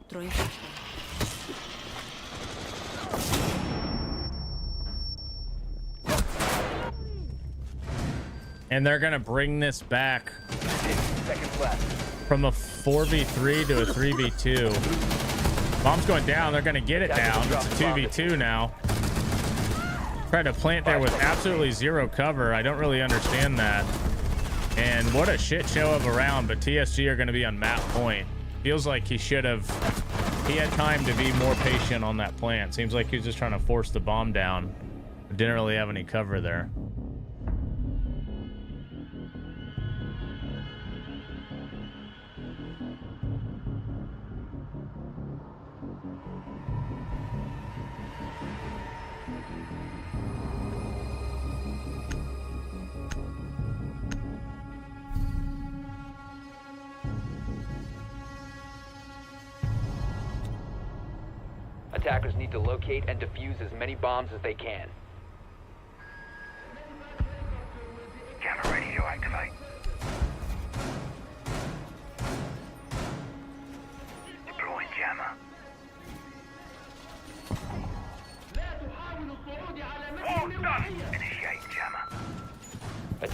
Speaker 11: Throwing.
Speaker 5: And they're going to bring this back from a 4v3 to a 3v2. Bomb's going down. They're going to get it down. It's a 2v2 now. Trying to plant there with absolutely zero cover. I don't really understand that. And what a shit show of a round, but TSG are going to be on map point. Feels like he should have... He had time to be more patient on that plant. Seems like he was just trying to force the bomb down. Didn't really have any cover there.
Speaker 8: Attackers need to locate and defuse as many bombs as they can.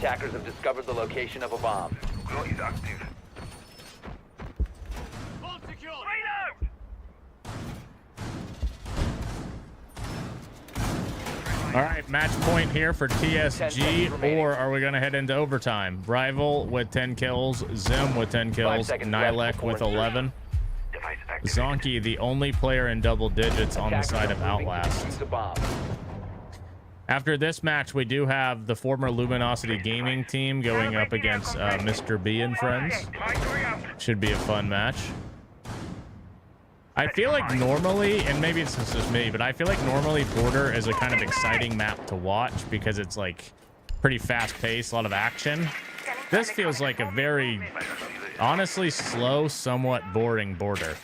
Speaker 8: Attackers have discovered the location of a bomb.
Speaker 9: Glow is active. Reload!
Speaker 5: All right, match point here for TSG, or are we going to head into overtime? Rival with 10 kills, Zim with 10 kills, Nilek with 11. Zonky, the only player in double digits on the side of Outlast. After this match, we do have the former Luminosity Gaming team going up against Mr. B and friends. Should be a fun match. I feel like normally, and maybe it's just me, but I feel like normally Border is a kind of exciting map to watch because it's like pretty fast paced, a lot of action. This feels like a very, honestly, slow, somewhat boring Border.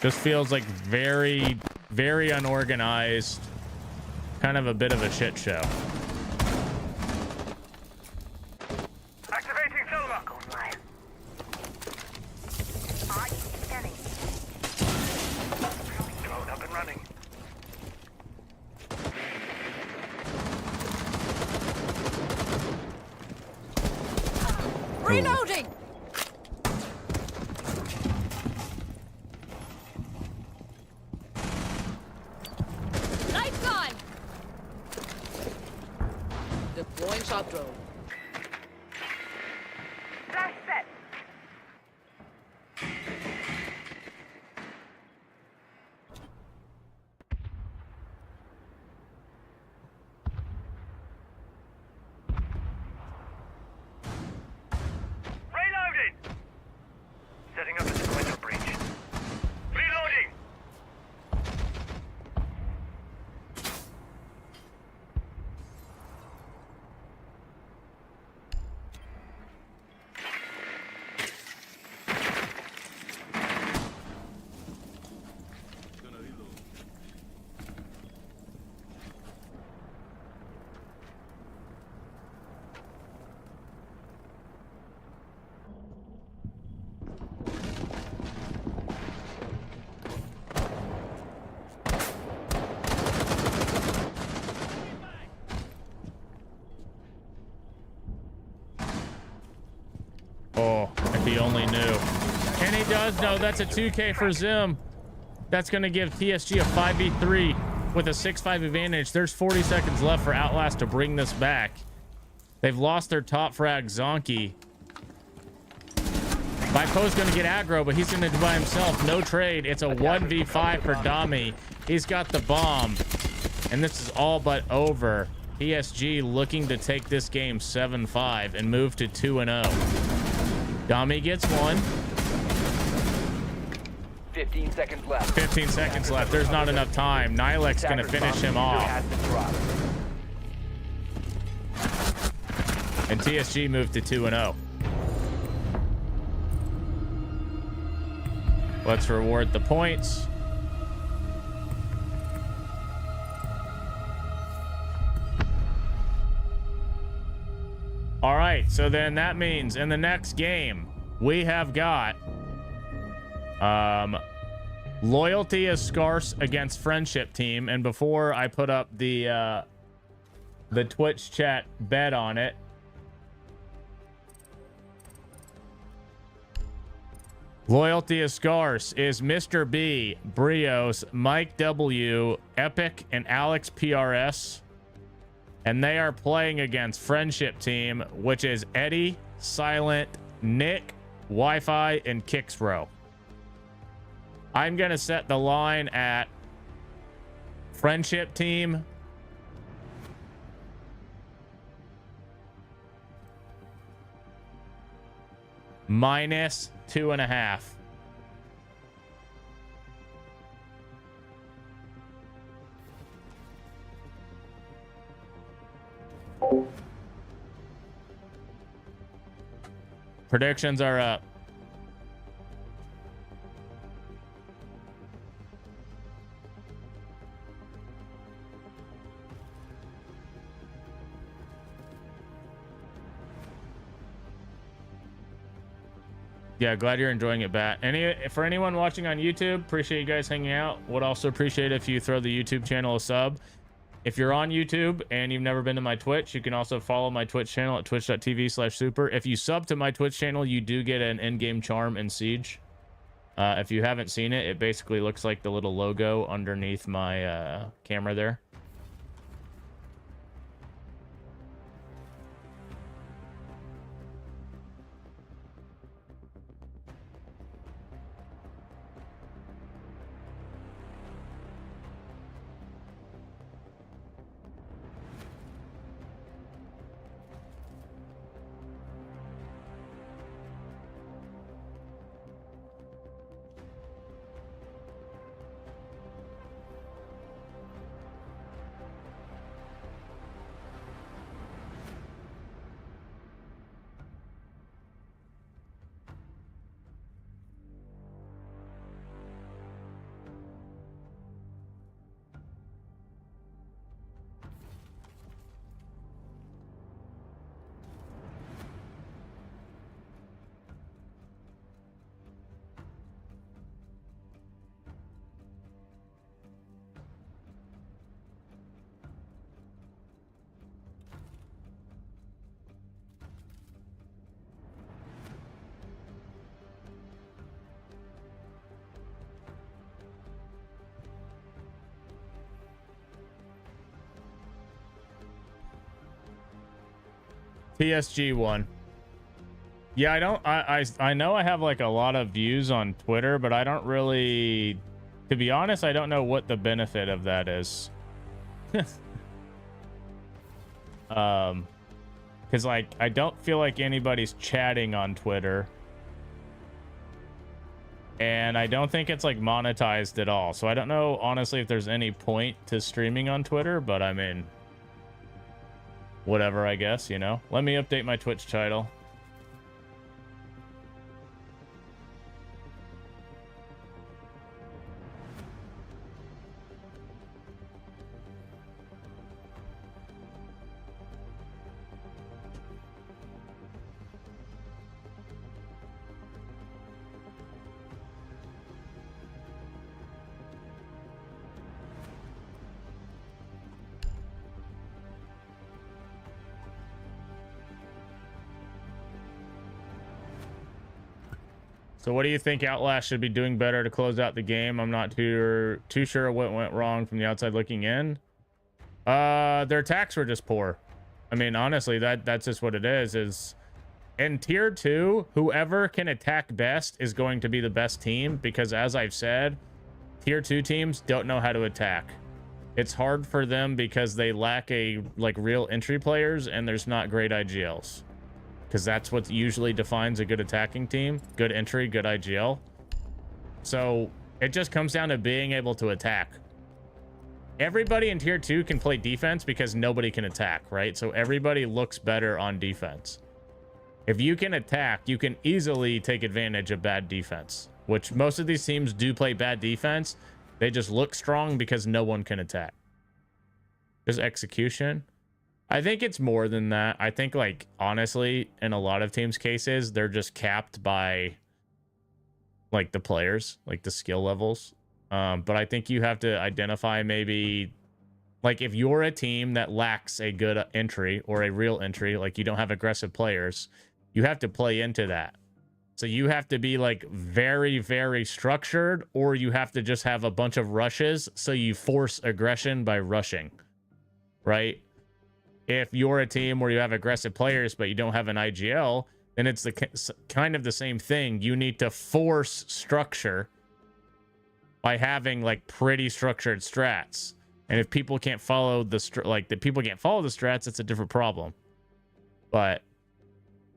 Speaker 5: This feels like very, very unorganized, kind of a bit of a shit show.
Speaker 9: Activating Selma.
Speaker 12: Going live. Scanning.
Speaker 9: Drone up and running.
Speaker 7: Reloading! Lights on!
Speaker 13: Deploying shock drone.
Speaker 12: Flash set.
Speaker 9: Reloading! Setting up a sequential breach. Reloading!
Speaker 5: Oh, if he only knew. And he does know. That's a 2K for Zim. That's going to give TSG a 5v3 with a 6-5 advantage. There's 40 seconds left for Outlast to bring this back. They've lost their top frag, Zonky. Vipo's going to get aggro, but he's going to do by himself. No trade. It's a 1v5 for Dami. He's got the bomb. And this is all but over. TSG looking to take this game 7-5 and move to 2-0. Dami gets one.
Speaker 8: 15 seconds left.
Speaker 5: 15 seconds left. There's not enough time. Nilek's going to finish him off. And TSG moved to 2-0. Let's reward the points. All right, so then that means in the next game, we have got loyalty is scarce against friendship team. And before I put up the Twitch chat bet on it, loyalty is scarce is Mr. B, Brios, Mike W, Epic, and Alex PRS. And they are playing against friendship team, which is Eddie, Silent, Nick, Wi-Fi, and Kixrow. I'm going to set the line at friendship team -2.5. Predictions are up. Yeah, glad you're enjoying it, Bat. For anyone watching on YouTube, appreciate you guys hanging out. Would also appreciate if you throw the YouTube channel a sub. If you're on YouTube and you've never been to my Twitch, you can also follow my Twitch channel at twitch.tv/super. If you sub to my Twitch channel, you do get an in-game charm in Siege. If you haven't seen it, it basically looks like the little logo underneath my camera there. PSG one. Yeah, I know I have like a lot of views on Twitter, but I don't really, to be honest, I don't know what the benefit of that is. Because like I don't feel like anybody's chatting on Twitter, and I don't think it's like monetized at all. So I don't know honestly if there's any point to streaming on Twitter, but I mean, whatever, I guess, you know. Let me update my Twitch title. So what do you think Outlast should be doing better to close out the game? I'm not too sure what went wrong from the outside looking in. Their attacks were just poor. I mean, honestly, that's just what it is in tier 2, whoever can attack best is going to be the best team, because as I've said, tier 2 teams don't know how to attack. It's hard for them because they lack real entry players, and there's not great IGLs. Because that's what usually defines a good attacking team. Good entry, good IGL. So it just comes down to being able to attack. Everybody in tier 2 can play defense because nobody can attack, right? So everybody looks better on defense. If you can attack, you can easily take advantage of bad defense, which most of these teams do play bad defense. They just look strong because no one can attack. There's execution. I think it's more than that. I think, like, honestly, in a lot of teams' cases, they're just capped by, like, the players, like the skill levels. But I think you have to identify maybe, like, if you're a team that lacks a good entry or a real entry, like you don't have aggressive players, you have to play into that. So you have to be, like, very, very structured, or you have to just have a bunch of rushes so you force aggression by rushing, right? If you're a team where you have aggressive players but you don't have an IGL, then it's kind of the same thing. You need to force structure by having like pretty structured strats. And if people can't follow the strats, it's a different problem. But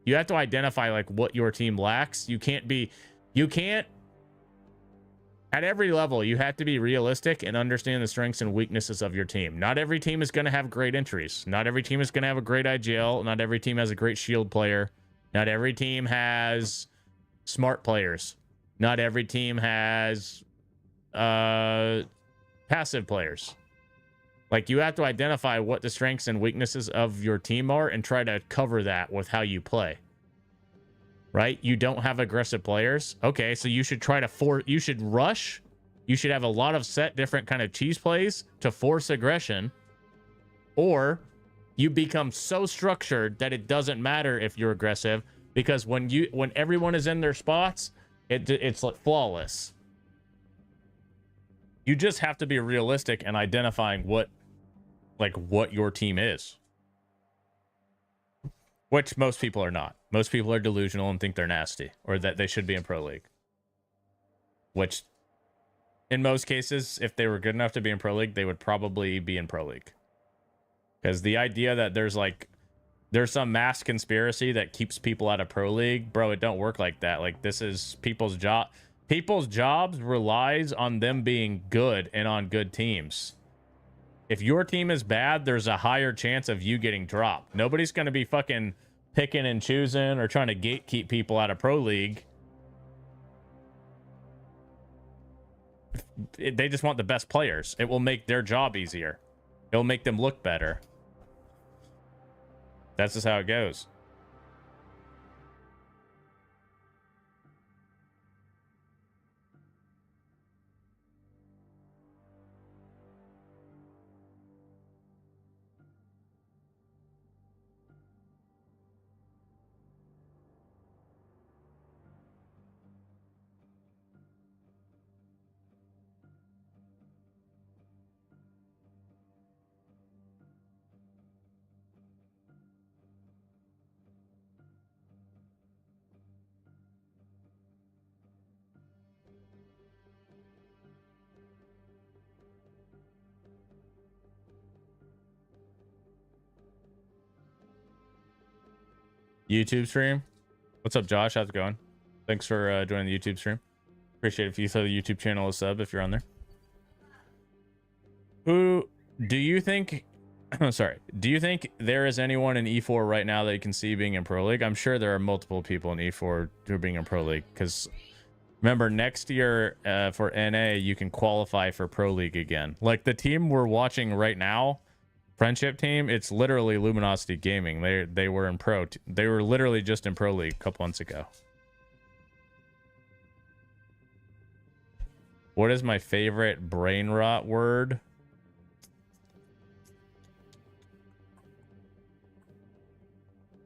Speaker 5: you have to identify like what your team lacks. You can't at every level, you have to be realistic and understand the strengths and weaknesses of your team. Not every team is going to have great entries. Not every team is going to have a great IGL. Not every team has a great shield player. Not every team has smart players. Not every team has passive players. Like, you have to identify what the strengths and weaknesses of your team are and try to cover that with how you play. Right? You don't have aggressive players. Okay, so you should try to you should rush. You should have a lot of set different kind of cheese plays to force aggression or you become so structured that it doesn't matter if you're aggressive, because when everyone is in their spots, it's like flawless. You just have to be realistic and identifying what your team is. Which most people are not. Most people are delusional and think they're nasty, or that they should be in Pro League. Which, in most cases, if they were good enough to be in Pro League, they would probably be in Pro League. Because the idea that there's some mass conspiracy that keeps people out of Pro League, bro, it don't work like that. Like, this is people's job. People's jobs relies on them being good and on good teams. If your team is bad, there's a higher chance of you getting dropped. Nobody's going to be fucking picking and choosing or trying to gatekeep people out of Pro League. They just want the best players. It will make their job easier. It'll make them look better. That's just how it goes. YouTube stream. What's up, Josh? How's it going? Thanks for joining the YouTube stream. Appreciate it if you throw the YouTube channel a sub if you're on there. Who do you think? Sorry. Do you think there is anyone in E4 right now that you can see being in Pro League? I'm sure there are multiple people in E4 who are being in Pro League. Because remember, next year for NA, you can qualify for Pro League again. Like the team we're watching right now. Friendship team, it's literally Luminosity Gaming. They were in pro. They were literally just in Pro League a couple months ago. What is my favorite brain rot word?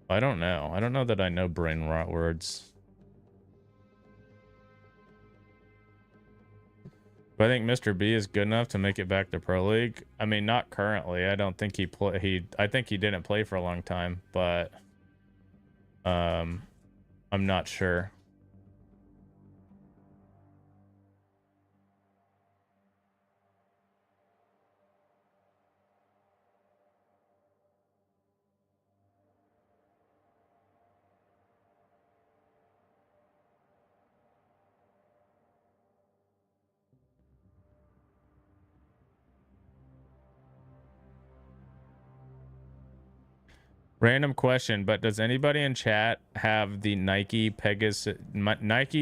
Speaker 5: I don't know. I don't know that I know brain rot words. But I think Mr. B is good enough to make it back to Pro League. I mean, not currently. I don't think I think he didn't play for a long time, but I'm not sure. Random question, but does anybody in chat have the Nike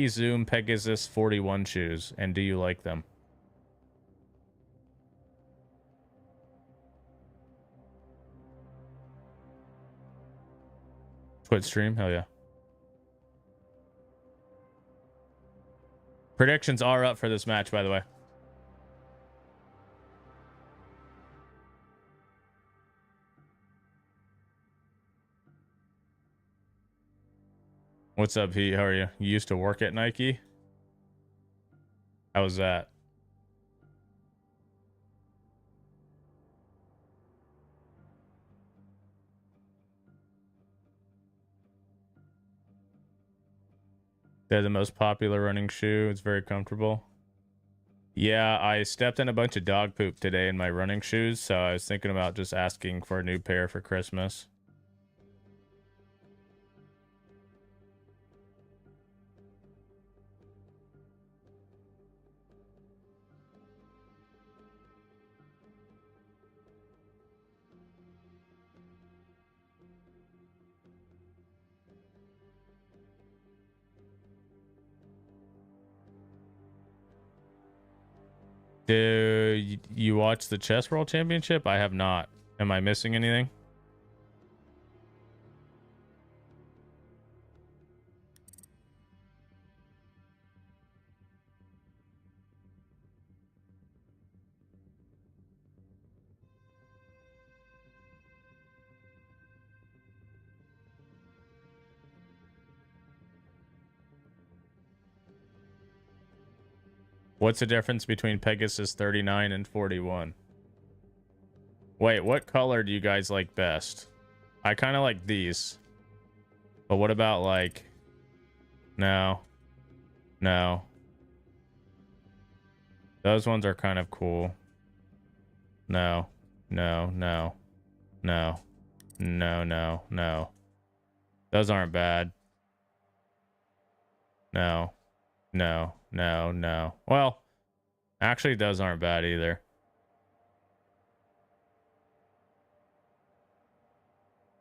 Speaker 5: Zoom Pegasus 41 shoes, and do you like them? Quit stream? Hell yeah. Predictions are up for this match, by the way. What's up, Pete? How are you? You used to work at Nike? How was that? They're the most popular running shoe. It's very comfortable. Yeah, I stepped in a bunch of dog poop today in my running shoes, so I was thinking about just asking for a new pair for Christmas. Do you watch the Chess World Championship? I have not. Am I missing anything? What's the difference between Pegasus 39 and 41? Wait, what color do you guys like best? I kind of like these. But what about like... No. No. Those ones are kind of cool. No. No, no. No. No, no, no. Those aren't bad. No. No, no, no. Well, actually, those aren't bad either.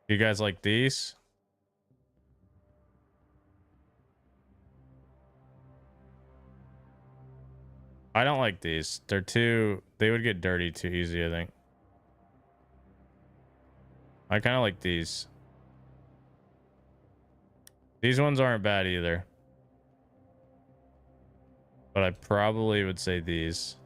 Speaker 5: You guys like these? I don't like these. They're too... They would get dirty too easy, I think. I kind of like these. These ones aren't bad either. But I probably would say these.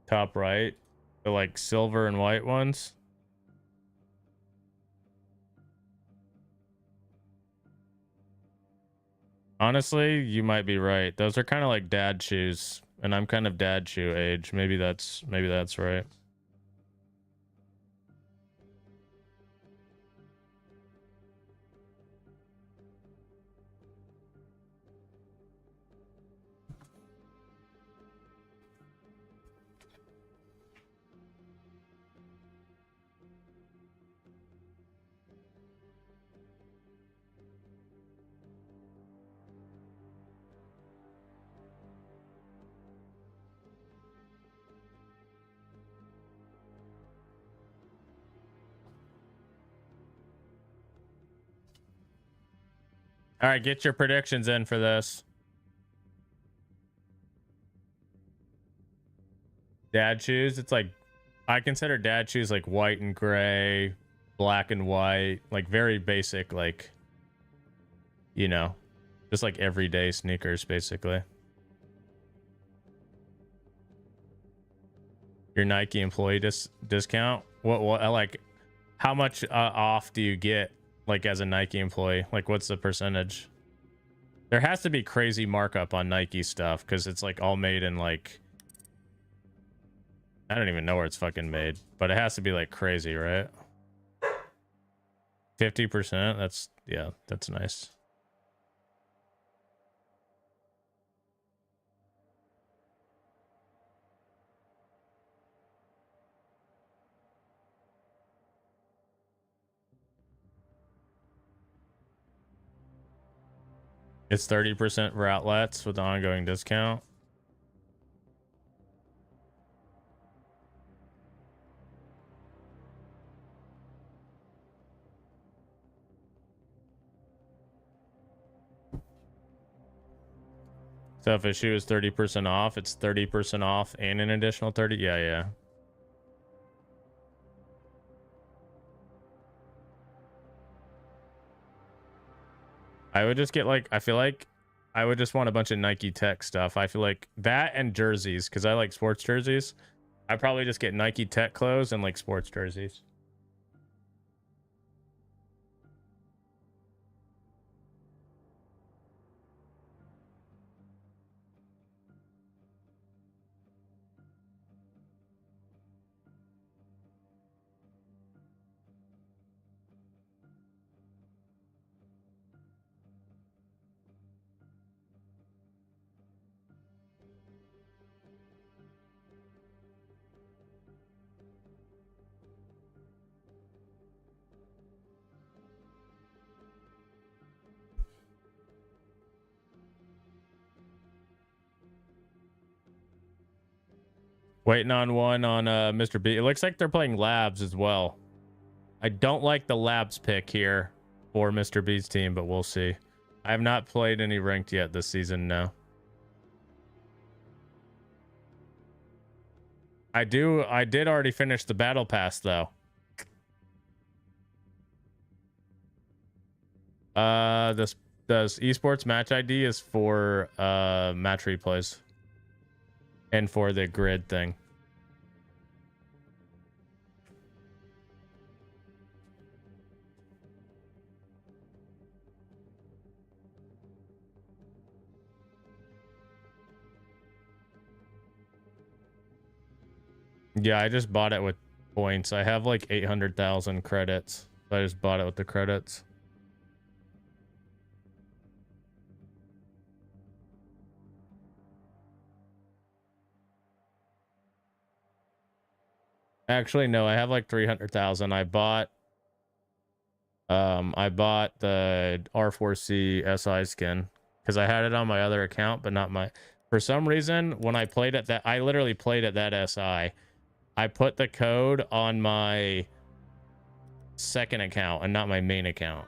Speaker 5: Top right. The like silver and white ones. Honestly, you might be right. Those are kind of like dad shoes, and I'm kind of dad shoe age. Maybe that's right. All right, get your predictions in for this. Dad shoes, it's like, I consider dad shoes like white and gray, black and white, like very basic, like, you know, just like everyday sneakers, basically. Your Nike employee discount? What, like, how much off do you get, like, as a Nike employee? Like, what's the percentage? There has to be crazy markup on Nike stuff, because it's, like, all made in, like... I don't even know where it's fucking made, but it has to be, like, crazy, right? 50%? That's... yeah, that's nice. It's 30% for outlets with the ongoing discount. So if a shoe is 30% off, it's 30% off and an additional 30? Yeah, yeah. I would just get like, I feel like I would just want a bunch of Nike Tech stuff. I feel like that and jerseys, because I like sports jerseys. I'd probably just get Nike Tech clothes and like sports jerseys. Waiting on one on Mr. B. It looks like they're playing Labs as well. I don't like the Labs pick here for Mr. B's team, but we'll see. I have not played any ranked yet this season, no. I did already finish the battle pass though. This esports match ID is for match replays and for the grid thing. Yeah, I just bought it with points. I have like 800,000 credits. So I just bought it with the credits. Actually, no, I have like 300,000. I bought the R4C SI skin because I had it on my other account, but not my. For some reason, when I played at that, I literally played at that SI. I put the code on my second account and not my main account.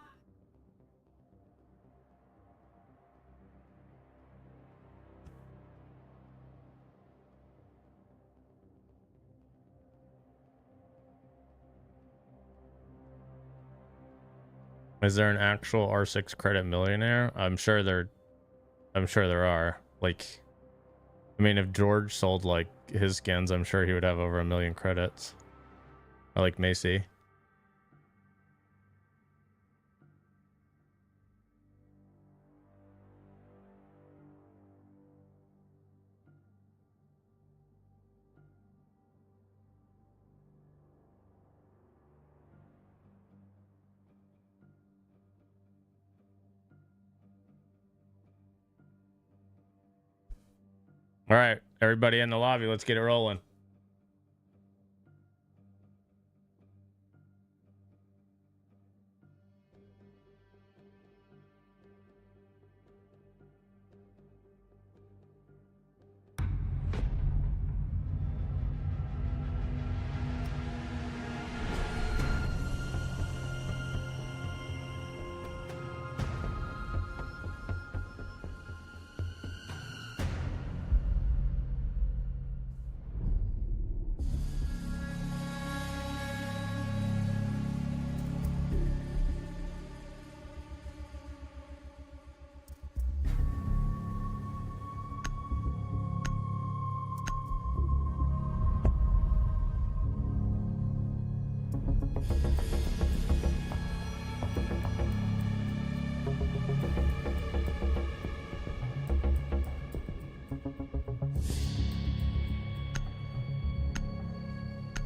Speaker 5: Is there an actual R6 credit millionaire? I'm sure there are. Like, I mean, if George sold like his skins, I'm sure he would have over 1 million credits. Or like Macy. All right, everybody in the lobby, let's get it rolling.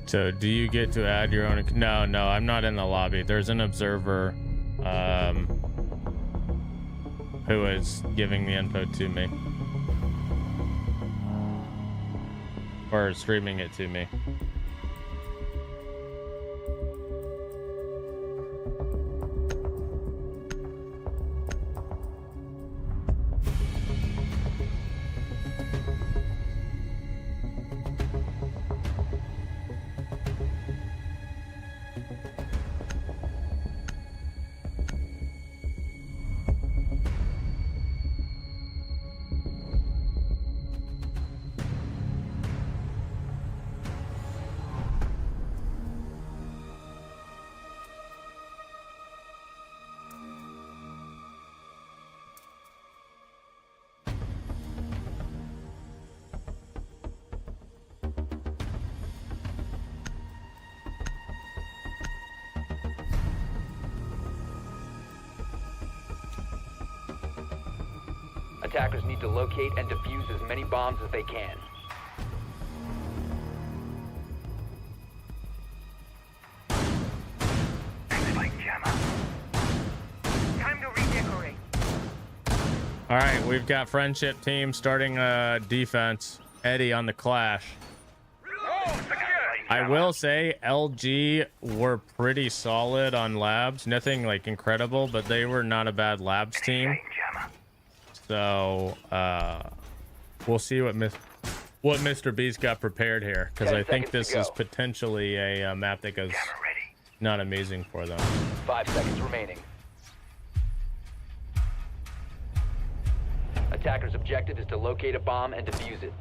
Speaker 5: So do you get to add your own? No, I'm not in the lobby. There's an observer who is giving the info to me. Or streaming it to me.
Speaker 8: Attackers need to locate and defuse as many bombs as they can.
Speaker 12: Time to redecorate.
Speaker 5: All right, we've got friendship team starting defense. Eddie on the Clash. I will say LG were pretty solid on labs. Nothing like incredible, but they were not a bad labs team. So we'll see what Mr. B's got prepared here, because I think this is potentially a map that goes not amazing for them.
Speaker 8: 5 seconds remaining. Attackers' objective is to locate a bomb and defuse it.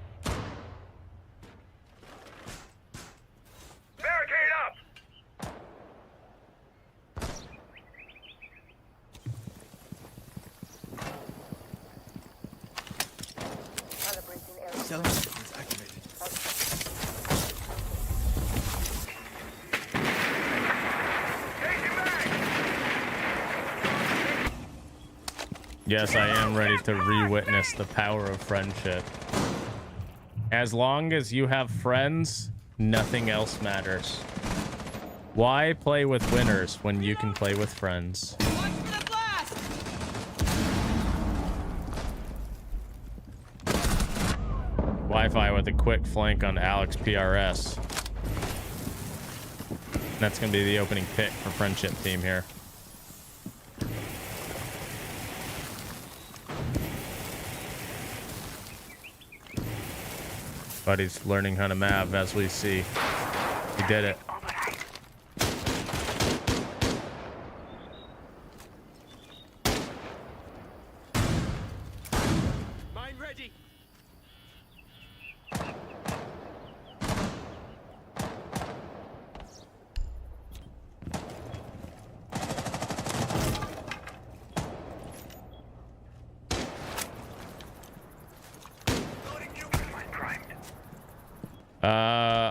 Speaker 5: Yes, I am ready to re-witness the power of friendship. As long as you have friends, nothing else matters. Why play with winners when you can play with friends? Wi-Fi with a quick flank on Alex PRS. That's going to be the opening pick for friendship team here. Buddy's learning how to mav as we see. He did it.
Speaker 2: Mine ready.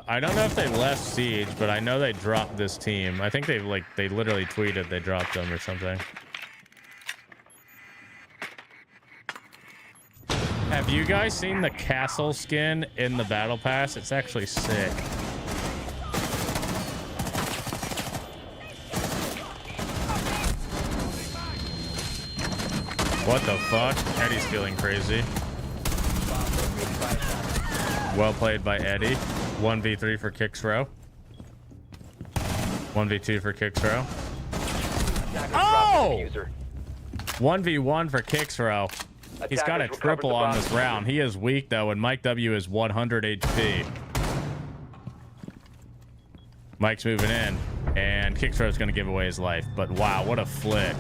Speaker 5: I don't know if they left Siege, but I know they dropped this team. I think they literally tweeted they dropped them or something. Have you guys seen the castle skin in the battle pass? It's actually sick. What the fuck? Eddie's feeling crazy. Well played by Eddie. 1v3 for kicks row. 1v2 for kicks row. Oh! 1v1 for kicks row. He's got a triple on this round. He is weak though, and Mike W is 100 HP. Mike's moving in, and kicks row is going to give away his life. But wow, what a flick.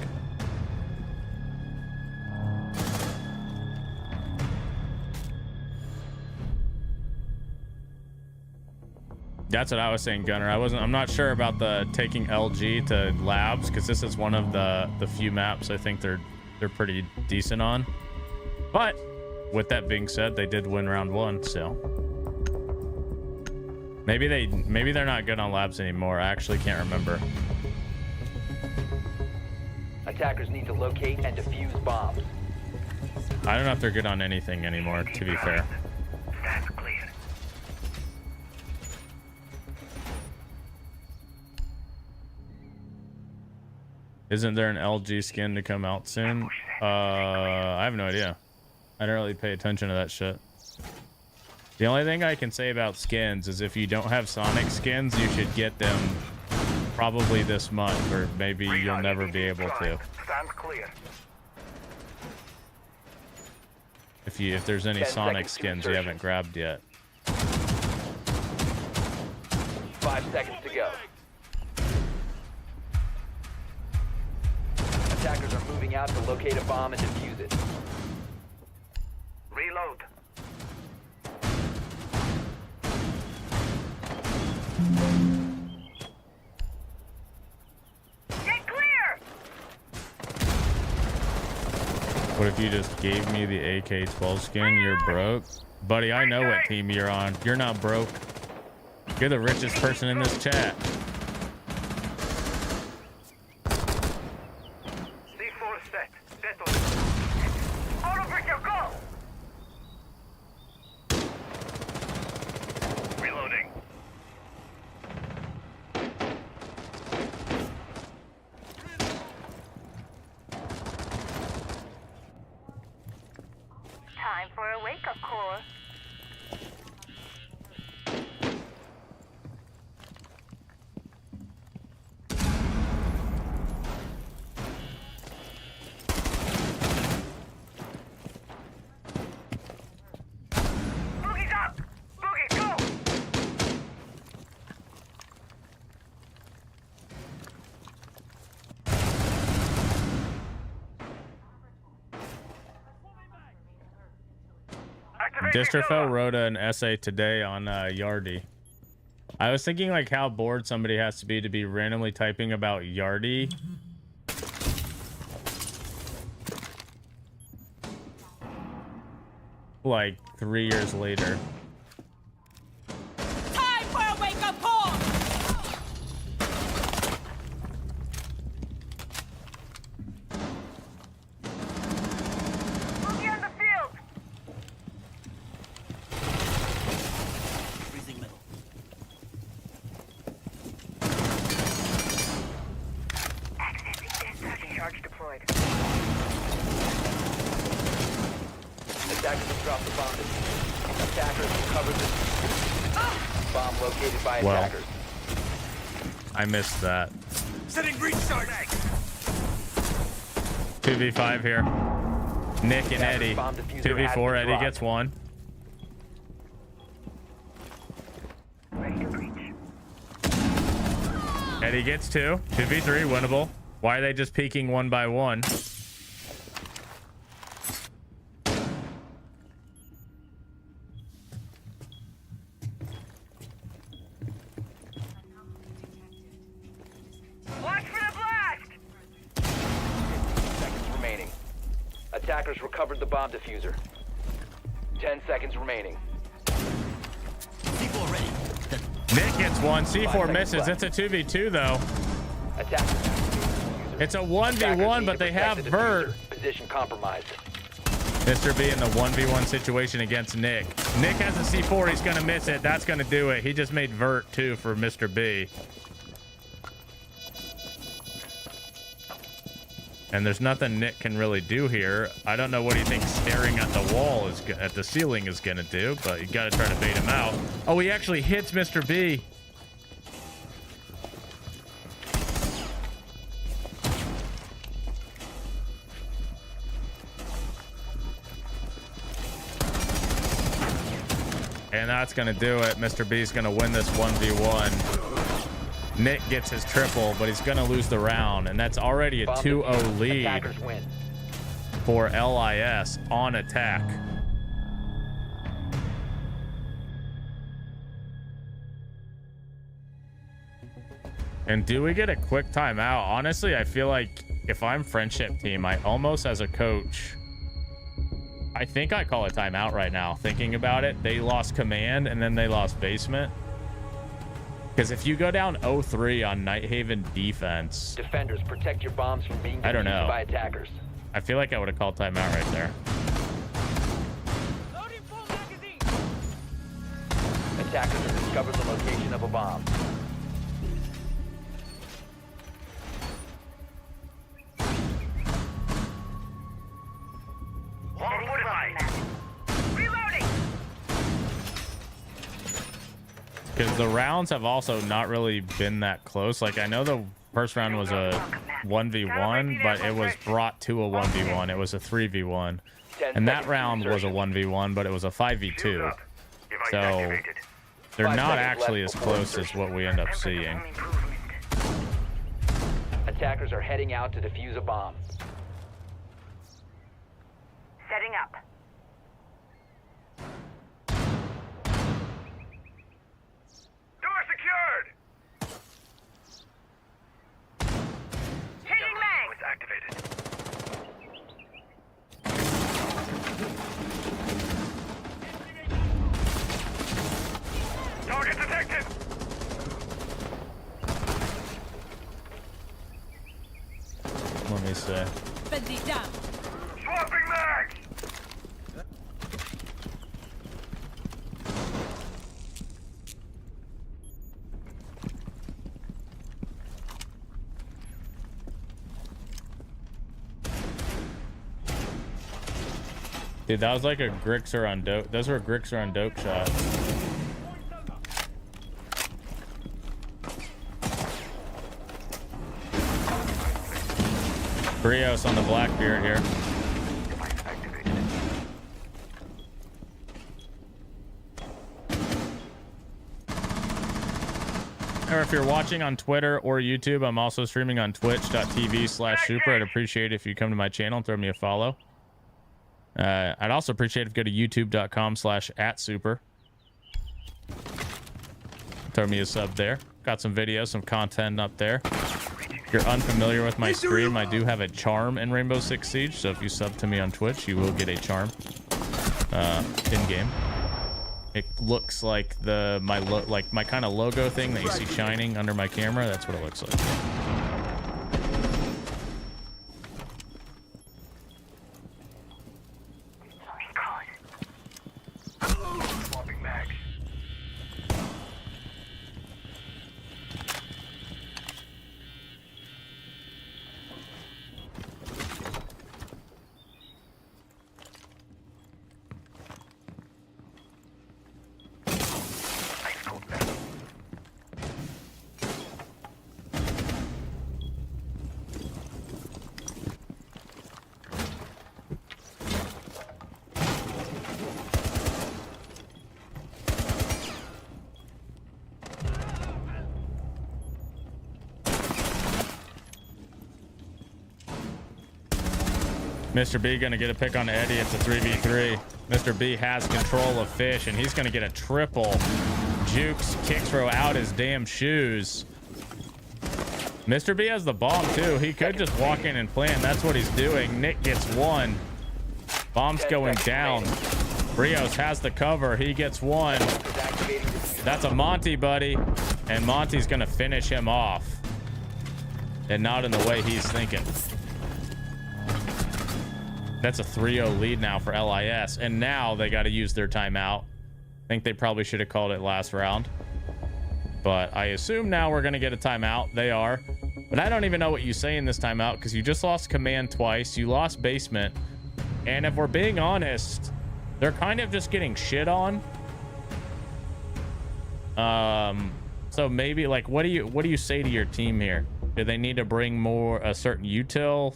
Speaker 5: That's what I was saying, Gunner. I'm not sure about the taking LG to labs, because this is one of the few maps I think they're pretty decent on. But with that being said, they did win round one, so maybe they're not good on labs anymore. I actually can't remember.
Speaker 8: Attackers need to locate and defuse bombs.
Speaker 5: I don't know if they're good on anything anymore, to be fair.
Speaker 9: That's clear.
Speaker 5: Isn't there an LG skin to come out soon? I have no idea. I don't really pay attention to that shit. The only thing I can say about skins is if you don't have Sonic skins, you should get them probably this month, or maybe you'll never be able to.
Speaker 9: Stand clear.
Speaker 5: If there's any Sonic skins you haven't grabbed yet.
Speaker 8: 5 seconds to go. Attackers are moving out to locate a bomb and defuse it.
Speaker 9: Reload.
Speaker 12: Get clear!
Speaker 5: What if you just gave me the AK-12 skin? You're broke. Buddy, I know what team you're on. You're not broke. You're the richest person in this chat.
Speaker 9: C4 set. Settle.
Speaker 12: Auto breaker, go!
Speaker 9: Reloading.
Speaker 12: Time for a wake-up call. Boogie's up! Boogie, go!
Speaker 5: Distropho wrote an essay today on Yardy. I was thinking like how bored somebody has to be randomly typing about Yardy. Like 3 years later.
Speaker 11: Time for a wake-up call!
Speaker 8: drop the bomb. Attackers recovered the bomb located by
Speaker 5: Well,
Speaker 8: attackers.
Speaker 5: I missed that.
Speaker 2: Setting breach charge.
Speaker 5: 2v5 here. Nick and Eddie. 2v4. Eddie gets one. Eddie gets two. 2v3. Winnable. Why are they just peeking one by one?
Speaker 12: Watch for the blast!
Speaker 8: Seconds remaining. Attackers recovered the bomb diffuser. 10 seconds remaining.
Speaker 2: C4 ready.
Speaker 5: Nick gets one. C4 misses. It's a 2v2 though.
Speaker 8: Attackers.
Speaker 5: It's a 1v1, but they have Vert.
Speaker 8: Position compromised.
Speaker 5: Mr. B in the 1v1 situation against Nick. Nick has a C4. He's going to miss it. That's going to do it. He just made Vert too for Mr. B. And there's nothing Nick can really do here. I don't know what he thinks staring at the wall is at the ceiling is going to do, but you got to try to bait him out. Oh, he actually hits Mr. B. And that's going to do it. Mr. B's going to win this 1v1. Nick gets his triple, but he's going to lose the round. And that's already a 2-0 lead for LIS on attack. And do we get a quick timeout? Honestly, I feel like if I'm friendship team, I almost as a coach... I think I call a timeout right now. Thinking about it, they lost command and then they lost basement. Because if you go down 0-3 on Night Haven defense,
Speaker 8: defenders protect your bombs from being
Speaker 5: I don't know.
Speaker 8: by attackers.
Speaker 5: I feel like I would have called timeout right there.
Speaker 8: Attackers have discovered the location of a bomb.
Speaker 12: Reloading!
Speaker 5: Because the rounds have also not really been that close. Like, I know the first round was a 1v1, but it was brought to a 1v1. It was a 3v1. And that round was a 1v1, but it was a 5v2. So they're not actually as close as what we end up seeing.
Speaker 8: Attackers are heading out to defuse a bomb.
Speaker 12: Setting up.
Speaker 9: Door secured!
Speaker 12: Changing mag!
Speaker 9: It's activated. Target detected!
Speaker 5: Let me see.
Speaker 9: Swapping mags!
Speaker 5: Dude, that was like a Grixer on dope. Those were Grixer on dope shots. Brios on the Blackbeard here. Or if you're watching on Twitter or YouTube, I'm also streaming on twitch.tv/super. I'd appreciate it if you come to my channel and throw me a follow. I'd also appreciate if you go to youtube.com/@super. Throw me a sub there. Got some videos, some content up there. If you're unfamiliar with my stream, I do have a charm in Rainbow Six Siege, so if you sub to me on Twitch, you will get a charm in-game. It looks like my kind of logo thing that you see shining under my camera. That's what it looks like.
Speaker 9: Swapping mags.
Speaker 5: Mr. B gonna get a pick on Eddie. It's a 3v3. Mr. B has control of Fish, and he's gonna get a triple. Jukes kick throw out his damn shoes. Mr. B has the bomb too. He could just walk in and plant. That's what he's doing. Nick gets one. Bomb's going down. Brios has the cover. He gets one. That's a Monty, buddy. And Monty's gonna finish him off. And not in the way he's thinking. That's a 3-0 lead now for LIS. And now they got to use their timeout. I think they probably should have called it last round. But I assume now we're going to get a timeout. They are. But I don't even know what you say in this timeout because you just lost command twice. You lost basement. And if we're being honest, they're kind of just getting shit on. So maybe like, what do you say to your team here? Do they need to bring more a certain util?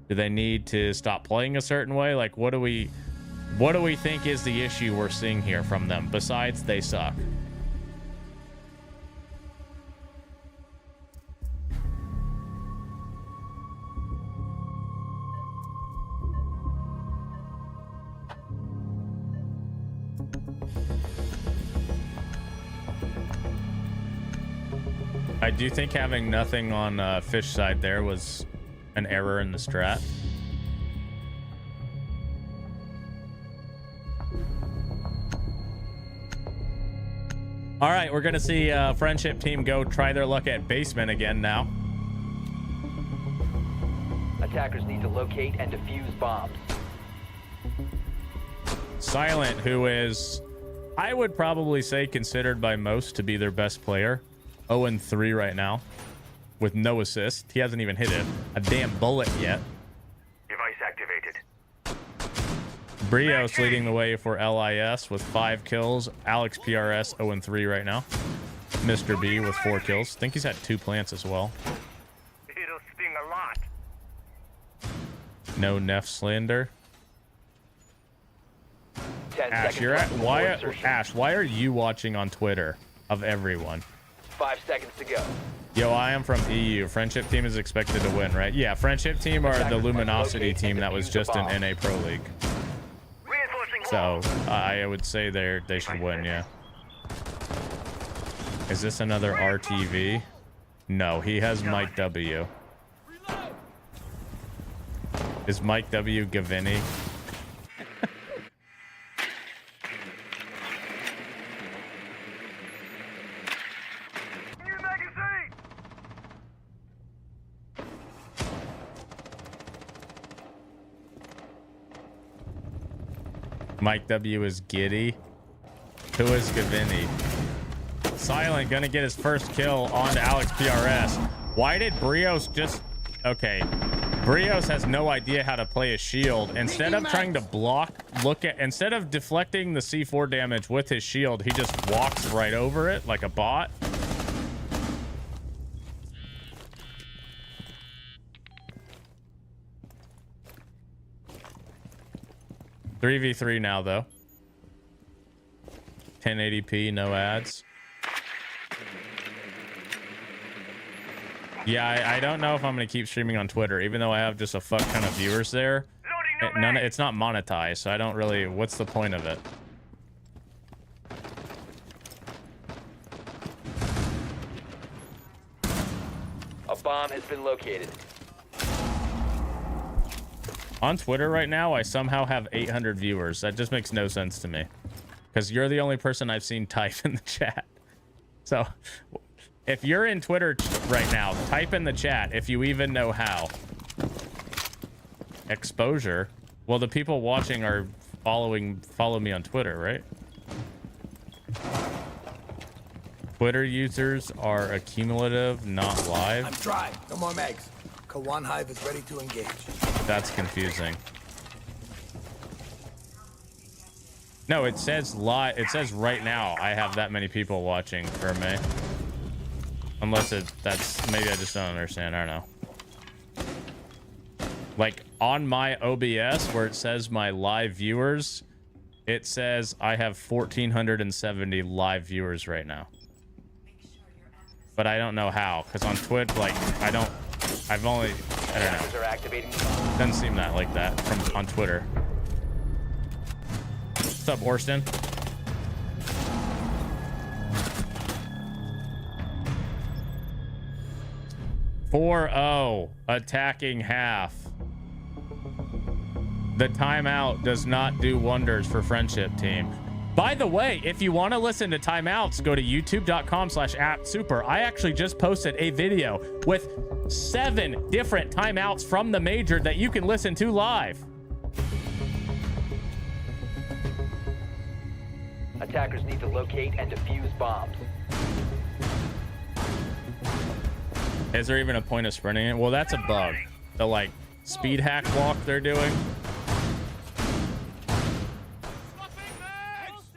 Speaker 5: Do they need to stop playing a certain way? Like, what do we think is the issue we're seeing here from them besides they suck? I do think having nothing on Fish side there was an error in the strat. All right, we're gonna see Friendship team go try their luck at basement again now.
Speaker 8: Attackers need to locate and defuse bombs.
Speaker 5: Silent, who is, I would probably say, considered by most to be their best player. 0-3 right now with no assist. He hasn't even hit a damn bullet yet.
Speaker 9: Device activated.
Speaker 5: Brios leading the way for LIS with 5 kills. Alex PRS 0-3 right now. Mr. B with 4 kills. I think he's had 2 plants as well.
Speaker 9: It'll sting a lot.
Speaker 5: No Neff slander.
Speaker 8: 10
Speaker 5: Ash, you're at why are you watching on Twitter of everyone?
Speaker 8: 5 seconds to go.
Speaker 5: Yo, I am from EU. Friendship team is expected to win, right? Yeah, Friendship team are the Luminosity team that was just in NA Pro League. So I would say they should win, yeah. Is this another RTV? No, he has Mike W. Is Mike W Gavini? Mike W is Giddy. Who is Gavini? Silent gonna get his first kill on Alex PRS. Why did Brios just... Okay. Brios has no idea how to play a shield. Instead of trying to block, instead of deflecting the C4 damage with his shield, he just walks right over it like a bot. .3v3 now, though. 1080p, no ads. Yeah, I don't know if I'm going to keep streaming on Twitter, even though I have just a fuck ton of viewers there. It's not monetized, so I don't really... What's the point of it?
Speaker 8: A bomb has been located.
Speaker 5: On Twitter right now, I somehow have 800 viewers. That just makes no sense to me. Because you're the only person I've seen type in the chat. So, if you're in Twitter right now, type in the chat if you even know how. Exposure? Well, the people watching are follow me on Twitter, right? Twitter users are accumulative, not live.
Speaker 2: I'm dry. No more megs. Kawan Hive is ready to engage.
Speaker 5: That's confusing. No, it says live. It says right now I have that many people watching for me. Unless that's maybe I just don't understand. I don't know. Like on my OBS where it says my live viewers, it says I have 1,470 live viewers right now. But I don't know how, because on Twitch, like I've only I don't
Speaker 8: Attackers
Speaker 5: know.
Speaker 8: are activating the bomb.
Speaker 5: Doesn't seem that like that from on Twitter. What's up, Orston? .40 attacking half. The timeout does not do wonders for friendship team. By the way, if you want to listen to timeouts, go to youtube.com/appsuper. I actually just posted a video with 7 different timeouts from the major that you can listen to live.
Speaker 8: Attackers need to locate and defuse bombs.
Speaker 5: Is there even a point of sprinting it? Well, that's a bug. The like speed hack walk they're doing.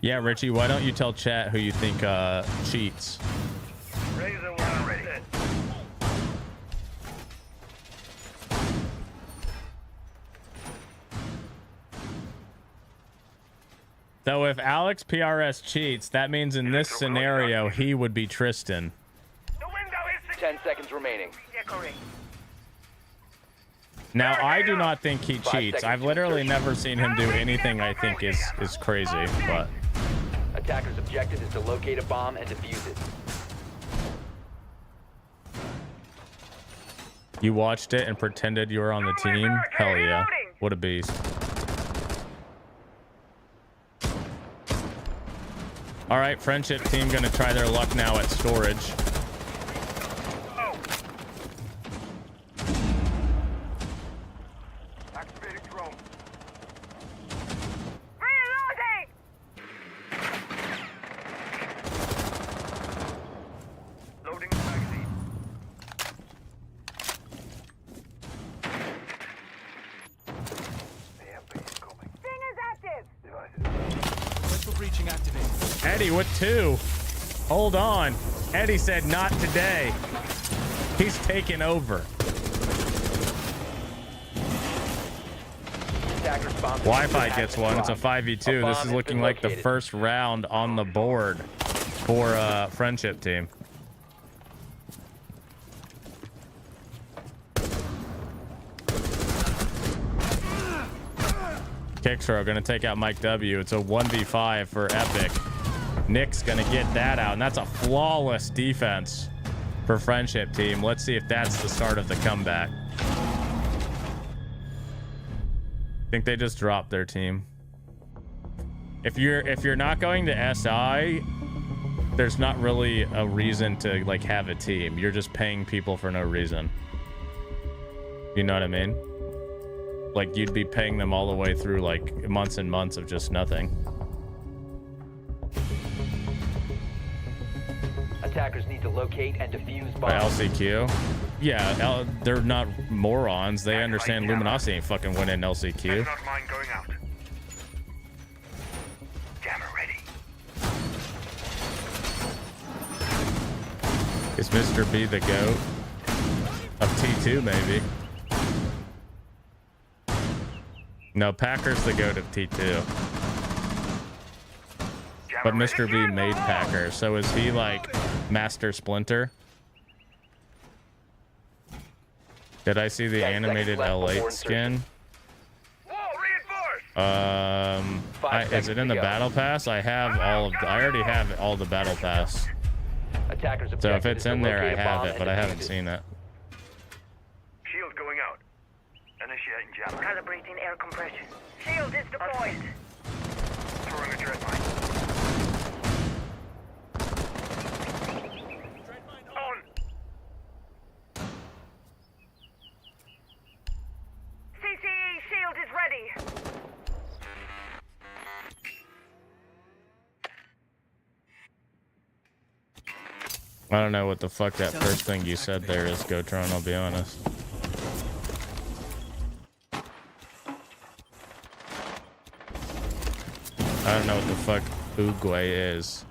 Speaker 5: Yeah, Richie, why don't you tell chat who you think cheats?
Speaker 9: Razor one ready.
Speaker 5: So if Alex PRS cheats, that means in this scenario he would be Tristan.
Speaker 8: 10 seconds remaining.
Speaker 5: Now I do not think he cheats. I've literally never seen him do anything I think is crazy, but
Speaker 8: Attackers' objective is to locate a bomb and defuse it.
Speaker 5: you watched it and pretended you were on the team? Hell yeah. What a beast. All right, friendship team gonna try their luck now at storage.
Speaker 9: Activating drone.
Speaker 12: Reloading!
Speaker 9: Loading magazine.
Speaker 12: Sting is active!
Speaker 2: Central breaching activated.
Speaker 5: Eddie with 2. Hold on. Eddie said not today. He's taking over. Wi-Fi gets one. It's a 5v2. This is looking like the first round on the board for friendship team. Kickthrow gonna take out Mike W. It's a 1v5 for Epic. Nick's gonna get that out, and that's a flawless defense for friendship team. Let's see if that's the start of the comeback. I think they just dropped their team. If you're not going to SI, there's not really a reason to like have a team. You're just paying people for no reason. You know what I mean? Like you'd be paying them all the way through like months and months of just nothing.
Speaker 8: Attackers need to locate and defuse
Speaker 5: By
Speaker 8: bombs.
Speaker 5: LCQ? Yeah, they're not morons. They understand Luminosity ain't fucking winning LCQ.
Speaker 9: Not mine going out. Jammer ready.
Speaker 5: Is Mr. B the GOAT of T2 maybe? No, Packer's the GOAT of T2. But Mr. B made Packer, so is he like Master Splinter? Did I see the animated L8 skin? Is it in the battle pass? I have all of I already have all the battle pass. So if it's in there, I have it, but I haven't seen it.
Speaker 9: Shield going out. Initiating jammer.
Speaker 12: Calibrating air compression. Shield is deployed.
Speaker 9: Throwing a dread mine. On.
Speaker 12: CCE shield is ready.
Speaker 5: I don't know what the fuck that first thing you said there is, Gotron, I'll be honest. I don't know what the fuck Oogway is.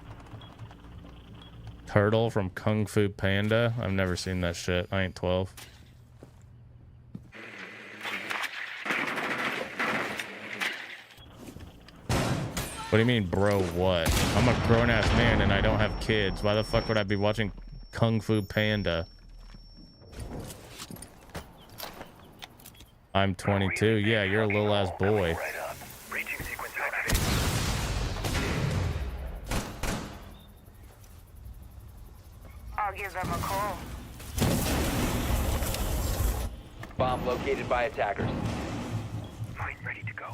Speaker 5: Turtle from Kung Fu Panda? I've never seen that shit. I ain't 12. What do you mean, bro, what? I'm a grown-ass man and I don't have kids. Why the fuck would I be watching Kung Fu Panda? I'm 22. Yeah, you're a little ass boy.
Speaker 9: Breaching sequence activated.
Speaker 12: I'll give them a call.
Speaker 8: Bomb located by attackers.
Speaker 9: Mine ready to go.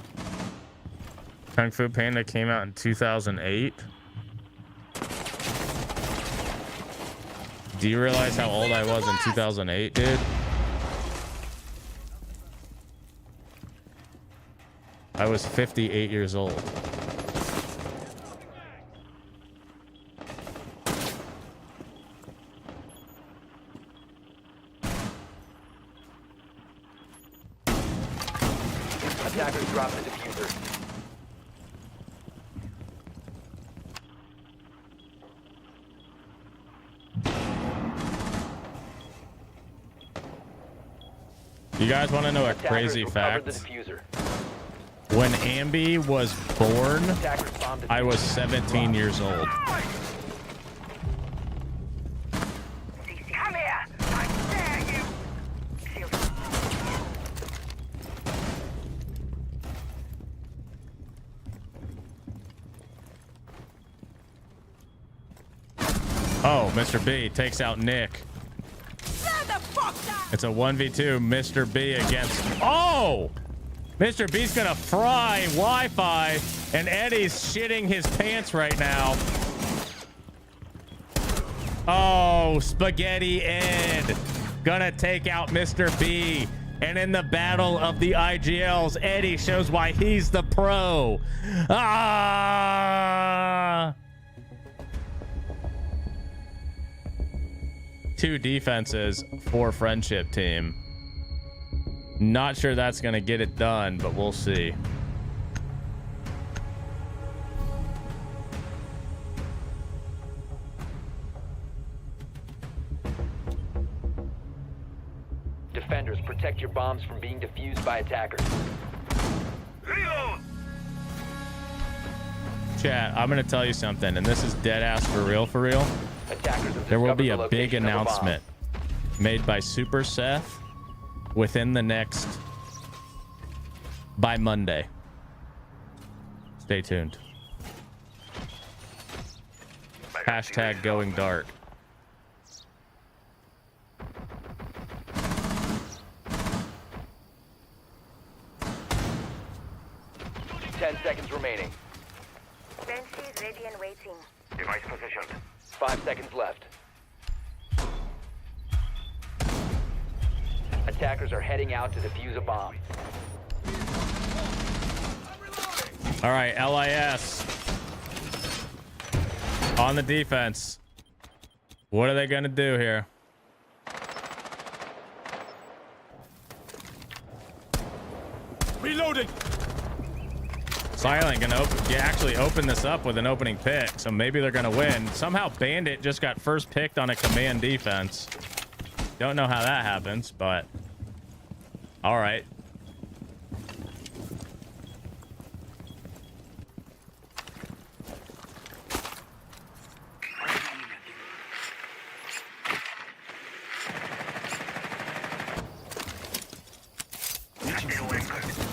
Speaker 5: Kung Fu Panda came out in 2008. Do you realize how old I was in 2008, dude? I was 58 years old.
Speaker 8: Attackers dropped the diffuser.
Speaker 5: You guys want to know a crazy fact? When Ambi was born, I was 17 years old.
Speaker 12: Come here! I dare you! Shield.
Speaker 5: Oh, Mr. B takes out Nick. It's a 1v2, Mr. B against... Oh! Mr. B's gonna fry Wi-Fi, and Eddie's shitting his pants right now. Oh, Spaghetti Ed gonna take out Mr. B. And in the battle of the IGLs, Eddie shows why he's the pro. Ah! 2 defenses, 4 friendship team. Not sure that's gonna get it done, but we'll see.
Speaker 8: Defenders, protect your bombs from being defused by attackers.
Speaker 5: Chat, I'm gonna tell you something, and this is dead ass for real, for real.
Speaker 8: Attackers have
Speaker 5: There will be
Speaker 8: discovered
Speaker 5: a
Speaker 8: the
Speaker 5: big
Speaker 8: location of a bomb.
Speaker 5: announcement made by Super Seth within the next... by Monday. Stay tuned. Hashtag going dark.
Speaker 8: Ten seconds remaining.
Speaker 12: Benchies ready and waiting.
Speaker 9: Device positioned.
Speaker 8: 5 seconds left. Attackers are heading out to defuse a bomb.
Speaker 5: All right, LIS. On the defense. What are they going to do here?
Speaker 9: Reloading.
Speaker 5: Silent can actually open this up with an opening pick, so maybe they're going to win. Somehow Bandit just got first picked on a command defense. Don't know how that happens, but all right.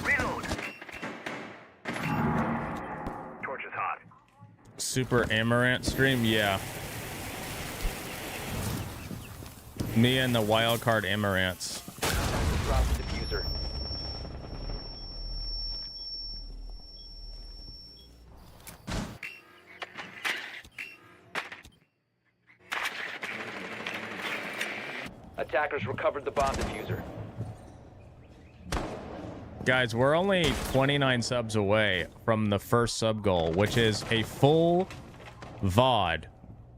Speaker 9: Reload. Torch is hot.
Speaker 5: Super Amaranth stream, yeah. Me and the wildcard Amaranths.
Speaker 8: Drop the diffuser. Attackers recovered the bomb diffuser.
Speaker 5: Guys, we're only 29 subs away from the first sub goal, which is a full VOD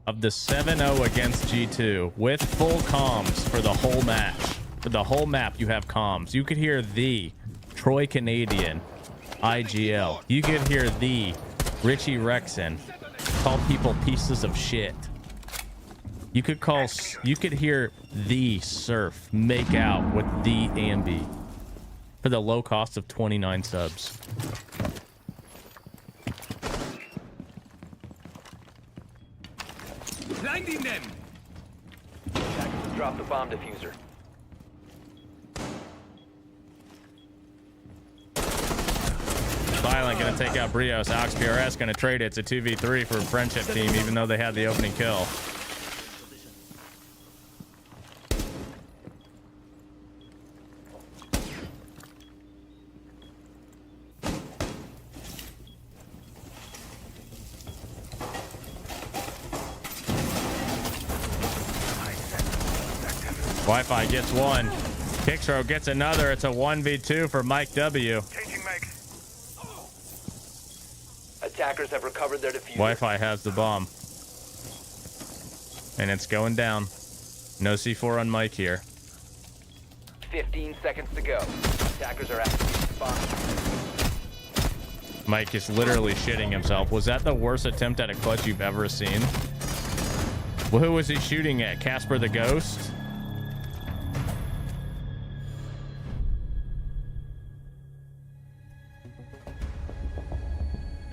Speaker 5: of the 7-0 against G2 with full comms for the whole match. For the whole map, you have comms. You could hear the Troy Canadian IGL. You could hear the Richie Rexon call people pieces of shit. You could hear the Surf make out with the Ambi for the low cost of 29 subs.
Speaker 9: Blinding them.
Speaker 8: Attackers drop the bomb diffuser.
Speaker 5: Violent gonna take out Brios. Alex PRS gonna trade it. It's a 2v3 for a friendship team, even though they had the opening kill. Wi-Fi gets one. Kickthrow gets another. It's a 1v2 for Mike W.
Speaker 8: Attackers have recovered their diffuser.
Speaker 5: Wi-Fi has the bomb. And it's going down. No C4 on Mike here.
Speaker 8: 15 seconds to go. Attackers are activating the bomb.
Speaker 5: Mike is literally shitting himself. Was that the worst attempt at a clutch you've ever seen? Well, who was he shooting at? Casper the Ghost?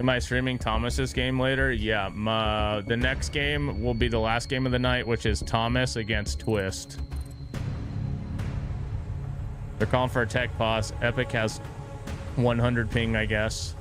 Speaker 5: Am I streaming Thomas's game later? Yeah, the next game will be the last game of the night, which is Thomas against Twist. They're calling for a tech pause. Epic has 100 ping, I guess.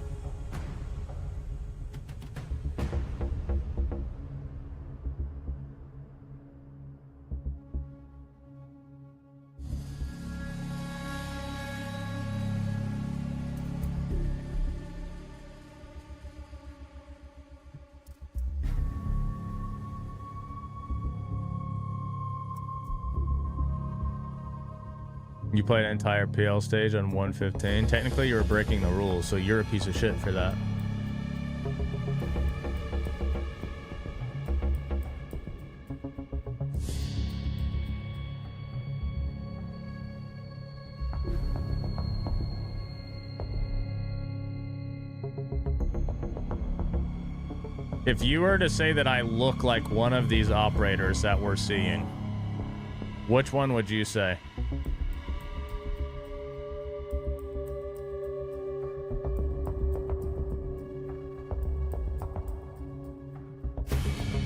Speaker 5: You played an entire PL stage on 115. Technically, you were breaking the rules, so you're a piece of shit for that. If you were to say that I look like one of these operators that we're seeing, which one would you say?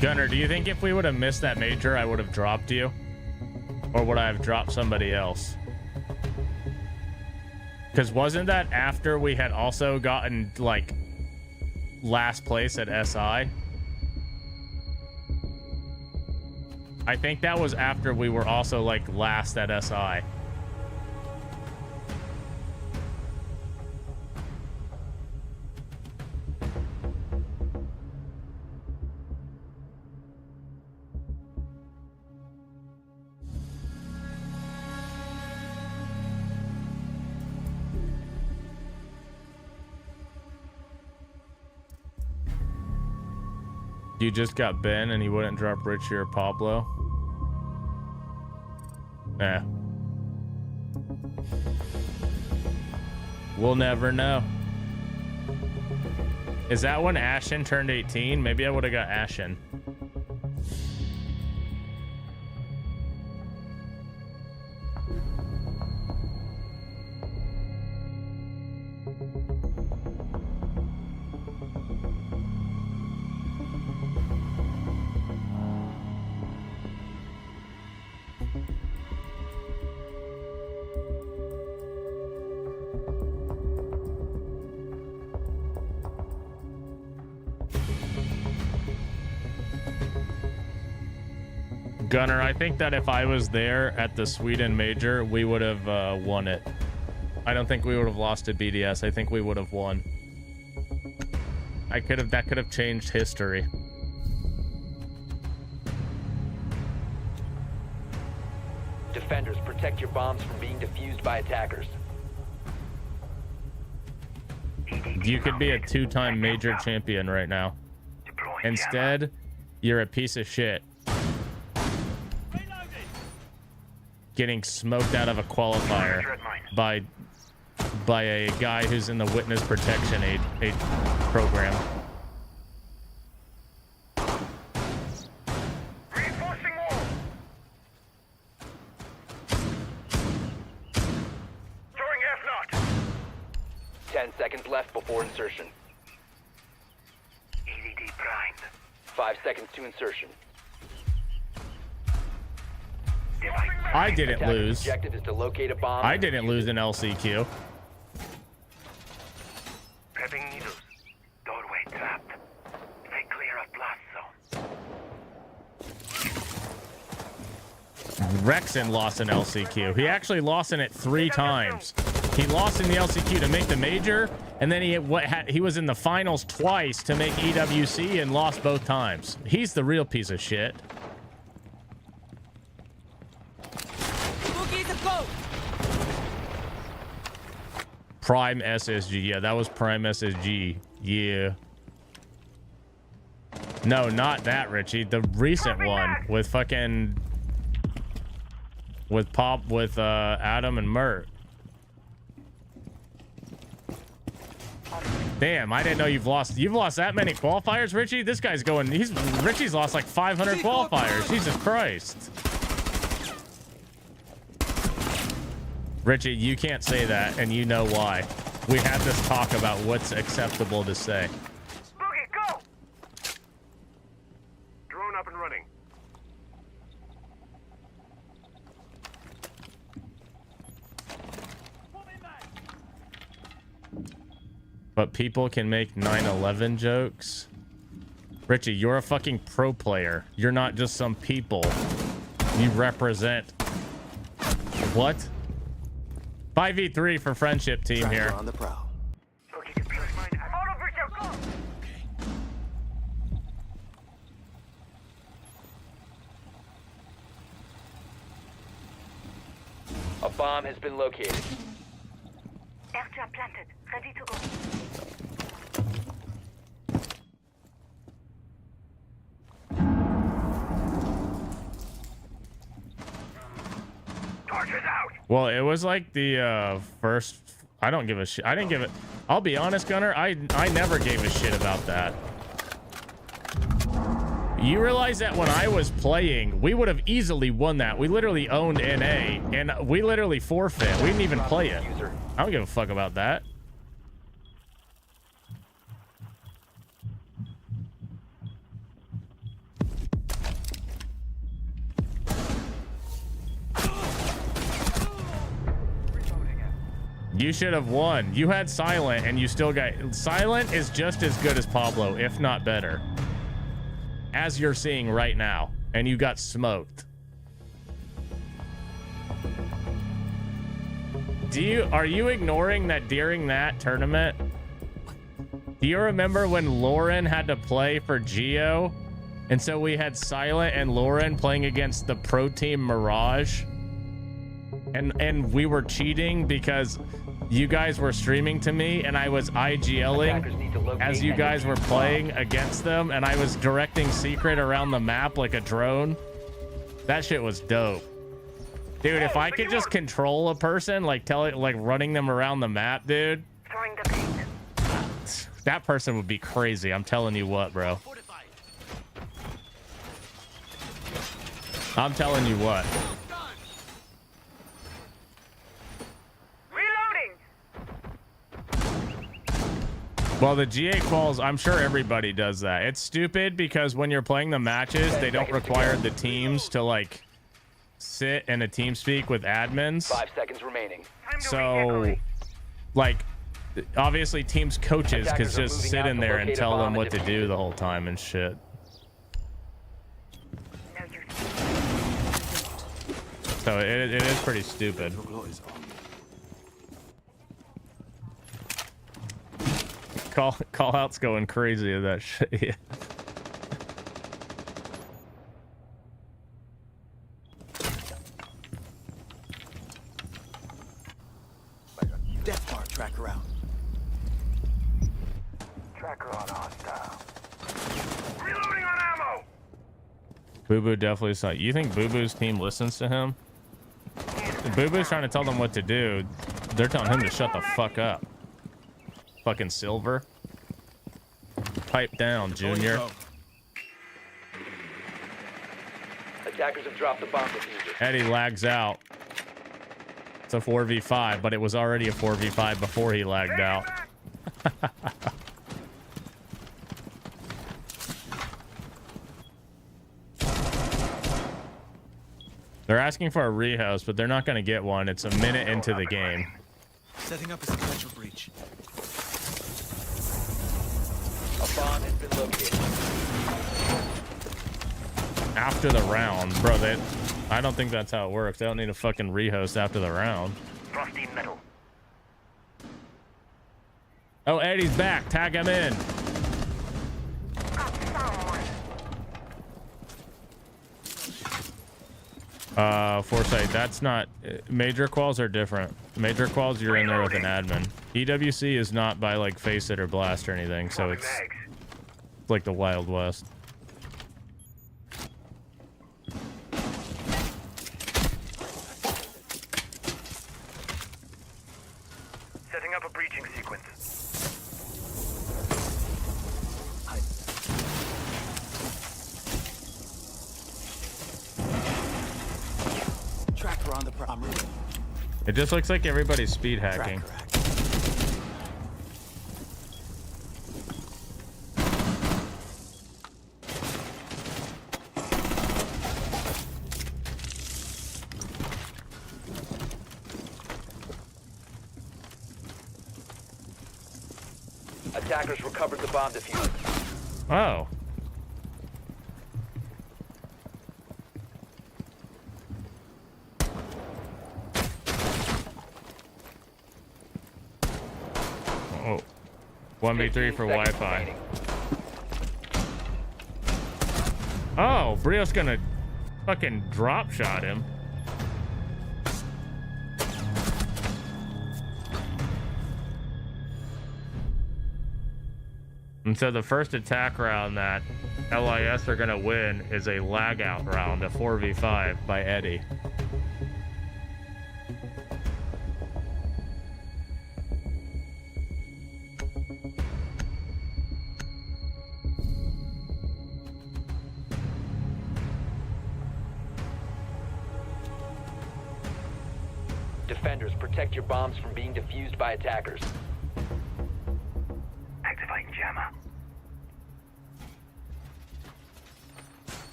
Speaker 5: Gunner, do you think if we would have missed that major, I would have dropped you? Or would I have dropped somebody else? Because wasn't that after we had also gotten, like, last place at SI? I think that was after we were also, like, last at SI. You just got Ben and he wouldn't drop Richie or Pablo? Nah. We'll never know. Is that when Ashen turned 18? Maybe I would have got Ashen. Gunner, I think that if I was there at the Sweden major, we would have won it. I don't think we would have lost to BDS. I think we would have won. That could have changed history.
Speaker 8: Defenders, protect your bombs from being defused by attackers.
Speaker 5: You could be a two-time major champion right now. Instead, you're a piece of shit. Getting smoked out of a qualifier by a guy who's in the witness protection aid program.
Speaker 9: Reinforcing wall. Throwing F-Knot.
Speaker 8: 10 seconds left before insertion.
Speaker 9: EDD primed.
Speaker 8: 5 seconds to insertion.
Speaker 5: I didn't lose.
Speaker 8: Objective is to locate a bomb.
Speaker 5: I didn't lose an LCQ. Rexon lost an LCQ. He actually lost in it 3 times. He lost in the LCQ to make the major, and then he was in the finals twice to make EWC and lost both times. He's the real piece of shit. Prime SSG. Yeah, that was Prime SSG. Yeah. No, not that, Richie. The recent one with fucking... with Adam and Mert. Damn, I didn't know you've lost that many qualifiers, Richie. This guy's going... Richie's lost like 500 qualifiers. Jesus Christ. Richie, you can't say that, and you know why. We had this talk about what's acceptable to say.
Speaker 9: Boogie, go! Drone up and running.
Speaker 5: But people can make 9/11 jokes. Richie, you're a fucking pro player. You're not just some people. You represent... What? 5v3 for friendship team here.
Speaker 2: On the prowl.
Speaker 8: A bomb has been located.
Speaker 12: Airtrap planted. Ready to go.
Speaker 5: Well, it was like the first... I don't give a shit. I didn't give it... I'll be honest, Gunner. I never gave a shit about that. You realize that when I was playing, we would have easily won that. We literally owned NA, and we literally forfeit. We didn't even play it. I don't give a fuck about that. You should have won. You had Silent, and you still got... Silent is just as good as Pablo, if not better. As you're seeing right now. And you got smoked. Are you ignoring that during that tournament? Do you remember when Lauren had to play for Geo? And so we had Silent and Lauren playing against the pro team Mirage. And we were cheating because you guys were streaming to me and I was IGLing as you guys were playing against them, and I was directing Secret around the map like a drone. That shit was dope. Dude, if I could just control a person, like running them around the map, dude, that person would be crazy. I'm telling you what, bro. I'm telling you what. Well, the GA quals, I'm sure everybody does that. It's stupid because when you're playing the matches, they don't require the teams to like sit in a team speak with admins.
Speaker 8: 5 seconds remaining.
Speaker 5: So like obviously teams coaches could just sit in there and tell them what to do the whole time and shit. So it is pretty stupid. Call out's going crazy of that shit. Yeah.
Speaker 2: Death bar tracker out.
Speaker 9: Tracker on hostile. Reloading on ammo.
Speaker 5: Boo Boo definitely saw. You think Boo Boo's team listens to him? Boo Boo's trying to tell them what to do. They're telling him to shut the fuck up. Fucking Silver. Pipe down, Junior.
Speaker 8: Attackers have dropped the bomb diffuser.
Speaker 5: Eddie lags out. It's a 4v5, but it was already a 4v5 before he lagged out. They're asking for a rehouse, but they're not going to get one. It's a minute into the game.
Speaker 2: Setting up a sequential breach.
Speaker 8: A bomb has been located.
Speaker 5: After the round, bro, I don't think that's how it works. They don't need a fucking rehost after the round.
Speaker 9: Frosty metal.
Speaker 5: Oh, Eddie's back. Tag him in. Foresight, that's not... Major quals are different. Major quals, you're in there with an admin. EWC is not by, like, Face It or Blast or anything, so it's like the Wild West.
Speaker 9: Setting up a breaching sequence.
Speaker 2: Tracker on the I'm ready.
Speaker 5: It just looks like everybody's speed hacking.
Speaker 8: Attackers recovered the bomb diffuser.
Speaker 5: Oh. Oh. 1v3 for Wi-Fi. Oh, Brio's gonna fucking drop shot him. And so the first attack round that LIS are gonna win is a lag out round, a 4v5 by Eddie.
Speaker 8: Defenders, protect your bombs from being defused by attackers.
Speaker 9: Activating jammer.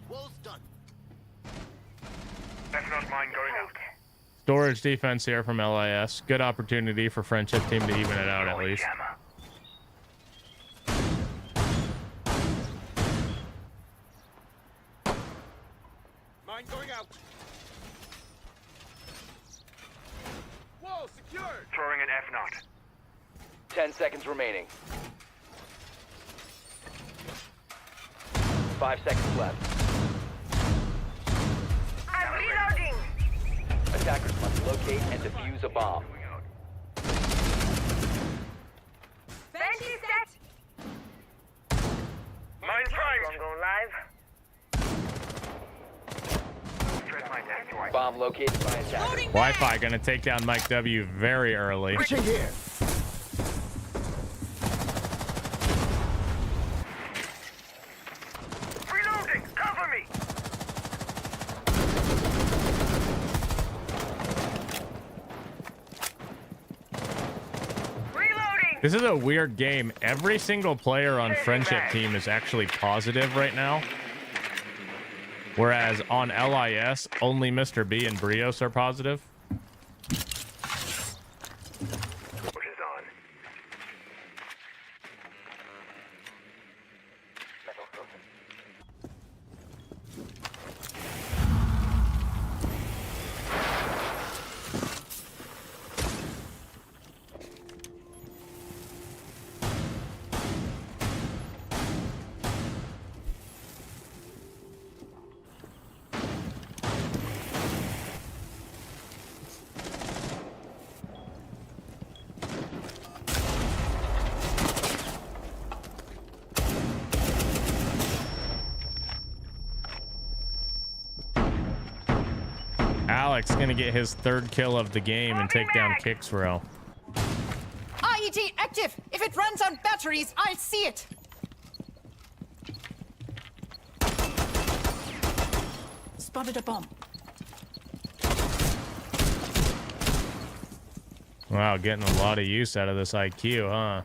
Speaker 2: Wall's done.
Speaker 9: That's not mine going out.
Speaker 5: Storage defense here from LIS. Good opportunity for friendship team to even it out at least.
Speaker 9: Jammer.
Speaker 10: Mine going out. Whoa, secured.
Speaker 9: Throwing an F-Naught.
Speaker 8: 10 seconds remaining. 5 seconds left.
Speaker 12: I'm reloading.
Speaker 8: Attackers must locate and defuse a bomb.
Speaker 12: Banshee set.
Speaker 9: Mine primed.
Speaker 12: Gonna go live.
Speaker 8: Bomb located by attackers.
Speaker 5: Wi-Fi gonna take down Mike W very early.
Speaker 2: Breaching here.
Speaker 9: Reloading. Cover me.
Speaker 12: Reloading.
Speaker 5: This is a weird game. Every single player on friendship team is actually positive right now. Whereas on LIS, only Mr. B and Brios are positive.
Speaker 9: Push is on.
Speaker 5: Alex gonna get his third kill of the game and take down Kixrow.
Speaker 13: IED active. If it runs on batteries, I'll see it. Spotted a bomb.
Speaker 5: Wow, getting a lot of use out of this IQ, huh?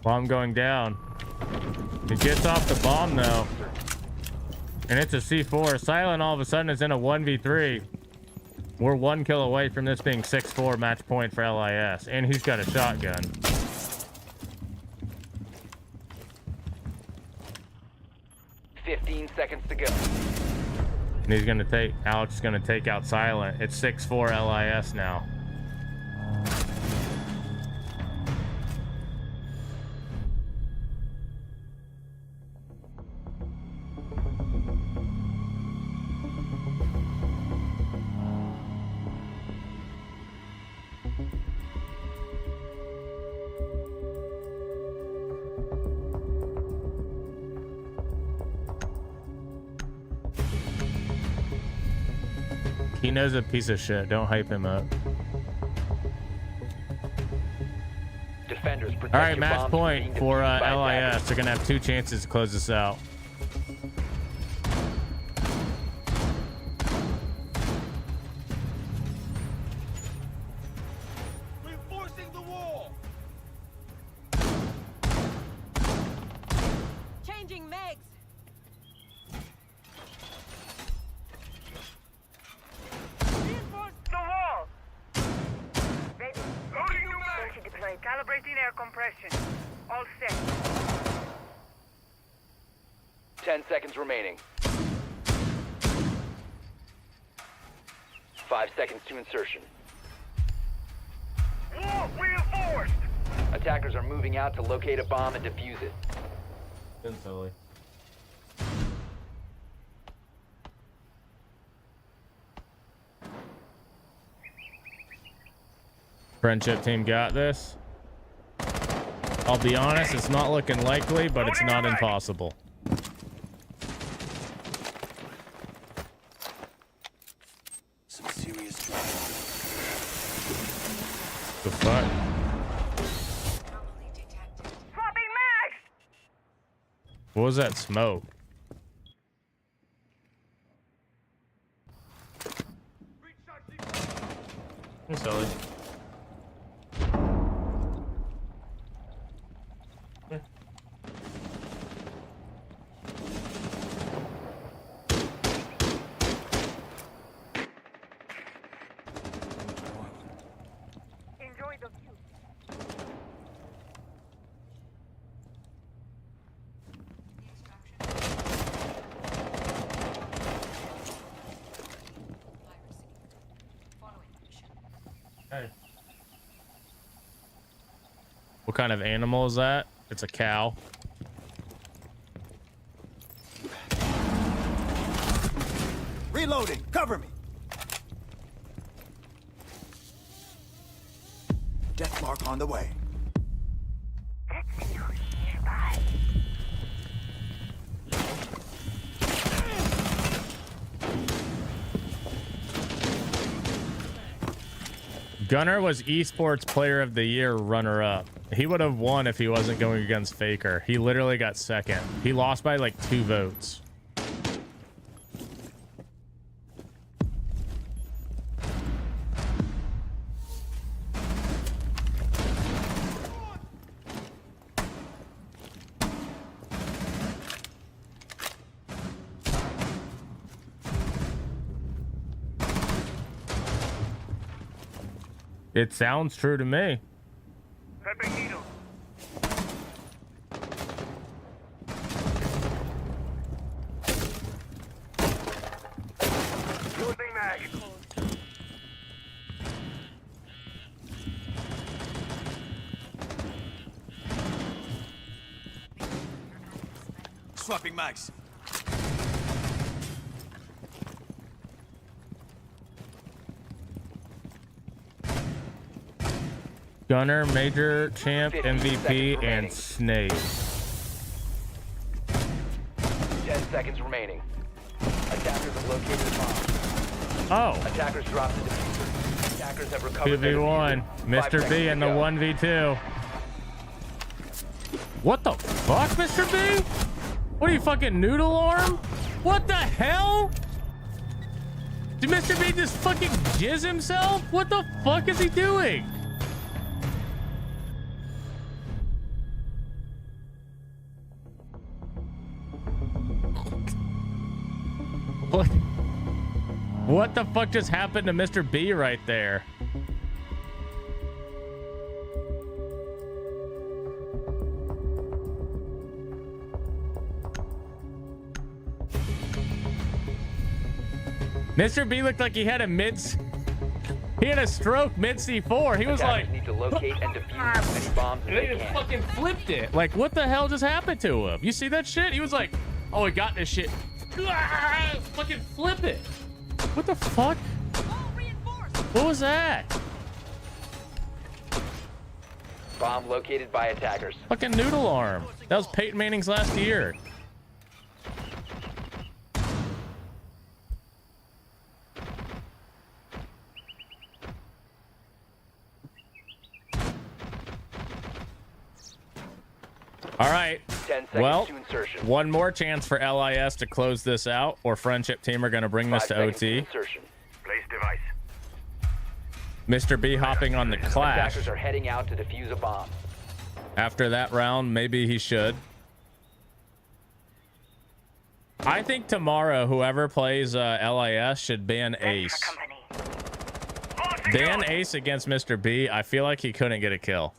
Speaker 5: Bomb going down. He gets off the bomb though. And it's a C4. Silent all of a sudden is in a 1v3. We're 1 kill away from this being 6-4 match point for LIS. And he's got a shotgun.
Speaker 8: $15 seconds to go.
Speaker 5: And he's gonna take, Alex is gonna take out Silent. It's 6-4 LIS now. He knows a piece of shit. Don't hype him up.
Speaker 8: Defenders protect
Speaker 5: All right,
Speaker 8: your
Speaker 5: match
Speaker 8: bombs
Speaker 5: point
Speaker 8: being
Speaker 5: for
Speaker 8: defused by
Speaker 5: LIS.
Speaker 8: attackers.
Speaker 5: They're gonna have 2 chances to close this out.
Speaker 9: Reinforcing the wall.
Speaker 13: Changing mags.
Speaker 12: Reinforce the wall. Ready.
Speaker 9: Loading new mag.
Speaker 12: Ready to deploy. Calibrating air compression. All set.
Speaker 8: 10 seconds remaining. 5 seconds to insertion.
Speaker 9: Wall reinforced.
Speaker 8: Attackers are moving out to locate a bomb and defuse it.
Speaker 5: Silly. Friendship team got this. I'll be honest, it's not looking likely, but it's not impossible.
Speaker 2: Some serious trouble.
Speaker 5: The fuck?
Speaker 12: Swapping mags.
Speaker 5: What was that smoke? Hey, Sully.
Speaker 12: Enjoy the view.
Speaker 5: Hey. What kind of animal is that? It's a cow.
Speaker 2: Reloading. Cover me. Death mark on the way.
Speaker 5: Gunner was esports player of the year runner-up. He would have won if he wasn't going against Faker. He literally got second. He lost by like 2 votes. It sounds true to me.
Speaker 9: Prepping needle. Loading mag.
Speaker 2: Swapping mags.
Speaker 5: Gunner, Major, Champ, MVP, and Snake.
Speaker 8: 10 seconds remaining. Attackers have located a bomb.
Speaker 5: Oh.
Speaker 8: Attackers dropped the diffuser. Attackers have recovered the
Speaker 5: 2v1.
Speaker 8: diffuser. 5
Speaker 5: Mr. B
Speaker 8: seconds
Speaker 5: in
Speaker 8: to
Speaker 5: the
Speaker 8: go.
Speaker 5: 1v2. What the fuck, Mr. B? What are you, fucking noodle arm? What the hell? Did Mr. B just fucking jizz himself? What the fuck is he doing? What the fuck just happened to Mr. B right there? Mr. B looked like he had a stroke mid C4. He was like,
Speaker 8: need to locate and defuse as many bombs as
Speaker 5: and
Speaker 8: they
Speaker 5: he just
Speaker 8: can.
Speaker 5: fucking flipped it. Like, what the hell just happened to him? You see that shit? He was like, oh, he got this shit. Fucking flip it. What the fuck? What was that?
Speaker 8: Bomb located by attackers.
Speaker 5: Fucking noodle arm. That was Peyton Manning's last year. All right.
Speaker 8: 10 seconds
Speaker 5: Well,
Speaker 8: to insertion.
Speaker 5: one more chance for LIS to close this out, or Friendship Team are going to bring this
Speaker 8: 5
Speaker 5: to
Speaker 8: seconds
Speaker 5: OT.
Speaker 8: insertion.
Speaker 9: Place device.
Speaker 5: Mr. B hopping on the Clash.
Speaker 8: Attackers are heading out to defuse a bomb.
Speaker 5: After that round, maybe he should. I think tomorrow, whoever plays LIS should ban Ace. Ban Ace against Mr. B. I feel like he couldn't get a kill.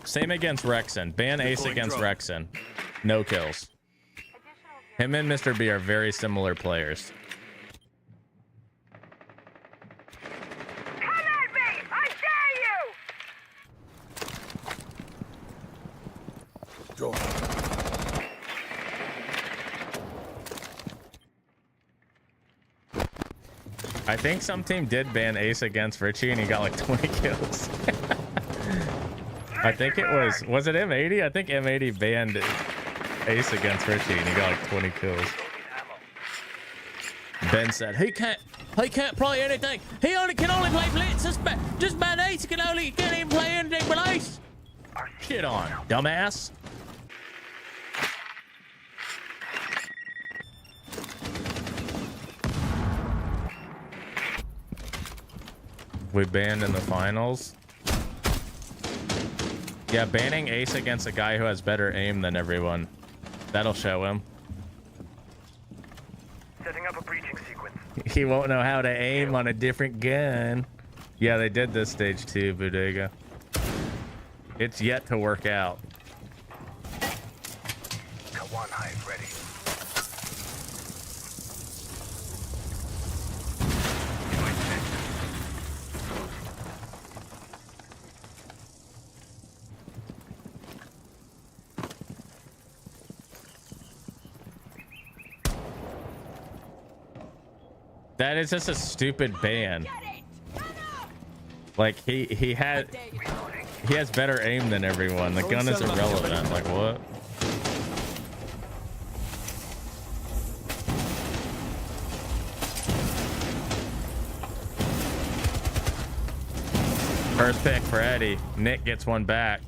Speaker 5: Same against Rexon. Ban Ace against Rexon. No kills. Him and Mr. B are very similar players.
Speaker 12: Come at me! I dare you!
Speaker 2: Draw.
Speaker 5: I think some team did ban Ace against Richie and he got like 20 kills. I think it was it M80? I think M80 banned Ace against Richie and he got like 20 kills. Ben said he can't play anything. He can only play Blitz. Just ban Ace. He can't even play anything but Ace. Shit on, dumbass. We banned in the finals. Yeah, banning Ace against a guy who has better aim than everyone. That'll show him.
Speaker 9: Setting up a breaching sequence.
Speaker 5: He won't know how to aim on a different gun. Yeah, they did this stage too, Bodega. It's yet to work out.
Speaker 9: One hive ready.
Speaker 5: That is just a stupid ban. Like he has better aim than everyone. The gun is irrelevant. Like what? First pick for Eddie. Nick gets one back.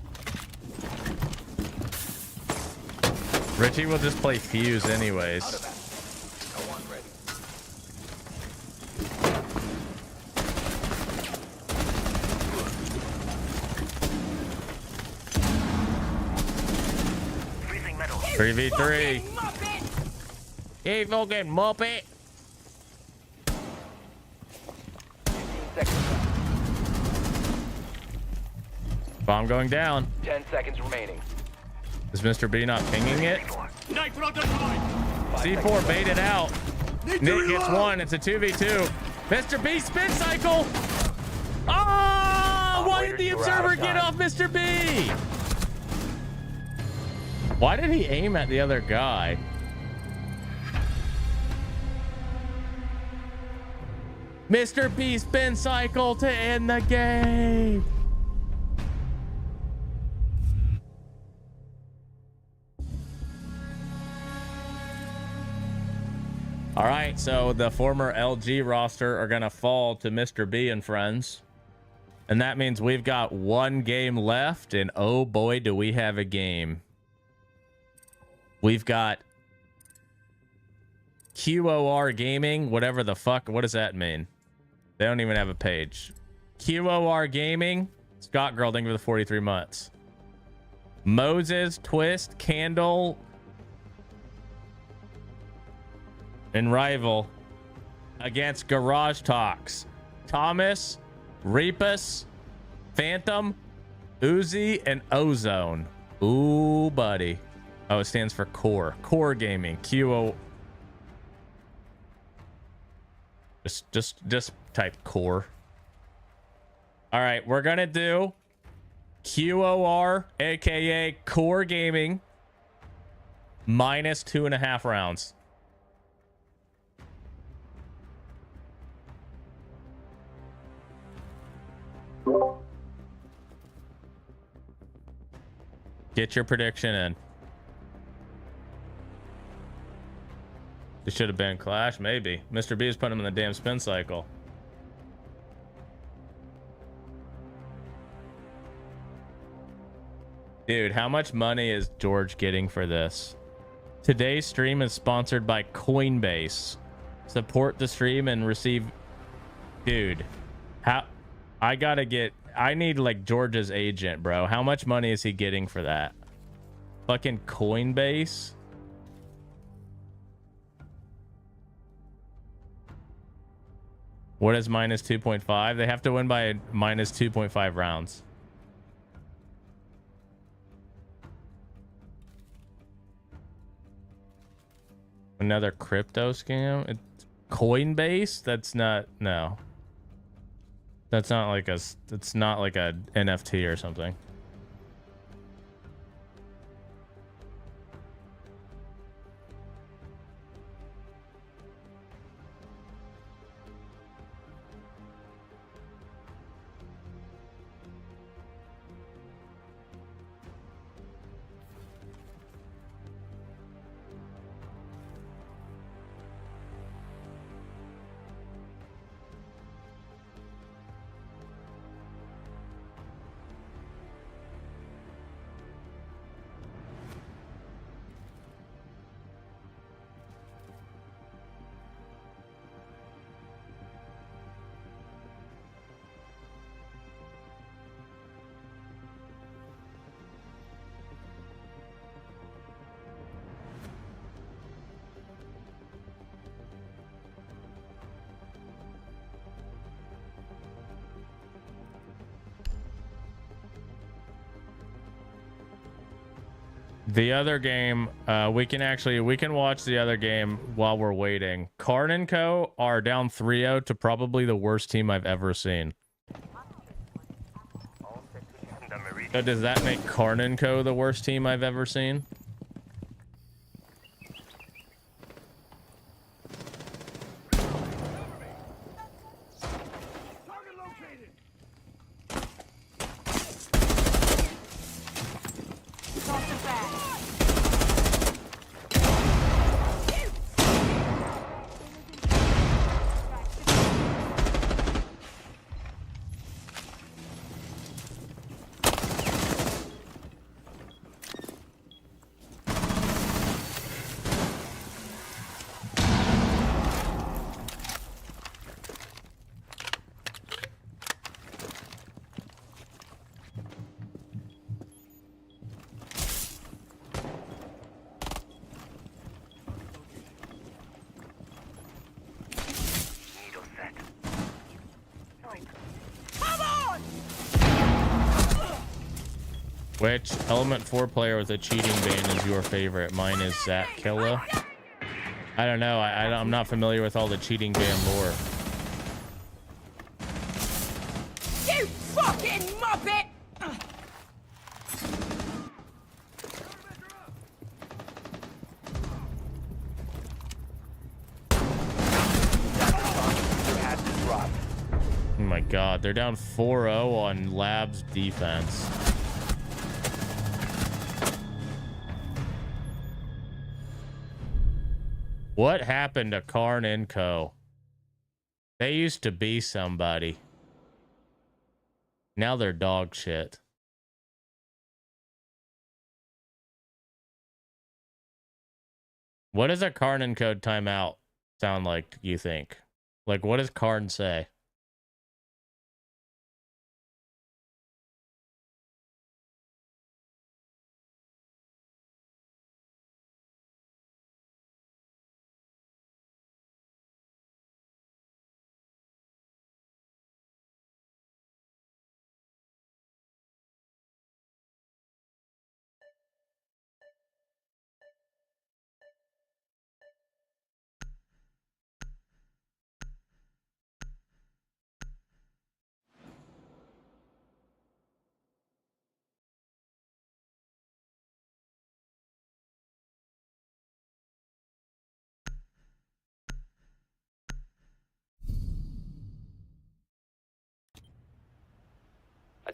Speaker 5: Richie will just play Fuse anyways. 3v3. Hey, fucking Muppet. Bomb going down.
Speaker 8: 10 seconds remaining.
Speaker 5: Is Mr. B not pinging it? C4 baited out. Nick gets one. It's a 2v2. Mr. B spin cycle. Oh, why did the observer get off Mr. B? Why did he aim at the other guy? Mr. B spin cycle to end the game. All right, so the former LG roster are going to fall to Mr. B and friends. And that means we've got one game left, and oh boy, do we have a game. We've got QOR Gaming, whatever the fuck. What does that mean? They don't even have a page. QOR Gaming. Scott Girl, thank you for the 43 months. Moses, Twist, Candle, and rival against Garage Talks. Thomas, Reapus, Phantom, Uzi, and Ozone. Ooh, buddy. Oh, it stands for Core. Core Gaming. QO. Just type Core. All right, we're gonna do QOR, aka Core Gaming, minus 2.5 rounds. Get your prediction in. It should have been Clash, maybe. Mr. B is putting him in the damn spin cycle. Dude, how much money is George getting for this? Today's stream is sponsored by Coinbase. Support the stream and receive... Dude, how... I need like George's agent, bro. How much money is he getting for that? Fucking Coinbase? What is minus 2.5? They have to win by minus 2.5 rounds. Another crypto scam? It's Coinbase? That's not... No. That's not like a... It's not like a NFT or something. The other game, we can watch the other game while we're waiting. Karn and Co. are down 3-0 to probably the worst team I've ever seen. So does that make Karn and Co. the worst team I've ever seen? Which Element 4 player with a cheating ban is your favorite? Mine is Zach Killa. I don't know. I'm not familiar with all the cheating ban lore.
Speaker 13: You fucking muppet!
Speaker 5: Oh my god, they're down 4-0 on Labs defense. What happened to Karn and Co? They used to be somebody. Now they're dog shit. What does a Karn and Co timeout sound like, you think? Like, what does Karn say?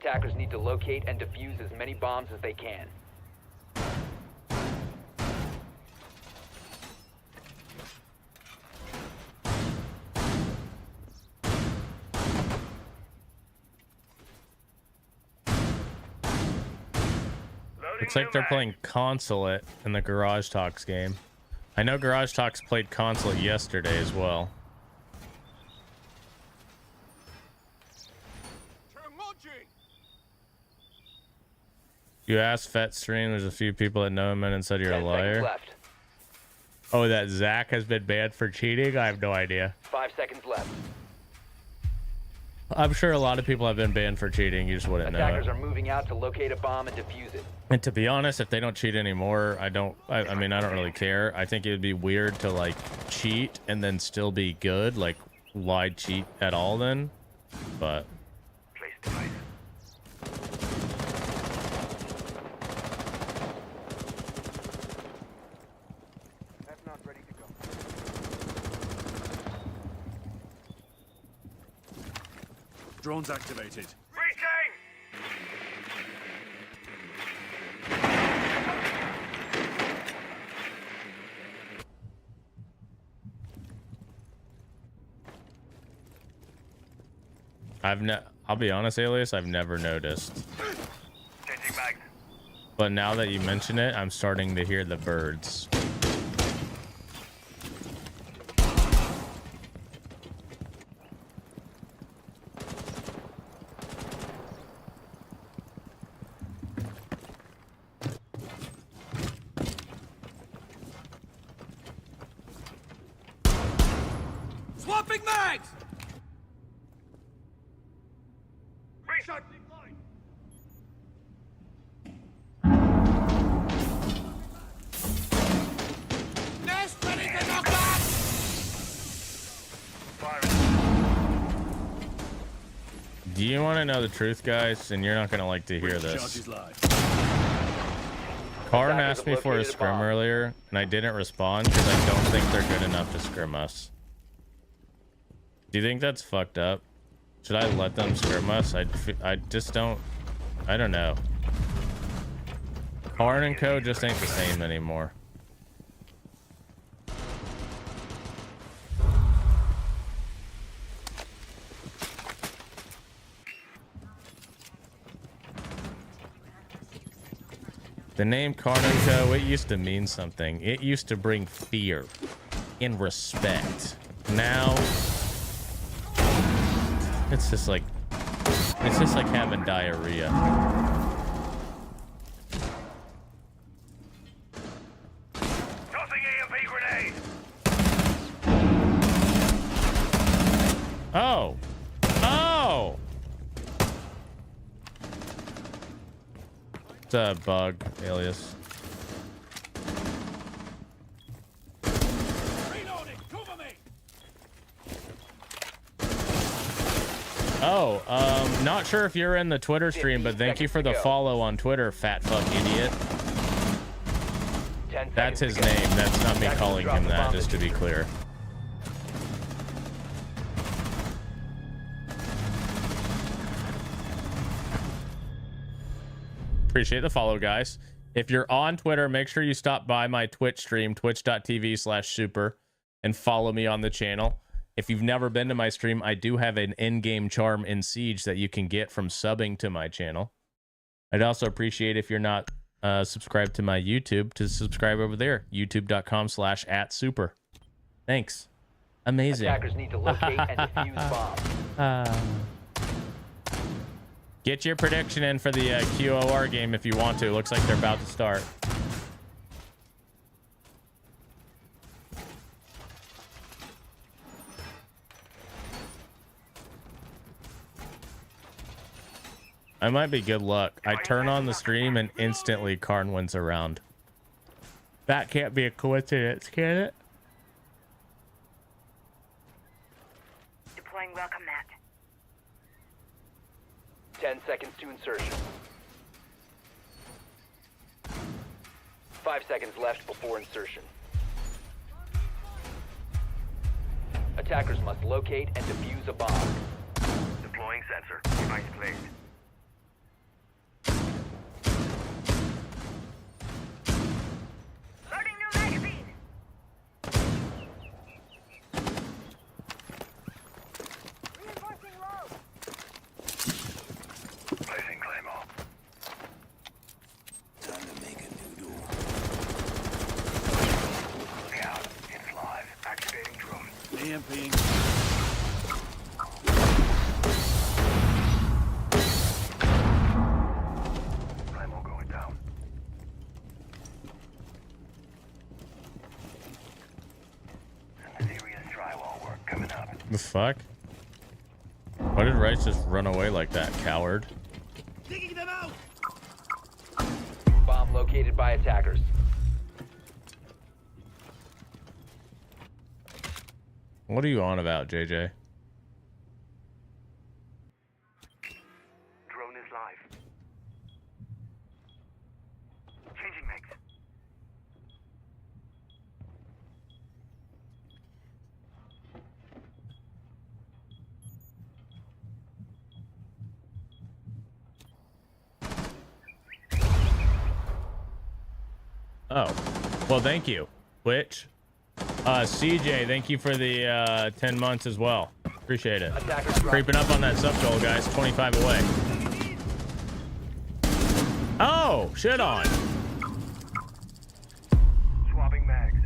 Speaker 8: Attackers need to locate and defuse as many bombs as they can.
Speaker 5: Looks like they're playing Consulate in the Garage Talks game. I know Garage Talks played Consulate yesterday as well. You asked Fet Stream, there's a few people that know him and said you're a liar.
Speaker 8: Left.
Speaker 5: Oh, that Zach has been banned for cheating? I have no idea.
Speaker 8: 5 seconds left.
Speaker 5: I'm sure a lot of people have been banned for cheating. You just wouldn't know
Speaker 8: Attackers
Speaker 5: it.
Speaker 8: are moving out to locate a bomb and defuse it.
Speaker 5: And to be honest, if they don't cheat anymore, I mean, I don't really care. I think it would be weird to like cheat and then still be good. Like, why cheat at all then? But
Speaker 9: Place device.
Speaker 6: That's not ready to go.
Speaker 1: Drones activated.
Speaker 9: Reaching!
Speaker 5: I'll be honest, Alias, I've never noticed.
Speaker 9: Changing mags.
Speaker 5: But now that you mention it, I'm starting to hear the birds.
Speaker 1: Swapping mags!
Speaker 9: Reach!
Speaker 1: Nest ready to knock back!
Speaker 5: Do you want to know the truth, guys? And you're not going to like to hear this. Karn asked me for a scrim earlier, and I didn't respond because I don't think they're good enough to scrim us. Do you think that's fucked up? Should I let them scrim us? I just don't... I don't know. Karn and Co. just ain't the same anymore. The name Karn and Co., it used to mean something. It used to bring fear and respect. Now... it's just like having diarrhea.
Speaker 9: Tossing EMP grenade!
Speaker 5: Oh! Oh! It's a bug, Alias. Oh, not sure if you're in the Twitter stream, but thank you for the follow on Twitter, fat fuck idiot. That's his name. That's not me calling him that, just to be clear. Appreciate the follow, guys. If you're on Twitter, make sure you stop by my Twitch stream, twitch.tv/super, and follow me on the channel. If you've never been to my stream, I do have an in-game charm in Siege that you can get from subbing to my channel. I'd also appreciate if you're not subscribed to my YouTube to subscribe over there, youtube.com/@super. Thanks. Amazing.
Speaker 8: Attackers need to locate and defuse bombs.
Speaker 5: Get your prediction in for the QOR game if you want to. Looks like they're about to start. I might be good luck. I turn on the stream and instantly Karn wins a round. That can't be a coincidence, can it?
Speaker 12: Deploying welcome mat.
Speaker 8: 10 seconds to insertion. 5 seconds left before insertion. Attackers must locate and defuse a bomb.
Speaker 9: Deploying sensor. Device placed.
Speaker 1: being.
Speaker 9: Primal going down. Some serious drywall work coming up.
Speaker 5: The fuck? Why did Rice just run away like that, coward?
Speaker 1: Digging them out!
Speaker 8: Bomb located by attackers.
Speaker 5: What are you on about, JJ?
Speaker 9: Drone is live. Changing mix.
Speaker 5: Oh, well, thank you. Twitch. CJ, thank you for the 10 months as well. Appreciate it. Creeping up on that sub goal, guys. 25 away. Oh, shit on.
Speaker 9: Swapping mags.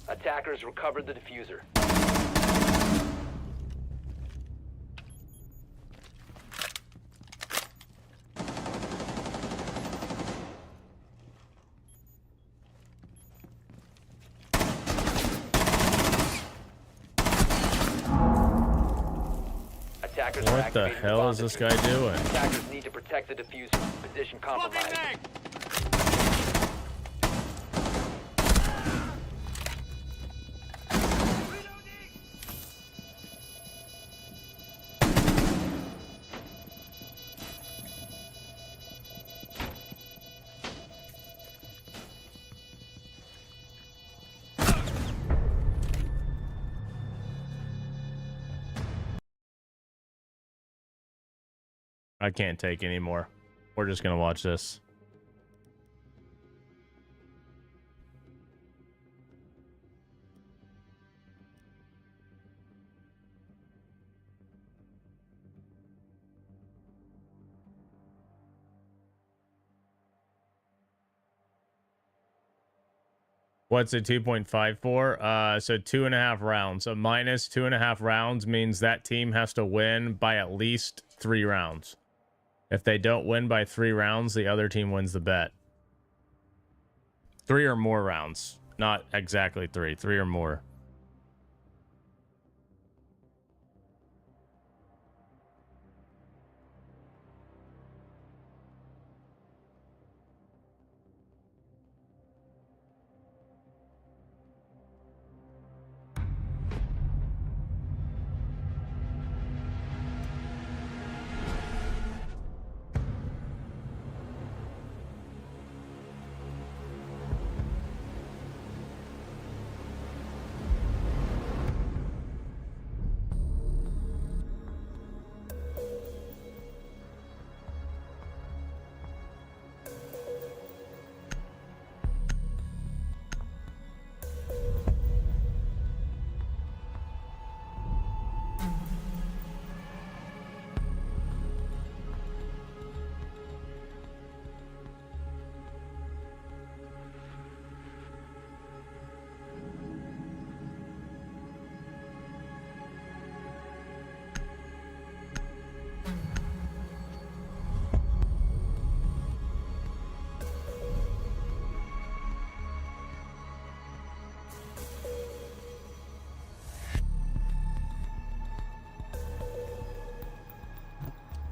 Speaker 8: Attackers recovered the diffuser. Attackers are
Speaker 5: What the
Speaker 8: activating
Speaker 5: hell
Speaker 8: bomb
Speaker 5: is this
Speaker 8: diffuser.
Speaker 5: guy doing?
Speaker 8: Attackers need to protect the diffuser. Position compromised.
Speaker 5: I can't take any more. We're just gonna watch this. What's a 2.54? So 2.5 rounds. So minus 2.5 rounds means that team has to win by at least 3 rounds. If they don't win by 3 rounds, the other team wins the bet. 3 or more rounds. Not exactly 3. 3 or more.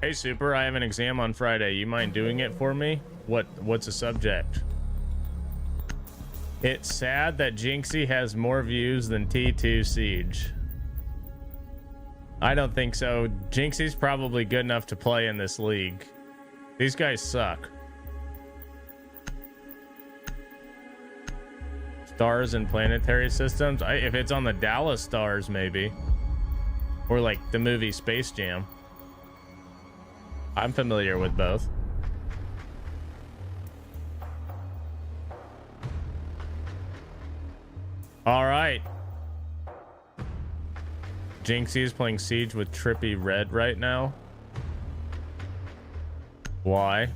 Speaker 5: Hey Super, I have an exam on Friday. You mind doing it for me? What's the subject? It's sad that Jinxie has more views than T2 Siege. I don't think so. Jinxie's probably good enough to play in this league. These guys suck. Stars and planetary systems? If it's on the Dallas Stars, maybe. Or like the movie Space Jam. I'm familiar with both. All right. Jinxie is playing Siege with Trippy Red right now. Why?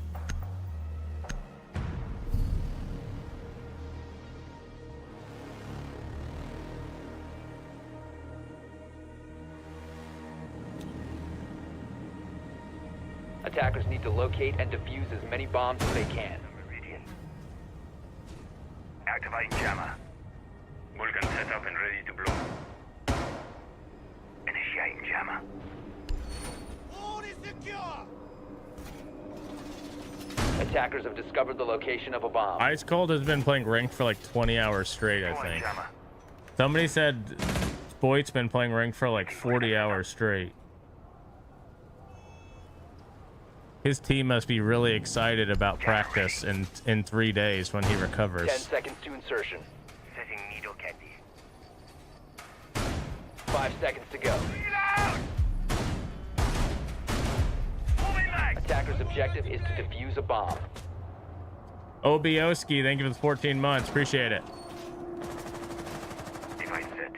Speaker 8: Attackers need to locate and defuse as many bombs as they can.
Speaker 9: Activate jammer. Vulcan set up and ready to blow. Initiating jammer.
Speaker 1: All is secure.
Speaker 8: Attackers have discovered the location of a bomb.
Speaker 5: Ice Cold has been playing ranked for like 20 hours straight, I think. Somebody said Spoit's been playing ranked for like 40 hours straight. His team must be really excited about practice in 3 days when he recovers.
Speaker 8: 10 seconds to insertion.
Speaker 9: Setting needle candy.
Speaker 8: 5 seconds to go. Attacker's objective is to defuse a bomb.
Speaker 5: Obioski, thank you for the 14 months. Appreciate it.
Speaker 9: Device set.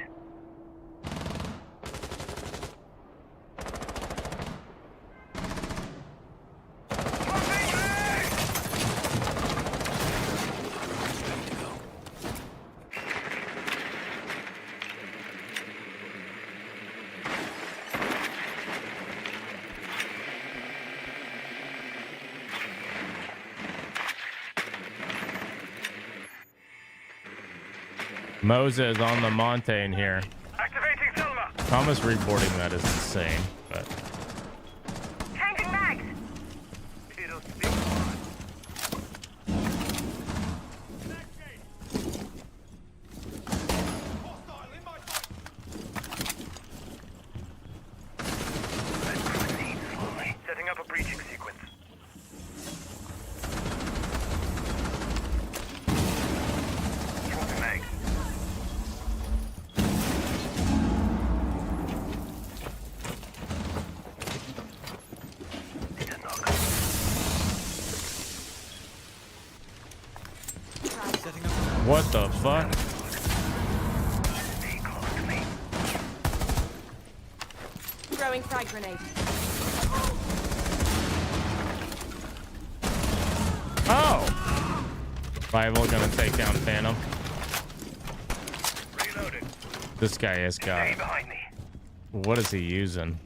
Speaker 5: Moses on the Montaigne here.
Speaker 9: Activating Selma.
Speaker 5: Thomas reboarding that is insane, but
Speaker 12: Changing mags.
Speaker 9: It'll speak. Let's proceed slowly. Setting up a breaching sequence. Swapping mags.
Speaker 5: what the fuck?
Speaker 13: Throwing frag grenade.
Speaker 5: Oh! Rival gonna take down Phantom.
Speaker 9: Reloaded.
Speaker 5: This guy has got...
Speaker 9: Stay behind me.
Speaker 5: What is he using?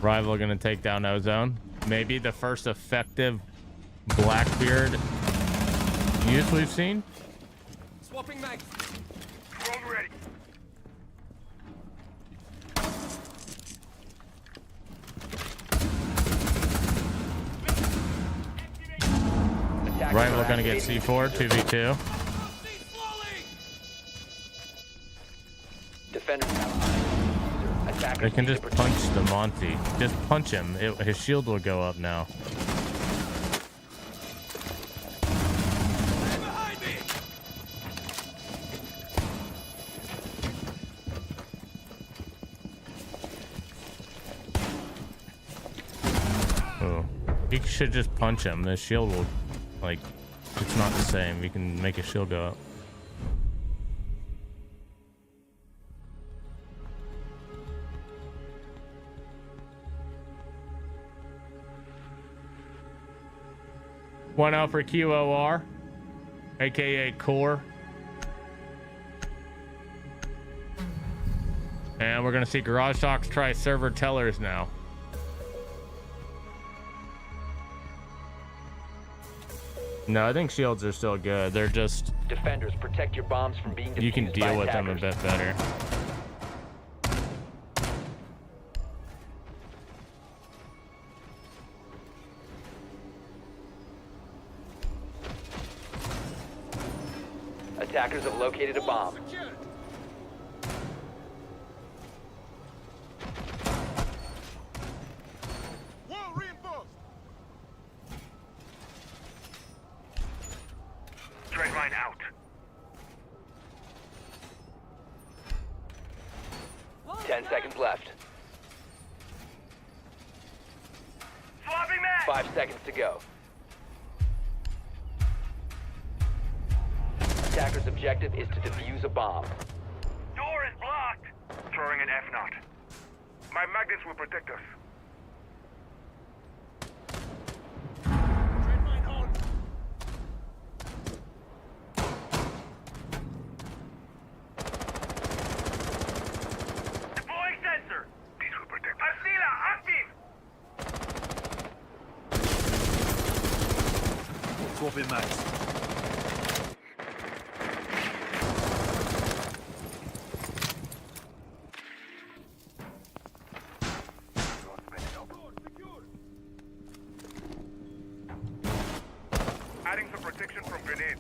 Speaker 5: Rival gonna take down Ozone. Maybe the first effective Blackbeard use we've seen.
Speaker 4: Swapping mags.
Speaker 9: Drone ready.
Speaker 5: Rival gonna get C4, 2v2.
Speaker 8: Defenders have attackers
Speaker 5: They can
Speaker 8: need
Speaker 5: just
Speaker 8: to
Speaker 5: punch the Monty. Just punch him. His shield will go up now. Oh, he should just punch him. The shield will, like, it's not the same. We can make his shield go up. One out for QOR, aka Core. And we're gonna see Garage Talks try server tellers now. No, I think shields are still good. They're just...
Speaker 8: Defenders, protect your bombs from being defused.
Speaker 5: You can deal
Speaker 8: by
Speaker 5: with them a
Speaker 8: attackers.
Speaker 5: bit better.
Speaker 8: Attackers have located a bomb.
Speaker 9: Trade line out.
Speaker 8: Ten seconds left.
Speaker 9: Swapping mag.
Speaker 8: 5 seconds to go. Attacker's objective is to defuse a bomb.
Speaker 9: Door is blocked. Throwing an F-Knot. My magnets will protect us.
Speaker 1: Copy, Max.
Speaker 9: Adding some protection from grenades.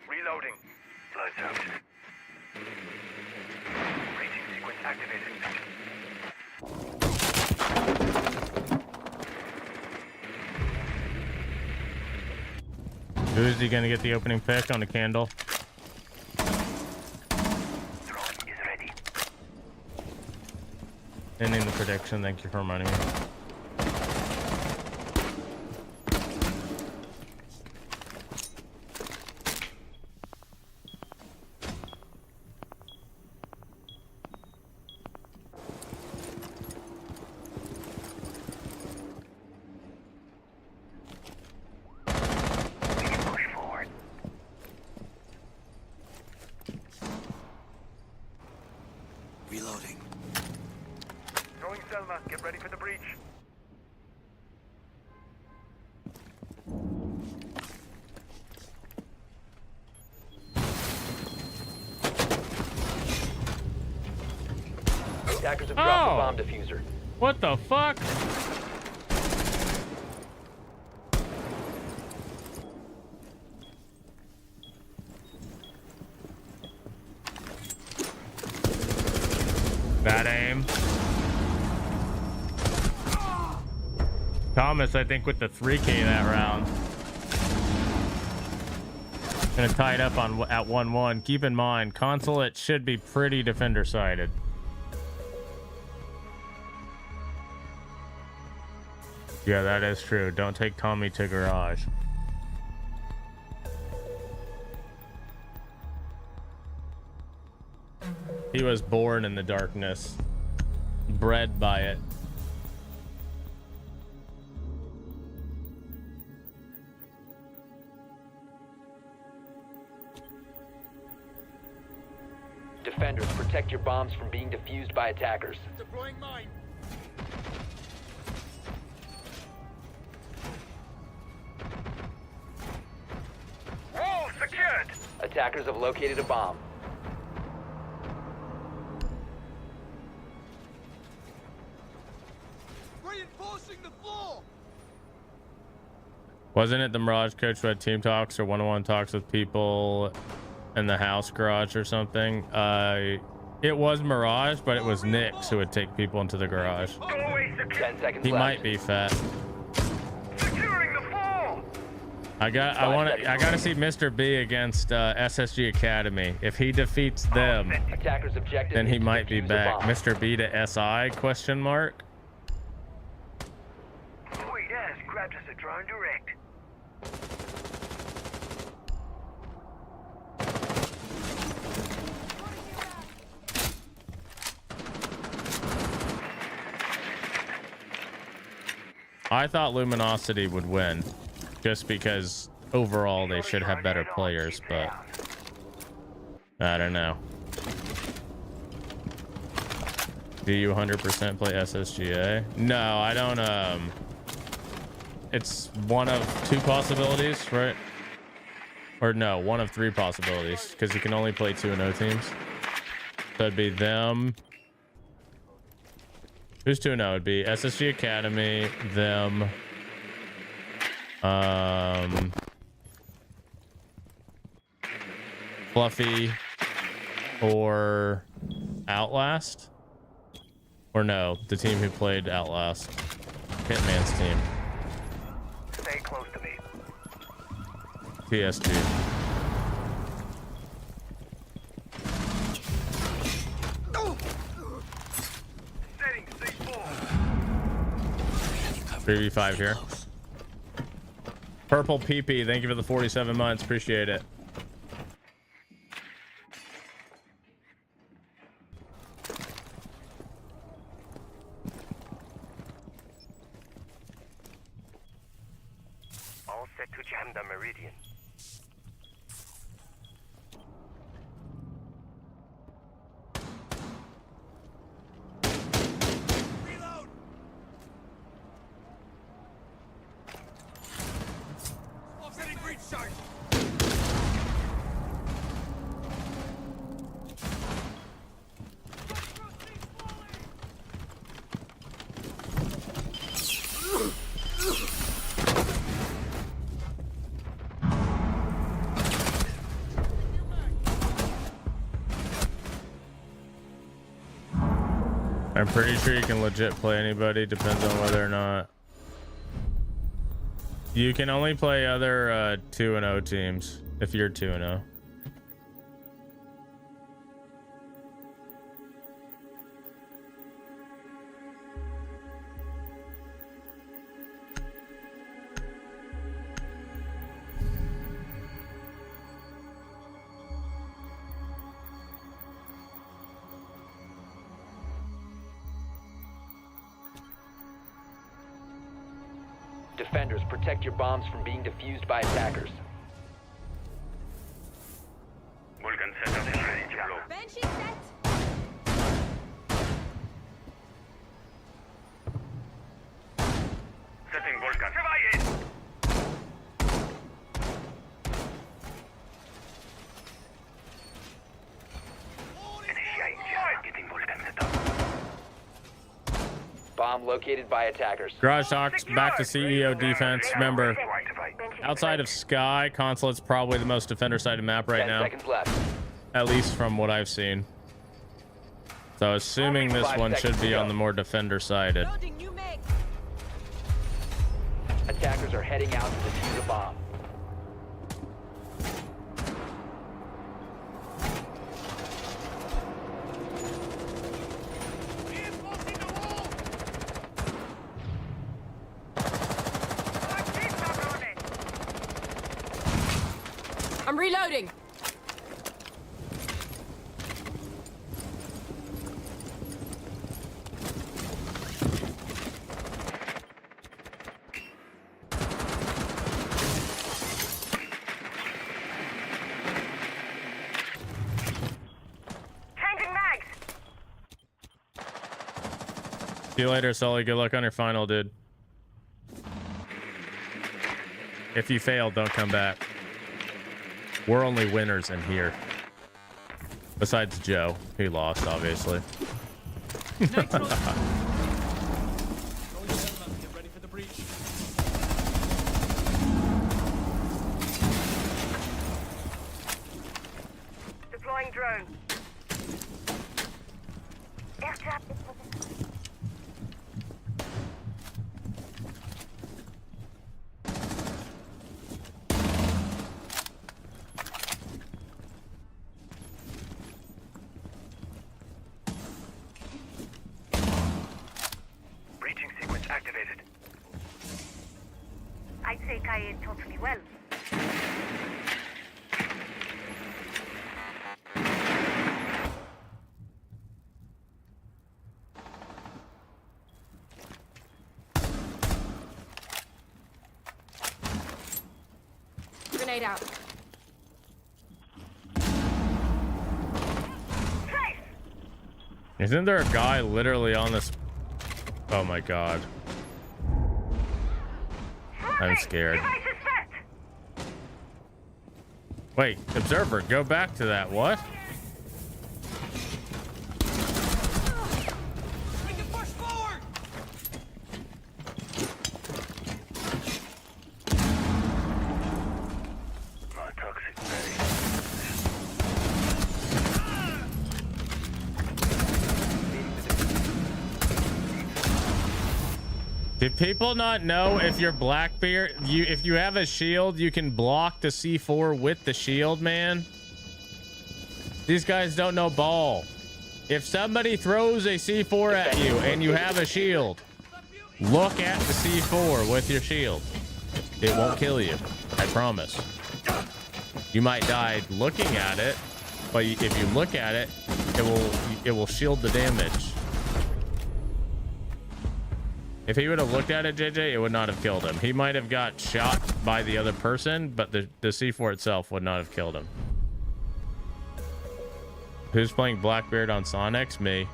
Speaker 9: Reloading. Lights out. Breaching sequence activated.
Speaker 5: Who is he gonna get the opening pick on the candle? Ending the prediction. Thank you for reminding me.
Speaker 2: Reloading.
Speaker 9: Throwing Selma. Get ready for the breach.
Speaker 8: Attackers have dropped the bomb diffuser.
Speaker 5: What the fuck? Bad aim. Thomas, I think, with the 3K that round. Gonna tie it up on at 1-1. Keep in mind, Consulate should be pretty defender sided. Yeah, that is true. Don't take Tommy to garage. He was born in the darkness, bred by it.
Speaker 8: Defenders, protect your bombs from being defused by attackers.
Speaker 9: Deploying mine. Wall secured.
Speaker 8: Attackers have located a bomb.
Speaker 9: Reinforcing the floor.
Speaker 5: Wasn't it the Mirage coach who had team talks or one-on-one talks with people in the house garage or something? It was Mirage, but it was Nyx who would take people into the garage.
Speaker 8: 10 seconds
Speaker 5: He
Speaker 8: left.
Speaker 5: might be fat.
Speaker 9: Securing the floor.
Speaker 5: I gotta see Mr. B against SSG Academy. If he defeats them,
Speaker 8: Attackers objective
Speaker 5: then he
Speaker 8: is to
Speaker 5: might be
Speaker 8: defuse the
Speaker 5: back.
Speaker 8: bomb.
Speaker 5: Mr. B to SI question mark.
Speaker 9: Sweet ass grabbed us a drone direct.
Speaker 5: I thought Luminosity would win, just because overall they should have better players, but I don't know. Do you 100% play SSGA? No, I don't. It's one of two possibilities, right? Or no, one of three possibilities, because you can only play 2-0 teams. So it'd be them. Who's 2-0? It'd be SSG Academy, them, Fluffy, or Outlast. Or no, the team who played Outlast. Hitman's team.
Speaker 9: Stay close to me.
Speaker 5: TSG.
Speaker 9: Setting C4.
Speaker 5: 3v5 here. Purple PP, thank you for the 47 months. Appreciate it.
Speaker 9: All set to jam the meridian.
Speaker 5: I'm pretty sure you can legit play anybody. Depends on whether or not. You can only play other 2-0 teams if you're 2-0.
Speaker 8: Defenders, protect your bombs from being defused by attackers.
Speaker 9: Vulcan setup is ready to go.
Speaker 13: Banshee set.
Speaker 9: Setting Vulcan. Survive! Initiate charge. Getting Vulcan set up.
Speaker 8: Bomb located by attackers.
Speaker 5: Garage Talks back to CEO defense. Remember, outside of Sky, Consulate's probably the most defender-sided map right
Speaker 8: 10
Speaker 5: now.
Speaker 8: seconds left.
Speaker 5: At least from what I've seen. So assuming this
Speaker 8: 5
Speaker 5: one should
Speaker 8: seconds
Speaker 5: be
Speaker 8: to
Speaker 5: on
Speaker 8: go.
Speaker 5: the more defender-sided.
Speaker 13: Loading new mag.
Speaker 8: Attackers are heading out to defuse a bomb.
Speaker 13: I'm reloading.
Speaker 12: Changing mags.
Speaker 5: See you later, Sully. Good luck on your final, dude. If you fail, don't come back. We're only winners in here. Besides Joe. He lost, obviously.
Speaker 12: Deploying drone. Air traffic.
Speaker 9: Breaching sequence activated.
Speaker 12: I'd say Kai totally well.
Speaker 13: Grenade out.
Speaker 5: Isn't there a guy literally on this? Oh my god. I'm scared. Wait, observer, go back to that. What?
Speaker 13: We can push forward.
Speaker 9: My toxic berry.
Speaker 5: Did people not know if you're Blackbeard, if you have a shield, you can block the C4 with the shield, man? These guys don't know ball. If somebody throws a C4 at you and you have a shield, look at the C4 with your shield. It won't kill you. I promise. You might die looking at it, but if you look at it, it will shield the damage. If he would have looked at it, JJ, it would not have killed him. He might have got shot by the other person, but the C4 itself would not have killed him. Who's playing Blackbeard on Sonex? Me.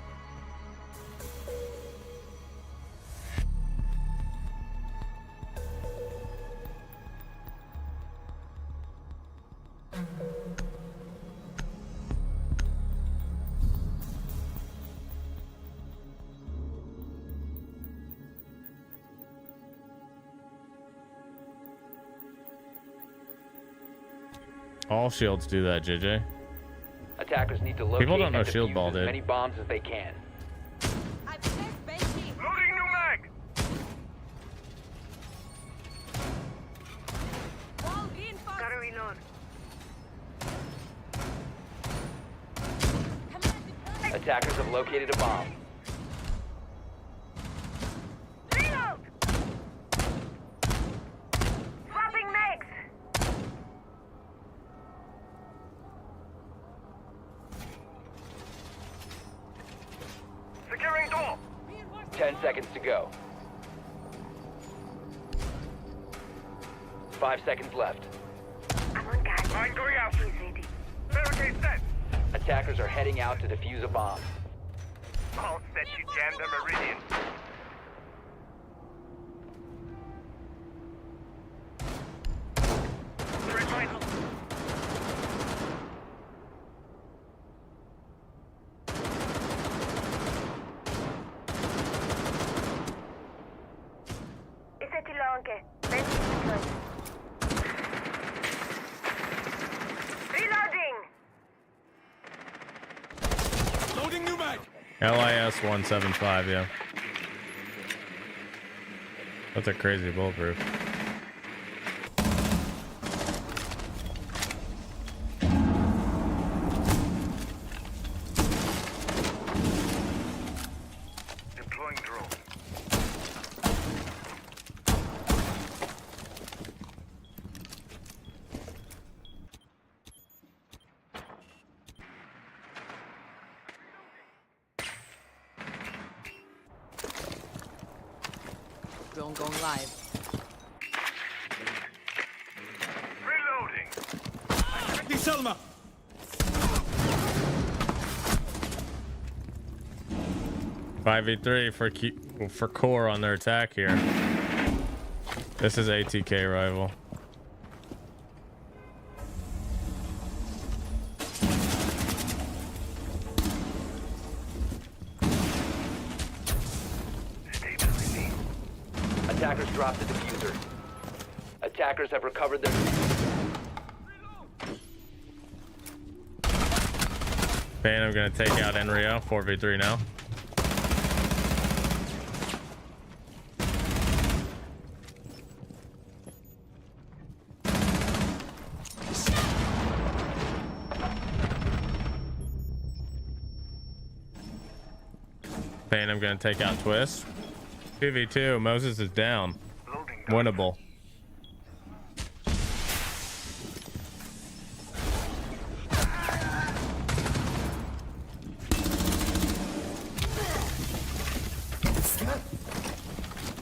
Speaker 5: All shields do that, JJ.
Speaker 8: Attackers need to locate
Speaker 5: People don't know
Speaker 8: and
Speaker 5: shield
Speaker 8: defuse
Speaker 5: ball,
Speaker 8: as
Speaker 5: dude.
Speaker 8: many bombs as they can.
Speaker 13: I'm
Speaker 9: Loading new mag.
Speaker 12: Gotta reload.
Speaker 8: Attackers have located a bomb.
Speaker 12: Reload! Swapping mags!
Speaker 9: Securing door.
Speaker 8: 10 seconds to go. 5 seconds left.
Speaker 12: I'm on guard.
Speaker 9: Mine going out.
Speaker 12: He's ready.
Speaker 9: Barricade set.
Speaker 8: Attackers are heading out to defuse a bomb.
Speaker 9: All set, you jammed the meridian. Threat mine.
Speaker 12: Ese tilonque. Ven, deploy. Reloading!
Speaker 9: Loading new mag.
Speaker 5: LIS 175, yeah. That's a crazy bulletproof.
Speaker 9: Deploying drone.
Speaker 13: Drone going live.
Speaker 9: Reloading.
Speaker 5: 5v3 for core on their attack here. This is ATK rival.
Speaker 8: Attackers dropped the diffuser. Attackers have recovered their diffuser.
Speaker 5: Phantom gonna take out Enrio. 4v3 now. Phantom gonna take out Twist. 2v2. Moses is down. Winnable.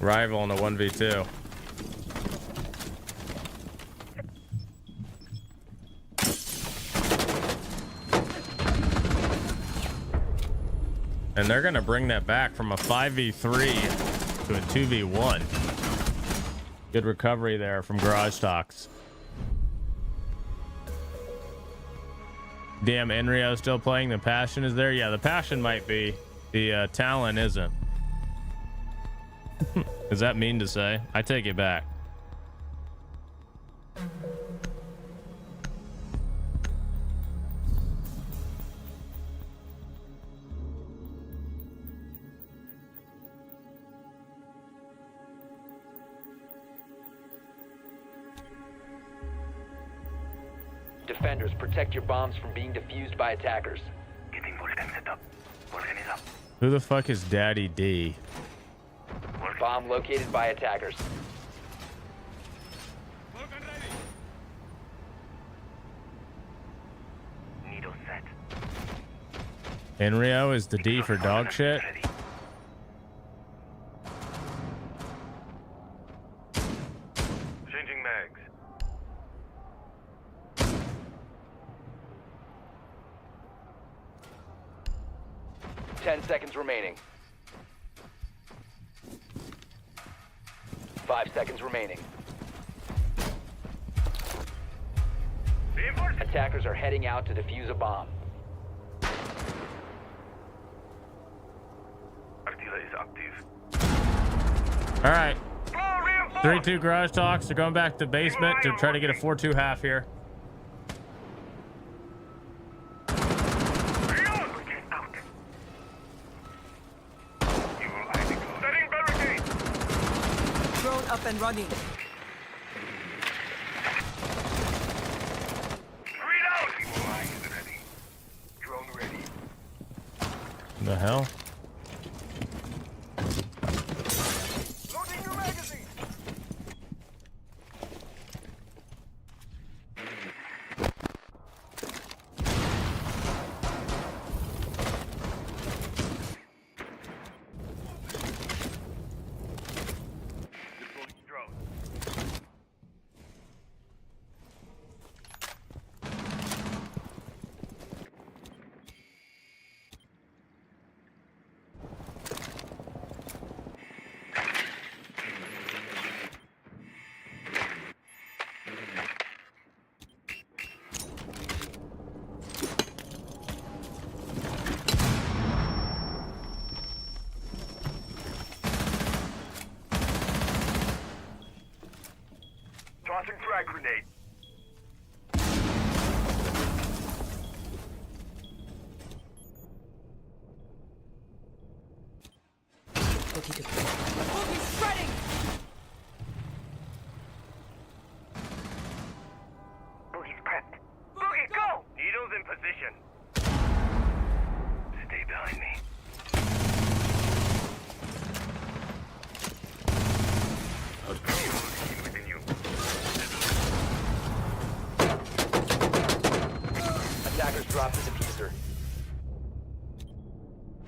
Speaker 5: Rival in a 1v2. And they're gonna bring that back from a 5v3 to a 2v1. Good recovery there from Garage Talks. Damn, Enrio still playing. The passion is there. Yeah, the passion might be. The talent isn't. Is that mean to say? I take it back.
Speaker 8: Defenders, protect your bombs from being defused by attackers.
Speaker 9: Getting Volcan set up. Volcan is up.
Speaker 5: Who the fuck is Daddy D?
Speaker 8: Bomb located by attackers.
Speaker 9: Volcan ready. Needle set.
Speaker 5: Enrio is the D for dog shit.
Speaker 9: Ready. Changing mags.
Speaker 8: Ten seconds remaining. 5 seconds remaining. Attackers are heading out to defuse a bomb.
Speaker 9: Artilla is active.
Speaker 5: All right. 3-2 Garage Talks. They're going back to basement to try to get a 4-2 half here.
Speaker 4: up and running.
Speaker 5: The hell?
Speaker 9: Loading new magazine. Tossing frag grenade.
Speaker 13: Boogie's shredding!
Speaker 12: Boogie's prepped.
Speaker 9: Boogie, go! Needles in position. Stay behind me. Within you.
Speaker 8: Attackers drop the diffuser.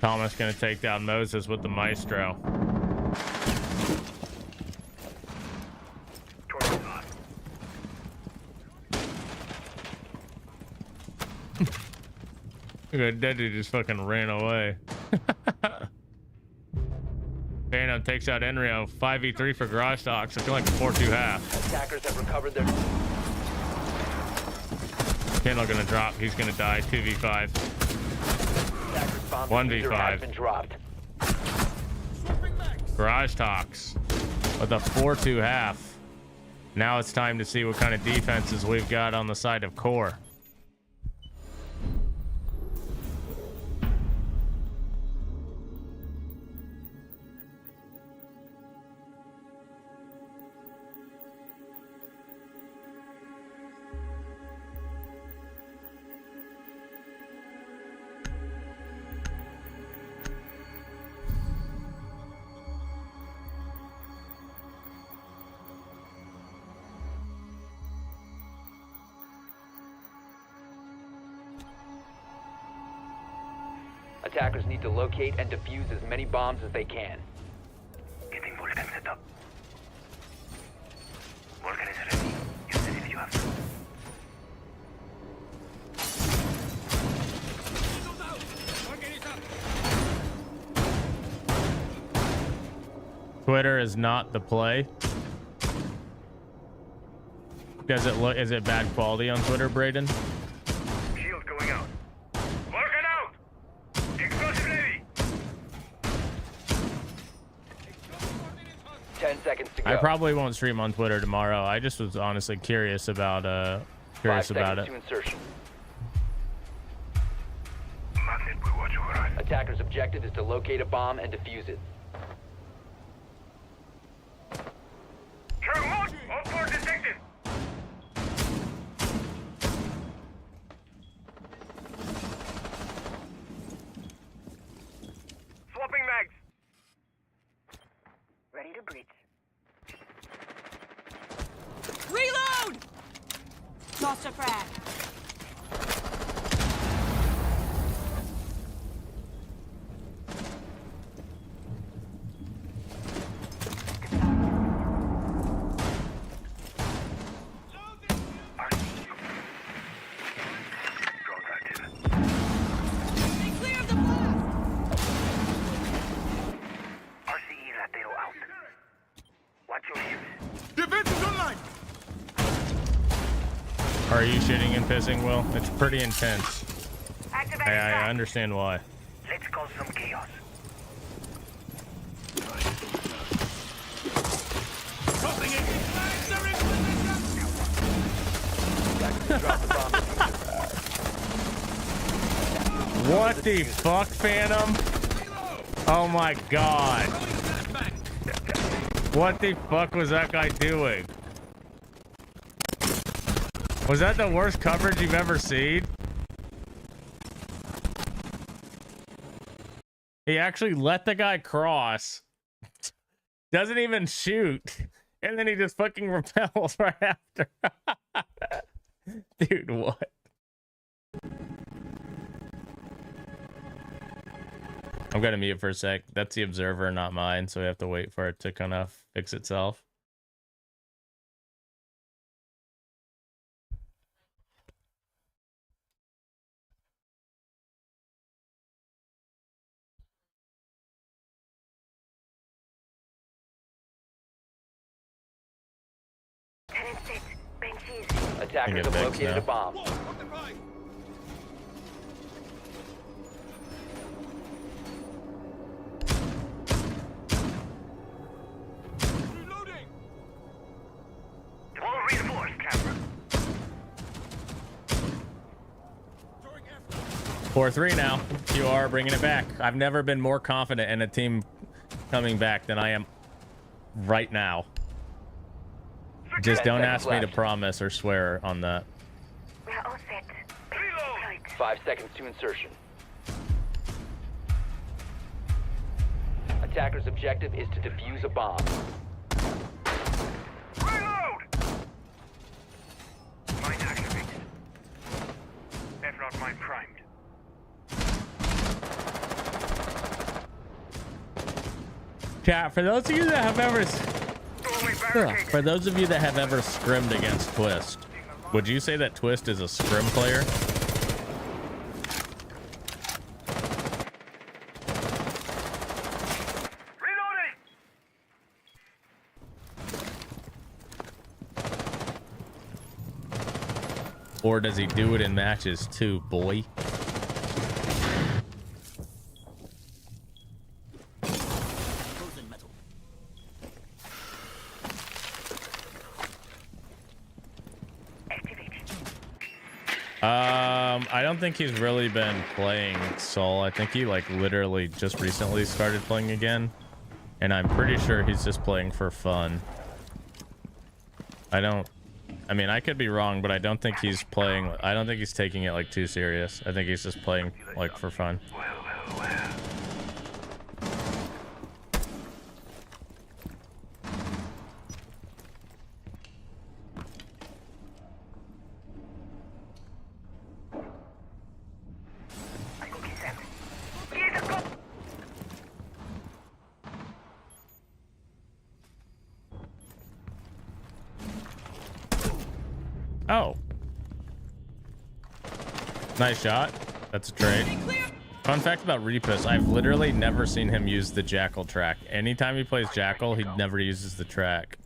Speaker 5: Thomas gonna take down Moses with the maestro. That dude just fucking ran away. Phantom takes out Enrio. 5v3 for Garage Talks. Looking like a 4-2 half.
Speaker 8: Attackers have recovered their...
Speaker 5: Kendall gonna drop. He's gonna die. 2v5.
Speaker 8: Attackers bomb diffuser has
Speaker 5: 1v5.
Speaker 8: been dropped.
Speaker 5: Garage Talks with a 4-2 half. Now it's time to see what kind of defenses we've got on the side of Core.
Speaker 8: Attackers need to locate and defuse as many bombs as they can.
Speaker 9: Getting Volcan set up. Volcan is ready. Use it if you have to.
Speaker 5: Twitter is not the play. Does it look? Is it bad quality on Twitter, Braden?
Speaker 9: Shield going out. Volcan out! Explosive ready!
Speaker 8: 10 seconds to go.
Speaker 5: I probably won't stream on Twitter tomorrow. I just was honestly curious about it.
Speaker 8: 5 seconds to insertion.
Speaker 9: Magnet will watch over us.
Speaker 8: Attackers' objective is to locate a bomb and defuse it.
Speaker 9: Turn one! All four detected! Swapping mags!
Speaker 12: Ready to breach.
Speaker 13: Reload! Toss a frag.
Speaker 5: Are you shitting and pissing, Will? It's pretty intense. I understand why.
Speaker 9: Let's cause some chaos.
Speaker 5: What the fuck, Phantom? Oh my god. What the fuck was that guy doing? Was that the worst coverage you've ever seen? He actually let the guy cross. Doesn't even shoot. And then he just fucking repels right after. Dude, what? I'm gonna mute for a sec. That's the observer, not mine, so we have to wait for it to kind of fix itself.
Speaker 8: Attackers have located a bomb.
Speaker 9: All reinforced, camera.
Speaker 5: 4-3 now. QR bringing it back. I've never been more confident in a team coming back than I am right now. Just don't ask me to promise or swear on that.
Speaker 12: We're all set.
Speaker 8: 5 seconds to insertion. Attacker's objective is to defuse a bomb.
Speaker 9: Reload! Mine activated. If not mine primed.
Speaker 5: Chat, for those of you that have ever scrimmed against Twist, would you say that Twist is a scrim player?
Speaker 9: Reloading!
Speaker 5: Or does he do it in matches too, boy? I don't think he's really been playing Soul. I think he like literally just recently started playing again, and I'm pretty sure he's just playing for fun. I mean, I could be wrong, but I don't think he's playing. I don't think he's taking it like too serious. I think he's just playing like for fun. Oh. Nice shot. That's a trade. Fun fact about Reapus, I've literally never seen him use the Jackal track. Anytime he plays Jackal, he never uses the track.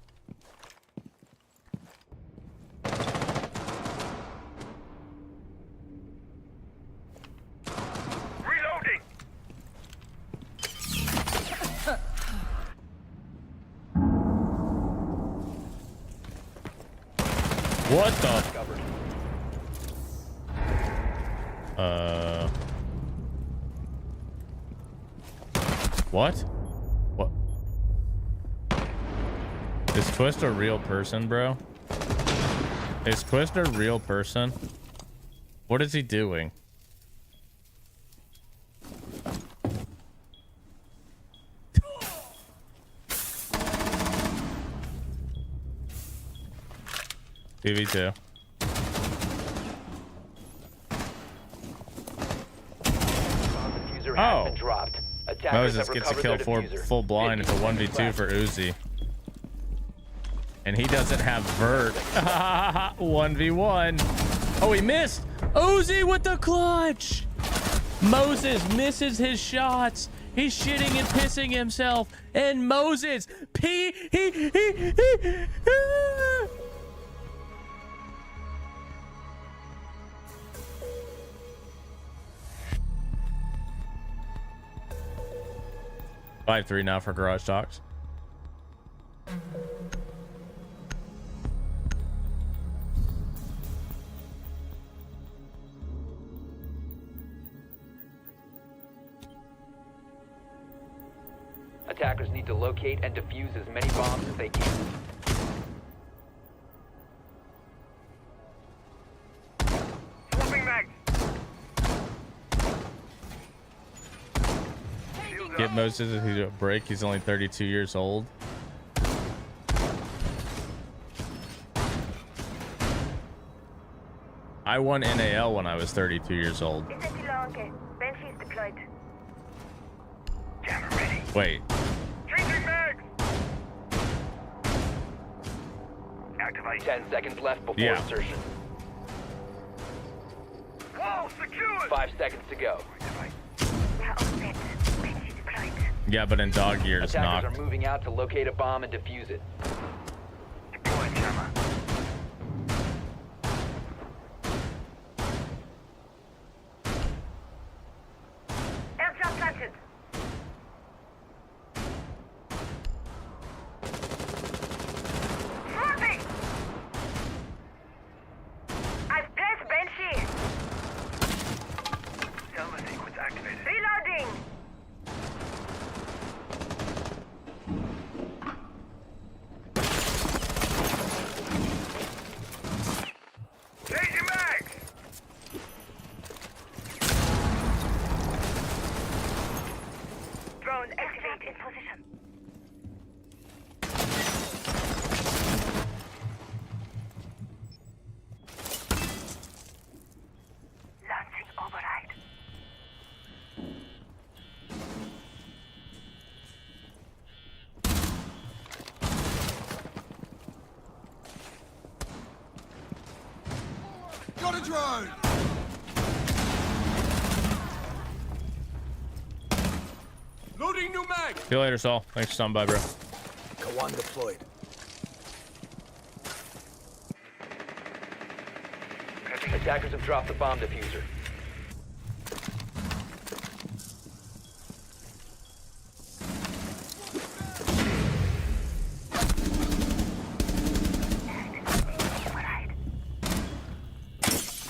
Speaker 9: Reloading!
Speaker 5: What the? What? What? Is Twist a real person, bro? Is Twist a real person? What is he doing? PV2. Oh, Moses gets to kill full blind. It's a 1v2 for Uzi. And he doesn't have vert. 1v1. Oh, he missed. Uzi with the clutch. Moses misses his shots. He's shitting and pissing himself. And Moses, Five 3 now for Garage Talks.
Speaker 8: Attackers need to locate and defuse as many bombs as they can.
Speaker 9: Swapping mag.
Speaker 5: Get Moses a break. He's only 32 years old. I won NAL when I was 32 years old.
Speaker 12: Banshee's deployed.
Speaker 9: Jammer ready.
Speaker 5: Wait.
Speaker 9: Changing mags. Activate.
Speaker 8: 10 seconds left before
Speaker 5: Yeah.
Speaker 8: insertion.
Speaker 9: Wall secured.
Speaker 8: 5 seconds to go.
Speaker 12: We are all set. Banshee deployed.
Speaker 5: Yeah, but in dog years,
Speaker 8: Attackers
Speaker 5: knocked.
Speaker 8: are moving out to locate a bomb and defuse it.
Speaker 9: Deploy jammer.
Speaker 12: Aircraft planted. Swapping. I've placed Banshee.
Speaker 9: Selma sequence activated.
Speaker 12: Reloading.
Speaker 9: Changing mags.
Speaker 12: Drone activate in position. Launching override.
Speaker 10: Got a drone! Loading new mag!
Speaker 5: See you later, Saul. Thanks for stopping by, bro.
Speaker 2: Kawan deployed.
Speaker 8: Attackers have dropped the bomb diffuser.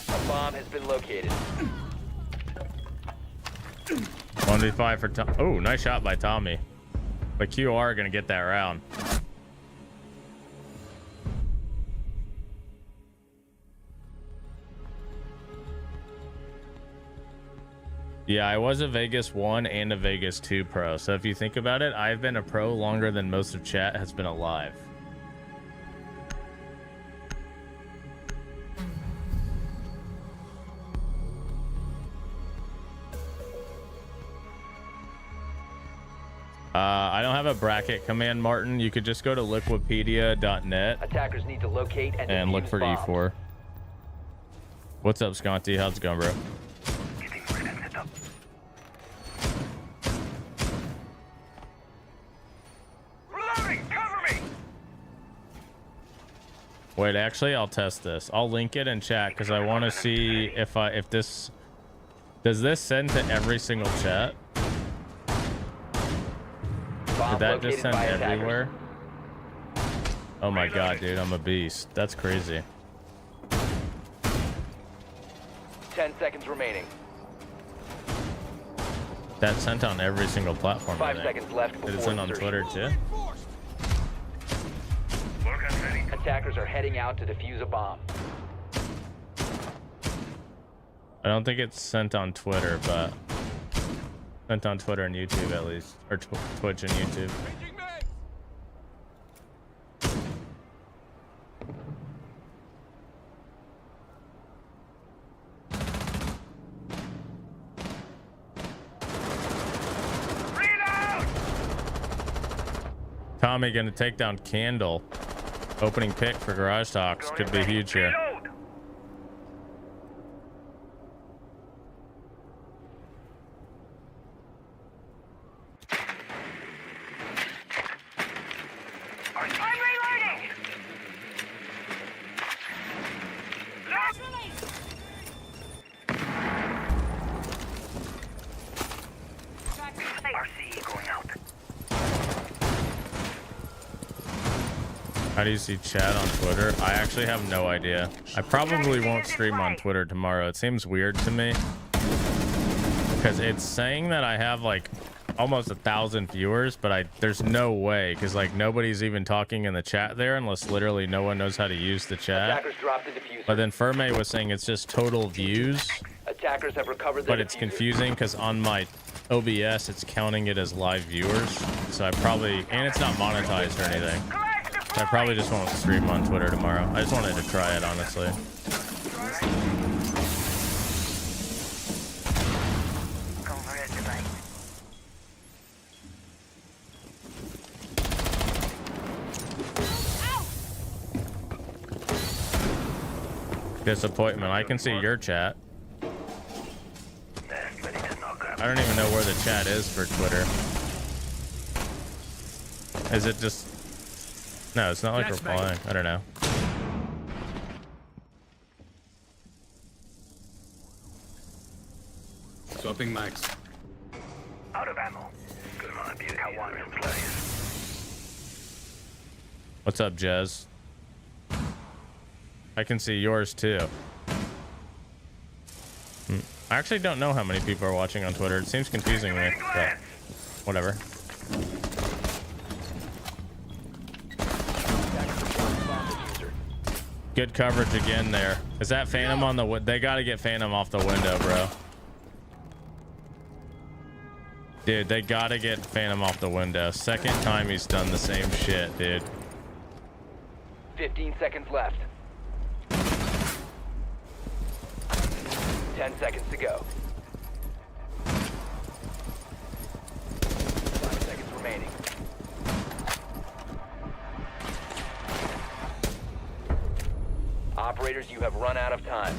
Speaker 8: A bomb has been located.
Speaker 5: 1v5 for Tom. Oh, nice shot by Tommy. But QR gonna get that round. Yeah, I was a Vegas 1 and a Vegas 2 pro. So if you think about it, I've been a pro longer than most of chat has been alive. I don't have a bracket command, Martin. You could just go to liquipedia.net
Speaker 8: Attackers need to locate
Speaker 5: and look
Speaker 8: defuse
Speaker 5: for
Speaker 8: bombs.
Speaker 5: E4. What's up, Sconty? How's it going, bro?
Speaker 9: Reloading. Cover me.
Speaker 5: Wait, actually, I'll test this. I'll link it in chat because I want to see if this does this send to every single chat.
Speaker 8: Bomb
Speaker 5: Did that just
Speaker 8: located
Speaker 5: send
Speaker 8: by attackers.
Speaker 5: everywhere? Oh my god, dude, I'm a beast. That's crazy.
Speaker 8: 10 seconds remaining.
Speaker 5: That sent on every single platform.
Speaker 8: 5
Speaker 5: I think.
Speaker 8: seconds left
Speaker 5: Did it
Speaker 8: before
Speaker 5: send on
Speaker 8: insertion.
Speaker 5: Twitter too?
Speaker 8: Attackers are heading out to defuse a bomb.
Speaker 5: I don't think it's sent on Twitter, but sent on Twitter and YouTube at least, or Twitch and YouTube. Tommy gonna take down Candle. Opening pick for Garage Talks could be huge here.
Speaker 12: I'm reloading.
Speaker 9: RCE going out.
Speaker 5: How do you see chat on Twitter? I actually have no idea. I probably won't stream on Twitter tomorrow. It seems weird to me because it's saying that I have like almost 1,000 viewers, but there's no way, because like nobody's even talking in the chat there unless literally no one knows how to use the chat.
Speaker 8: Attackers dropped the diffuser.
Speaker 5: But then Ferme was saying it's just total views.
Speaker 8: Attackers have recovered the
Speaker 5: But it's
Speaker 8: diffuser.
Speaker 5: confusing because on my OBS it's counting it as live viewers. So I probably, and it's not monetized or anything. So I probably just won't stream on Twitter tomorrow. I just wanted to try it, honestly. Disappointment. I can see your chat. I don't even know where the chat is for Twitter. Is it just... No, it's not like replying. I don't know.
Speaker 14: Swapping max.
Speaker 9: Out of ammo. Good on beauty. One in place.
Speaker 5: What's up, Jez? I can see yours too. I actually don't know how many people are watching on Twitter. It seems confusing to me, but whatever. Good coverage again there. Is that Phantom on the... They gotta get Phantom off the window, bro. Dude, they gotta get Phantom off the window. Second time he's done the same shit, dude.
Speaker 8: 15 seconds left. 10 seconds to go. 5 seconds remaining. Operators, you have run out of time.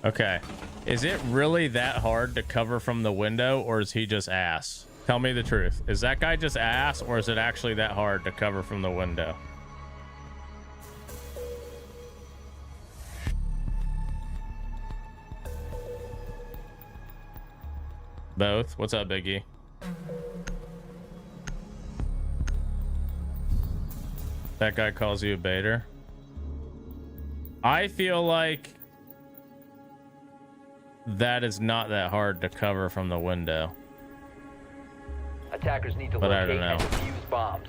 Speaker 5: Okay. Is it really that hard to cover from the window, or is he just ass? Tell me the truth. Is that guy just ass, or is it actually that hard to cover from the window? Both. What's up, Biggie? That guy calls you a baiter. I feel like that is not that hard to cover from the window.
Speaker 8: Attackers need to
Speaker 5: But I
Speaker 8: locate
Speaker 5: don't
Speaker 8: and
Speaker 5: know.
Speaker 8: defuse bombs.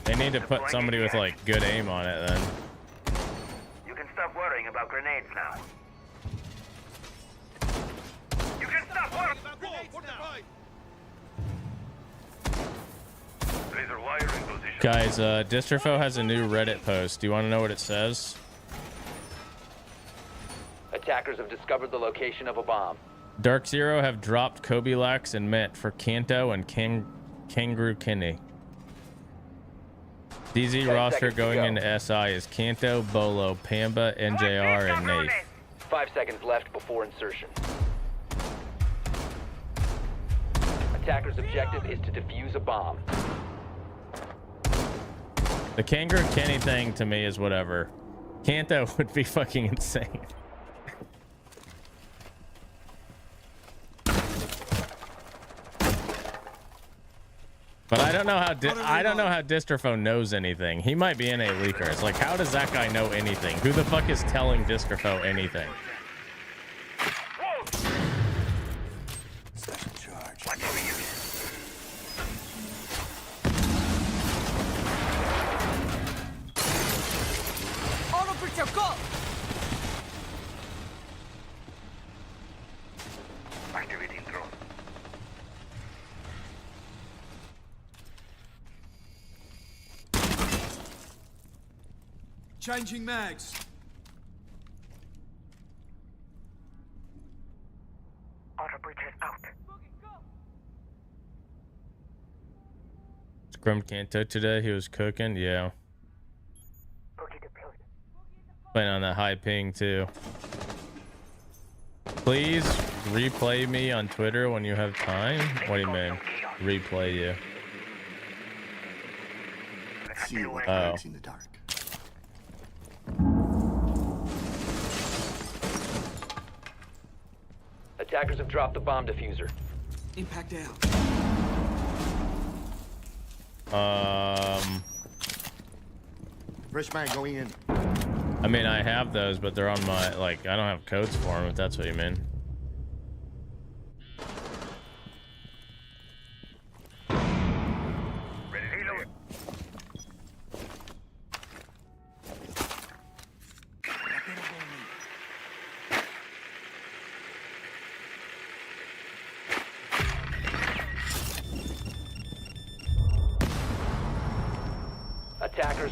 Speaker 5: They need to put somebody with like good aim on it then.
Speaker 9: You can stop worrying about grenades now. You can stop worrying about grenades now. Laser wire in position.
Speaker 5: Guys, Distropho has a new Reddit post. Do you want to know what it says?
Speaker 8: Attackers have discovered the location of a bomb.
Speaker 5: Dark Zero have dropped Kobe Lax and Mint for Kanto and Kangaroo Kenny. DZ
Speaker 8: 10
Speaker 5: roster
Speaker 8: seconds to
Speaker 5: going
Speaker 8: go.
Speaker 5: into SI is Kanto, Bolo, Pamba, NJR, and Nath.
Speaker 8: 5 seconds left before insertion. Attackers' objective is to defuse a bomb.
Speaker 5: The Kangaroo Kenny thing to me is whatever. Kanto would be fucking insane. But I don't know how Distropho knows anything. He might be in a leaker. It's like, how does that guy know anything? Who the fuck is telling Distropho anything?
Speaker 2: Special charge.
Speaker 4: Auto picture, go!
Speaker 9: Activating drone.
Speaker 14: Changing mags.
Speaker 12: Auto breaches out.
Speaker 5: Scrum Kanto today. He was cooking. Yeah.
Speaker 12: Boogie deployed.
Speaker 5: Playing on that high ping too. Please replay me on Twitter when you have time. What do you mean? Replay you.
Speaker 2: See what
Speaker 5: Oh.
Speaker 2: works in the dark.
Speaker 8: Attackers have dropped the bomb diffuser.
Speaker 14: Impact out.
Speaker 2: Fresh man going in.
Speaker 5: I mean, I have those, but they're on my, like, I don't have codes for them, if that's what you mean.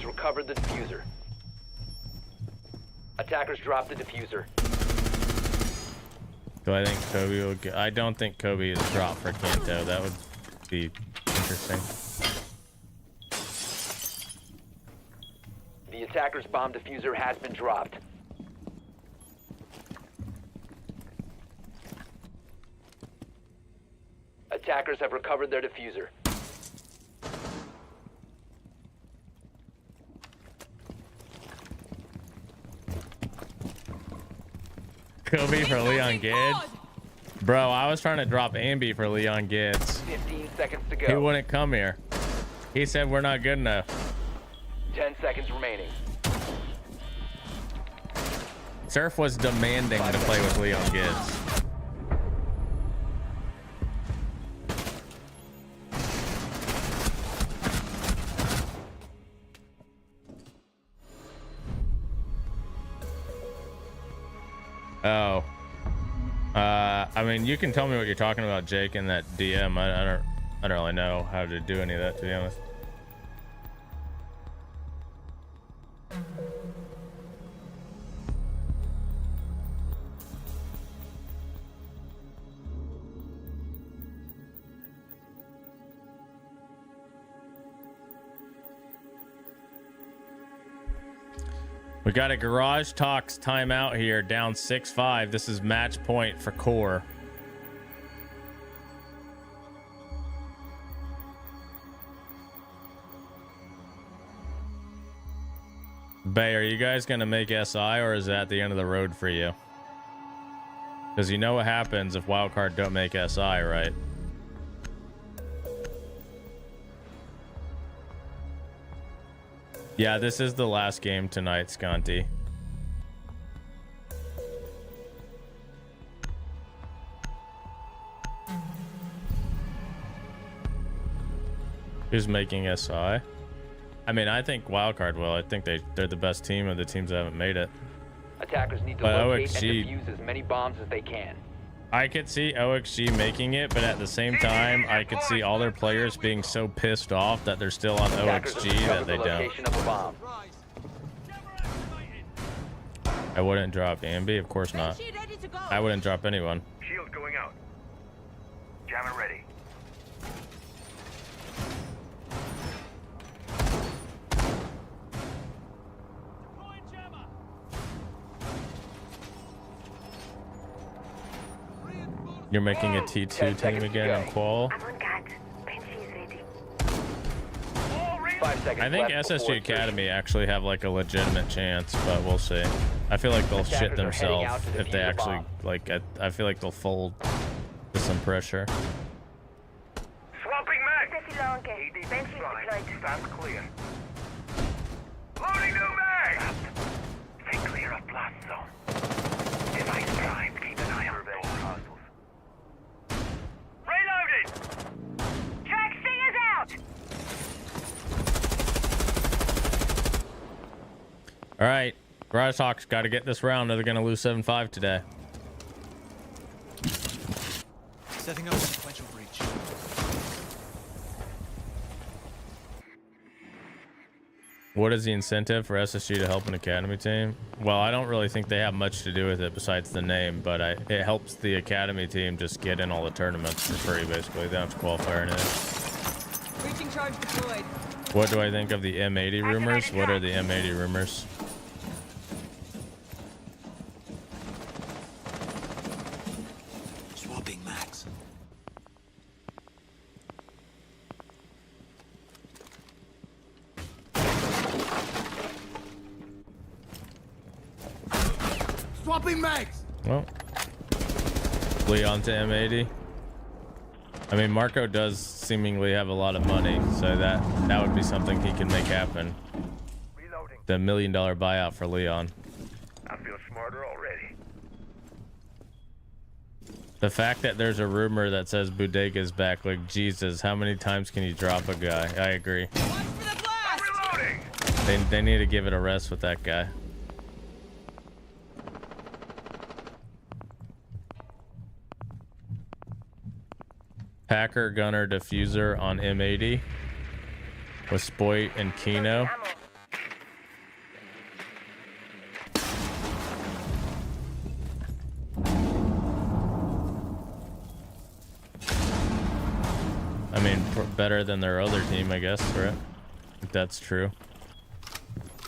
Speaker 8: recovered the diffuser. Attackers dropped the diffuser.
Speaker 5: Do I think Kobe will get... I don't think Kobe is dropped for Kanto. That would be interesting.
Speaker 8: The attacker's bomb diffuser has been dropped. Attackers have recovered their diffuser.
Speaker 5: Kobe for Leon Gids. Bro, I was trying to drop Ambi for Leon Gids.
Speaker 8: 15 seconds to go.
Speaker 5: He wouldn't come here. He said we're not good enough.
Speaker 8: 10 seconds remaining.
Speaker 5: Surf was demanding to play with Leon Gids. Oh. I mean, you can tell me what you're talking about, Jake, in that DM. I don't really know how to do any of that, to be honest. We got a Garage Talks timeout here, down 6-5. This is match point for Core. Bay, are you guys going to make SI, or is that the end of the road for you? Because you know what happens if Wildcard don't make SI, right? Yeah, this is the last game tonight, Sconti. Who's making SI? I mean, I think Wildcard will. I think they're the best team of the teams that haven't made it.
Speaker 8: Attackers need to
Speaker 5: But
Speaker 8: locate
Speaker 5: OXG,
Speaker 8: and defuse as many bombs as they can.
Speaker 5: I could see OXG making it, but at the same time, I could see all their players being so pissed off that they're still on OXG that they don't. I wouldn't drop Ambi, of course not. I wouldn't drop anyone.
Speaker 9: Shield going out. Jammer ready.
Speaker 5: You're making a T2 team again in Qual? I think SSG Academy actually have like a legitimate chance, but we'll see. I feel like they'll shit themselves if they actually, like, I feel like they'll fold to some pressure.
Speaker 9: Swapping mag! Stand clear. Loading new mag! Stay clear of blast zone. Device primed. Keep an eye on doors. Reloaded!
Speaker 12: Track C is out!
Speaker 5: All right, Garage Talks got to get this round or they're going to lose 7-5 today.
Speaker 14: Setting up a sequential breach.
Speaker 5: What is the incentive for SSG to help an academy team? Well, I don't really think they have much to do with it besides the name, but it helps the academy team just get in all the tournaments for free, basically. They don't have to qualify or anything.
Speaker 4: Breaching charge deployed.
Speaker 5: What do I think of the M80 rumors? What are the M80 rumors?
Speaker 14: Swapping max.
Speaker 2: Swapping mags!
Speaker 5: Well, Leon to M80. I mean, Marco does seemingly have a lot of money, so that would be something he can make happen.
Speaker 9: Reloading.
Speaker 5: The $1 million buyout for Leon.
Speaker 9: I feel smarter already.
Speaker 5: The fact that there's a rumor that says Bodega's back, like, Jesus, how many times can you drop a guy? I agree. They need to give it a rest with that guy. Packer Gunner Diffuser on M80 with Spoit and Kino. I mean, better than their other team, I guess, right? If that's true.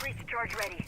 Speaker 12: Breach charge ready.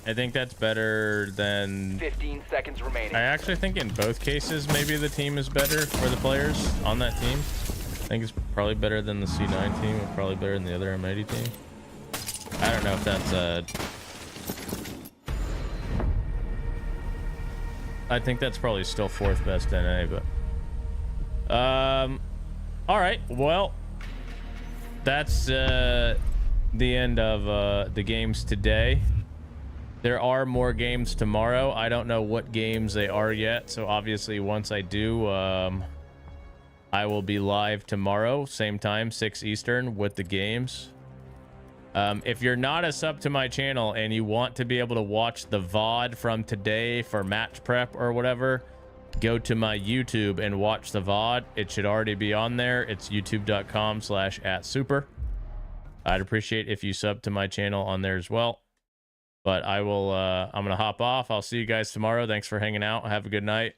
Speaker 5: I think that's better than...
Speaker 8: 15 seconds remaining.
Speaker 5: I actually think in both cases, maybe the team is better for the players on that team. I think it's probably better than the C9 team, and probably better than the other M80 team. I don't know if that's I think that's probably still 4th best NA, but... all right, well, that's the end of the games today. There are more games tomorrow. I don't know what games they are yet, so obviously once I do, I will be live tomorrow, same time, 6 Eastern, with the games. If you're not a sub to my channel and you want to be able to watch the VOD from today for match prep or whatever, go to my YouTube and watch the VOD. It should already be on there. It's youtube.com/@super. I'd appreciate if you sub to my channel on there as well. But I will, I'm going to hop off. I'll see you guys tomorrow. Thanks for hanging out. Have a good night.